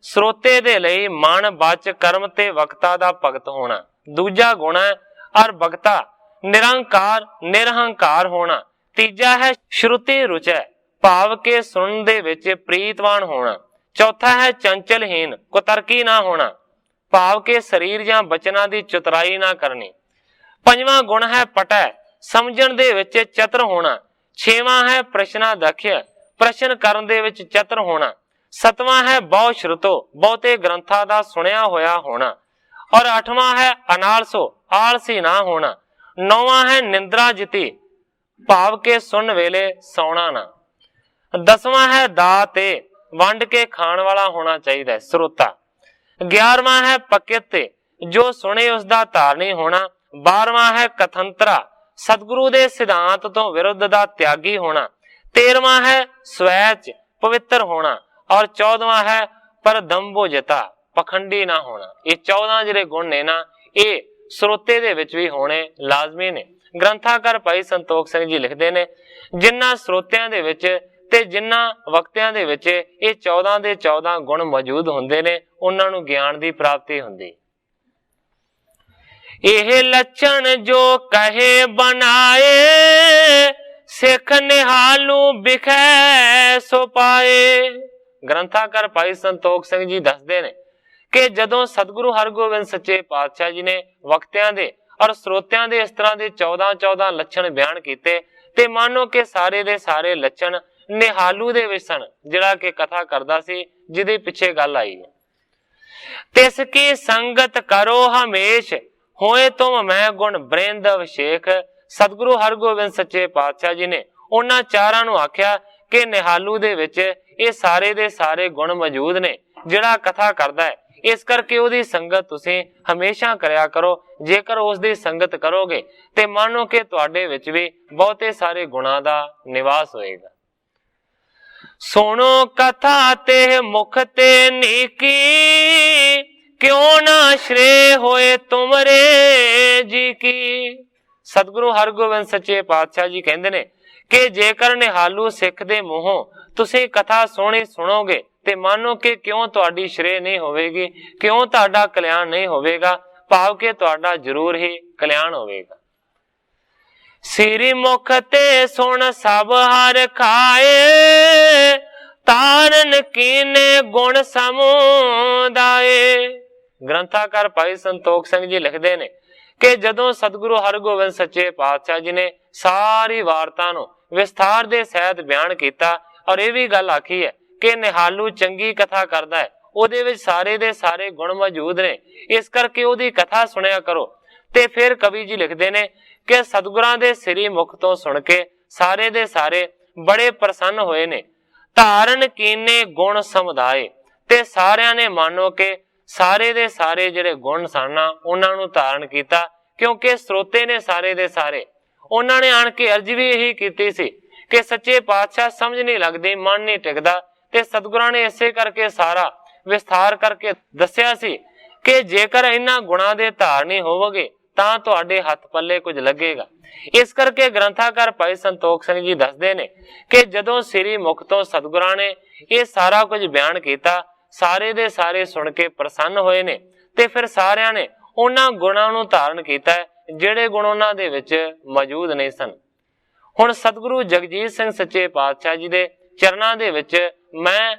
श्रोते दे लई मन बच कर्म ते वक्ता दा भगत होना। दूजा गुण है और वक्ता निरंकार निरहंकार होना। तीजा है श्रुति रुचय, भाव के सुन दे विच प्रीतवान होना। चौथा है चंचलहीन, कुतर्की ना होना, भाव के शरीर या बचना दी चतुराई ना करनी। पंजवां गुण है पटय, समझण दे विच चतुर होना। छेवां है प्रश्नाध्यक्ष, प्रश्न करन दे विच चतुर होना। सतवां है बहु श्रुतो, बहुते ग्रंथां दा सुनिया होया होना। और 8वां है अनालसो, आलसी ना होना। 9वां है निंद्रा जिति, भाव के सुन वेले सौना ना। 10वां है दाते, वंड के खाण वाला होना चाहिए श्रोता। 11वां है पकित, जो सुने उसका धारणी होना। 12ਵਾਂ ਹੈ ਕਥੰਤਰਾ, ਸਤਿਗੁਰੂ ਦੇ ਸਿਧਾਂਤ ਤੋਂ ਵਿਰੁੱਧ ਦਾ ਤਿਆਗੀ ਹੋਣਾ। 13ਵਾਂ ਹੈ ਸਵੈਚ, ਪਵਿੱਤਰ ਹੋਣਾ। ਔਰ 14ਵਾਂ ਹੈ ਪਰਦੰਭੋਜਤਾ, ਪਖੰਡੀ ਨਾ ਹੋਣਾ। ਇਹ 14 ਜਿਹੜੇ ਗੁਣ ਨੇ ਨਾ, ਇਹ ਸਰੋਤੇ ਦੇ ਵਿੱਚ ਵੀ ਹੋਣੇ ਲਾਜ਼ਮੀ ਨੇ। ਗ੍ਰੰਥਾਕਾਰ ਭਾਈ ਸੰਤੋਖ ਸਿੰਘ ਜੀ ਲਿਖਦੇ ਨੇ, ਜਿਨ੍ਹਾਂ ਸਰੋਤਿਆਂ ਦੇ ਵਿੱਚ ਤੇ ਜਿਨ੍ਹਾਂ ਵਕਤਿਆਂ ਦੇ ਵਿੱਚ ਇਹ 14 ਦੇ 14 ਗੁਣ ਮੌਜੂਦ ਹੁੰਦੇ ਨੇ, ਉਹਨਾਂ ਨੂੰ ਗਿਆਨ ਦੀ ਪ੍ਰਾਪਤੀ ਹੁੰਦੀ। ਇਹ ਲੱਛਣ ਜੋ ਕਹੇ ਬਣਾਏ, ਸਿੱਖ ਨਿਹਾਲੂ ਬਿਖੈ ਸੋ ਪਾਏ। ਗ੍ਰੰਥਾਕਾਰ ਭਾਈ ਸੰਤੋਖ ਸਿੰਘ ਜੀ ਦੱਸਦੇ ਨੇ ਕਿ ਜਦੋਂ ਸਤਿਗੁਰੂ ਹਰਗੋਬਿੰਦ ਸੱਚੇ ਪਾਤਸ਼ਾਹ ਜੀ ਨੇ ਵਕਤਿਆਂ ਦੇ ਔਰ ਸਰੋਤਿਆਂ ਦੇ ਇਸ ਤਰ੍ਹਾਂ ਦੇ 14 ਲੱਛਣ ਬਿਆਨ ਕੀਤੇ, ਤੇ ਮੰਨੋ ਕਿ ਸਾਰੇ ਦੇ ਸਾਰੇ ਲੱਛਣ ਨਿਹਾਲੂ ਦੇ ਵਿੱਚ ਸਨ, ਜਿਹੜਾ ਕਿ ਕਥਾ ਕਰਦਾ ਸੀ, ਜਿਹਦੇ ਪਿੱਛੇ ਗੱਲ ਆਈ ਹੈ। ਤਿਸ ਕੀ ਸੰਗਤ ਕਰੋ ਹਮੇਸ਼, ਹੋਏ ਤੁਮ ਮੈਂ ਗੁਣ ਬ੍ਰਿੰਦ ਅਭਿਸ਼ੇਕ। ਸਤਿਗੁਰੂ ਹਰਗੋਬਿੰਦ ਸੱਚੇ ਪਾਤਸ਼ਾਹ ਜੀ ਨੇ ਉਹਨਾਂ ਚਾਰਾਂ ਨੂੰ ਆਖਿਆ ਕਿ ਨਿਹਾਲੂ ਦੇ ਵਿੱਚ ਇਹ ਸਾਰੇ ਦੇ ਸਾਰੇ ਗੁਣ ਮੌਜੂਦ ਨੇ, ਜਿਹੜਾ ਕਥਾ ਕਰਦਾ ਹੈ। ਇਸ ਕਰਕੇ ਉਹਦੀ ਸੰਗਤ ਤੁਸੀਂ ਹਮੇਸ਼ਾ ਕਰਿਆ ਕਰੋ। ਜੇਕਰ ਉਸ ਦੀ ਸੰਗਤ ਕਰੋਗੇ ਤੇ ਮੰਨੋ ਕਿ ਤੁਹਾਡੇ ਵਿੱਚ ਵੀ ਬਹੁਤੇ ਸਾਰੇ ਗੁਣਾਂ ਦਾ ਨਿਵਾਸ ਹੋਏਗਾ। ਸੁਣੋ ਕਥਾ ਤੇ ਮੁਖ ਤੇ ਨੀਕੀ, ਕਿਉਂ ਨਾ ਸ਼੍ਰੇ ਹੋਏ ਤੁਮਰੇ ਜੀ ਕੀ। ਸਤਿਗੁਰੂ ਹਰਗੋਬਿੰਦ ਸੱਚੇ ਪਾਤਸ਼ਾਹ ਜੀ ਕਹਿੰਦੇ ਨੇ ਕਿ ਜੇਕਰ ਨਿਹਾਲੂ ਸਿੱਖ ਦੇ ਮੂੰਹੋਂ ਤੁਸੀਂ ਕਥਾ ਸੁਣੋਗੇ ਤੇ ਮੰਨੋ ਕਿ ਕਿਉਂ ਤੁਹਾਡੀ ਸ਼੍ਰੇ ਨਹੀਂ ਹੋਵੇਗੀ, ਕਿਉਂ ਤੁਹਾਡਾ ਕਲਿਆਣ ਨਹੀਂ ਹੋਵੇਗਾ, ਭਾਵ ਕਿ ਤੁਹਾਡਾ ਜ਼ਰੂਰ ਹੀ ਕਲਿਆਣ ਹੋਵੇਗਾ। ਸਿਰੀ ਮੁਖ ਤੇ ਸੁਣ ਸਭ ਹਰ ਖਾਏ, ਤਾਰਨ ਕੀਨੇ ਗੁਣ ਸਮੁਦਾਏ। ਗ੍ਰੰਥਾਕਾਰ ਭਾਈ ਸੰਤੋਖ ਸਿੰਘ ਜੀ ਲਿਖਦੇ ਨੇ ਕਿ ਜਦੋਂ ਸਤਿਗੁਰੂ ਹਰਗੋਬਿੰਦ ਸੱਚੇ ਪਾਤਸ਼ਾਹ ਜੀ ਨੇ ਸਾਰੀ ਵਾਰਤਾ ਨੂੰ ਵਿਸਥਾਰ ਦੇ ਸਹਿਤ ਬਿਆਨ ਕੀਤਾ, ਔਰ ਇਹ ਵੀ ਗੱਲ ਆਖੀ ਹੈ ਕਿ ਨਿਹਾਲੂ ਚੰਗੀ ਕਥਾ ਕਰਦਾ ਹੈ, ਉਹਦੇ ਵਿੱਚ ਸਾਰੇ ਦੇ ਸਾਰੇ ਗੁਣ ਮੌਜੂਦ ਨੇ, ਇਸ ਕਰਕੇ ਉਹਦੀ ਕਥਾ ਸੁਣਿਆ ਕਰੋ। ਤੇ ਫਿਰ ਕਵੀ ਜੀ ਲਿਖਦੇ ਨੇ ਕਿ ਸਤਿਗੁਰਾਂ ਦੇ ਸ੍ਰੀ ਮੁਖ ਤੋਂ ਸੁਣ ਕੇ ਸਾਰੇ ਦੇ ਸਾਰੇ ਬੜੇ ਪ੍ਰਸੰਨ ਹੋਏ ਨੇ। ਧਾਰਨ ਕੀਨੇ ਗੁਣ ਸਮੁਦਾਏ, ਤੇ ਸਾਰਿਆਂ ਨੇ ਮੰਨੋ ਕਿ ਸਾਰੇ ਦੇ ਸਾਰੇ ਜਿਹੜੇ ਗੁਣ ਸਨ ਉਹਨਾਂ ਨੂੰ ਧਾਰਨ ਕੀਤਾ, ਕਿਉਂਕਿ ਸਰੋਤੇ ਨੇ ਸਾਰੇ ਦੇ ਸਾਰੇ। ਉਹਨਾਂ ਨੇ ਆਣ ਕੇ ਅਰਜ਼ ਵੀ ਇਹੀ ਕੀਤੀ ਸੀ ਕਿ ਸੱਚੇ ਪਾਤਸ਼ਾਹ ਸਮਝ ਨਹੀਂ ਲੱਗਦੀ, ਮਨ ਨਹੀਂ ਟਿਕਦਾ, ਤੇ ਸਤਿਗੁਰਾਂ ਨੇ ਇਸੇ ਕਰਕੇ ਸਾਰਾ ਵਿਸਥਾਰ ਕਰਕੇ ਦੱਸਿਆ ਸੀ ਕਿ ਜੇਕਰ ਇਹਨਾਂ ਗੁਣਾਂ ਦੇ ਧਾਰਨੀ ਹੋਵੋਗੇ ਤਾਂ ਤੁਹਾਡੇ ਹੱਥ ਪੱਲੇ ਕੁਝ ਲੱਗੇਗਾ। ਇਸ ਕਰਕੇ ਗ੍ਰੰਥਾਕਾਰ ਭਾਈ ਸੰਤੋਖ ਸਿੰਘ ਜੀ ਦੱਸਦੇ ਨੇ ਕਿ ਜਦੋਂ ਸ੍ਰੀ ਮੁਖ ਤੋਂ ਸਤਿਗੁਰਾਂ ਨੇ ਇਹ ਸਾਰਾ ਕੁਝ ਬਿਆਨ ਕੀਤਾ, ਸਾਰੇ ਦੇ ਸਾਰੇ ਸੁਣ ਕੇ ਪ੍ਰਸੰਨ ਹੋਏ ਨੇ, ਤੇ ਫਿਰ ਸਾਰਿਆਂ ਨੇ ਉਹਨਾਂ ਗੁਣਾਂ ਨੂੰ ਧਾਰਨ ਕੀਤਾ ਜਿਹੜੇ ਗੁਣ ਉਹਨਾਂ ਦੇ ਵਿੱਚ ਮੌਜੂਦ ਨਹੀਂ ਸਨ। ਹੁਣ ਸਤਿਗੁਰੂ ਜਗਜੀਤ ਸਿੰਘ ਸੱਚੇ ਪਾਤਸ਼ਾਹ ਜੀ ਦੇ ਚਰਨਾਂ ਦੇ ਵਿੱਚ ਮੈਂ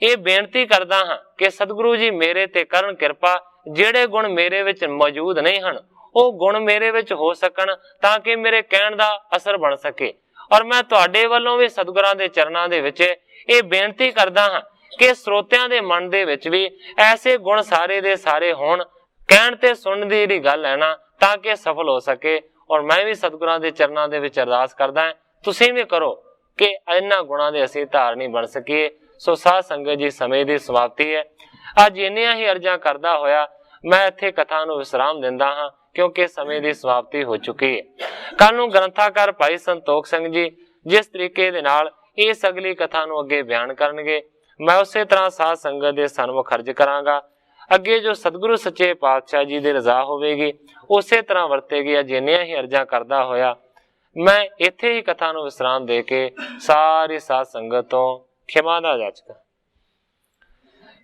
ਇਹ ਬੇਨਤੀ ਕਰਦਾ ਹਾਂ ਕਿ ਸਤਿਗੁਰੂ ਜੀ ਮੇਰੇ ਤੇ ਕਰਨ ਕਿਰਪਾ, ਜਿਹੜੇ ਗੁਣ ਮੇਰੇ ਵਿੱਚ ਮੌਜੂਦ ਨਹੀਂ ਹਨ ਉਹ ਗੁਣ ਮੇਰੇ ਵਿੱਚ ਹੋ ਸਕਣ, ਤਾਂ ਕਿ ਮੇਰੇ ਕਹਿਣ ਦਾ ਅਸਰ ਬਣ ਸਕੇ। ਔਰ ਮੈਂ ਤੁਹਾਡੇ ਵੱਲੋਂ ਵੀ ਸਤਿਗੁਰਾਂ ਦੇ ਚਰਨਾਂ ਦੇ ਵਿੱਚ ਇਹ ਬੇਨਤੀ ਕਰਦਾ ਹਾਂ ਕਿ ਸਰੋਤਿਆਂ ਦੇ ਮਨ ਦੇ ਵਿੱਚ ਵੀ ਐਸੇ ਗੁਣ ਸਾਰੇ ਦੇ ਸਾਰੇ ਹੋਣ, ਕਹਿਣ ਤੇ ਸੁਣਨ ਦੀ ਜਿਹੜੀ ਗੱਲ ਹੈ ਨਾ, ਤਾਂ ਕਿ ਸਫਲ ਹੋ ਸਕੇ। ਔਰ ਮੈਂ ਵੀ ਸਤਿਗੁਰਾਂ ਦੇ ਚਰਨਾਂ ਦੇ ਵਿੱਚ ਅਰਦਾਸ ਕਰਦਾ, ਤੁਸੀਂ ਵੀ ਕਰੋ ਕਿ ਇਹਨਾਂ ਗੁਣਾਂ ਦੇ ਅਸੀਂ ਧਾਰਨੀ ਬਣ ਸਕੀਏ। ਸੋ ਸਾਧ ਸੰਗਤ ਜੀ, ਸਮੇਂ ਦੀ ਸਮਾਪਤੀ ਹੈ। ਅੱਜ ਇੰਨੀਆਂ ਹੀ ਅਰਜ਼ਾਂ ਕਰਦਾ ਹੋਇਆ ਮੈਂ ਇੱਥੇ ਕਥਾ ਨੂੰ ਵਿਸਰਾਮ ਦਿੰਦਾ ਹਾਂ, ਕਿਉਂਕਿ ਸਮੇਂ ਦੀ ਸਮਾਪਤੀ ਹੋ ਚੁੱਕੀ ਹੈ। ਕੱਲ ਨੂੰ ਗ੍ਰੰਥਾਕਾਰ ਭਾਈ ਸੰਤੋਖ ਸਿੰਘ ਜੀ ਜਿਸ ਤਰੀਕੇ ਦੇ ਨਾਲ ਇਸ ਅਗਲੀ ਕਥਾ ਨੂੰ ਅੱਗੇ ਬਿਆਨ ਕਰਨਗੇ, ਮੈਂ ਉਸੇ ਤਰ੍ਹਾਂ ਸਾਧ ਸੰਗਤ ਦੇ ਸਨਮੁਖ ਅਰਜ਼ ਕਰਾਂਗਾ। ਅੱਗੇ ਜੋ ਸਤਿਗੁਰੂ ਸੱਚੇ ਪਾਤਸ਼ਾਹ ਜੀ ਦੀ ਰਜ਼ਾ ਹੋਵੇਗੀ ਉਸੇ ਤਰ੍ਹਾਂ ਵਰਤੇਗੀ। ਅੱਜ ਇੰਨੀਆਂ ਹੀ ਅਰਜ਼ਾਂ ਕਰਦਾ ਹੋਇਆ ਮੈਂ ਇੱਥੇ ਹੀ ਕਥਾ ਨੂੰ ਵਿਸਰਾਮ ਦੇ ਕੇ ਸਾਰੀ ਸਾਧ ਸੰਗਤ ਤੋਂ ਖਿਮਾ ਦਾ ਜਾਚਕਾਂ।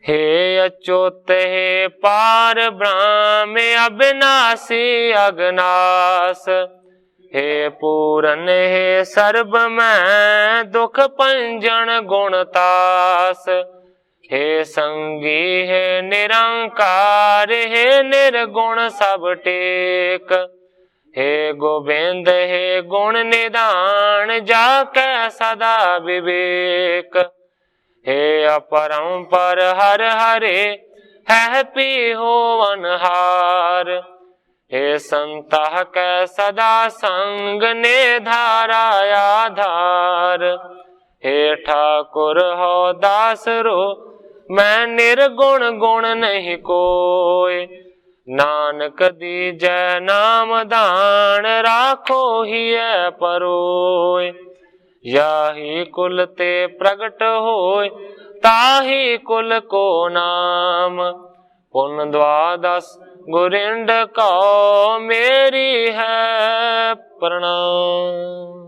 हे अच्युत हे पार ब्रह्म अविनाशी अगनास, हे पूरन हे सर्ब मैं दुख पंजन गुणतास, हे संगी हे निरंकार, हे निर्गुण सब टेक, हे गोविंद हे गुण निदान, जाकै सदा विवेक, हे अपरंपर हर हरे है पी हो अनहार, हे संतः कै सदा संग ने धारा आधार, हे ठाकुर हो दास रो मैं निर्गुण गुण नहीं कोय, नानक दीजै नाम दान, राखो हिय परोय। याही कुल ते प्रगट होय, ताही कुल को नाम। पुन द्वादश गुरिंड कौ, मेरी है प्रणाम।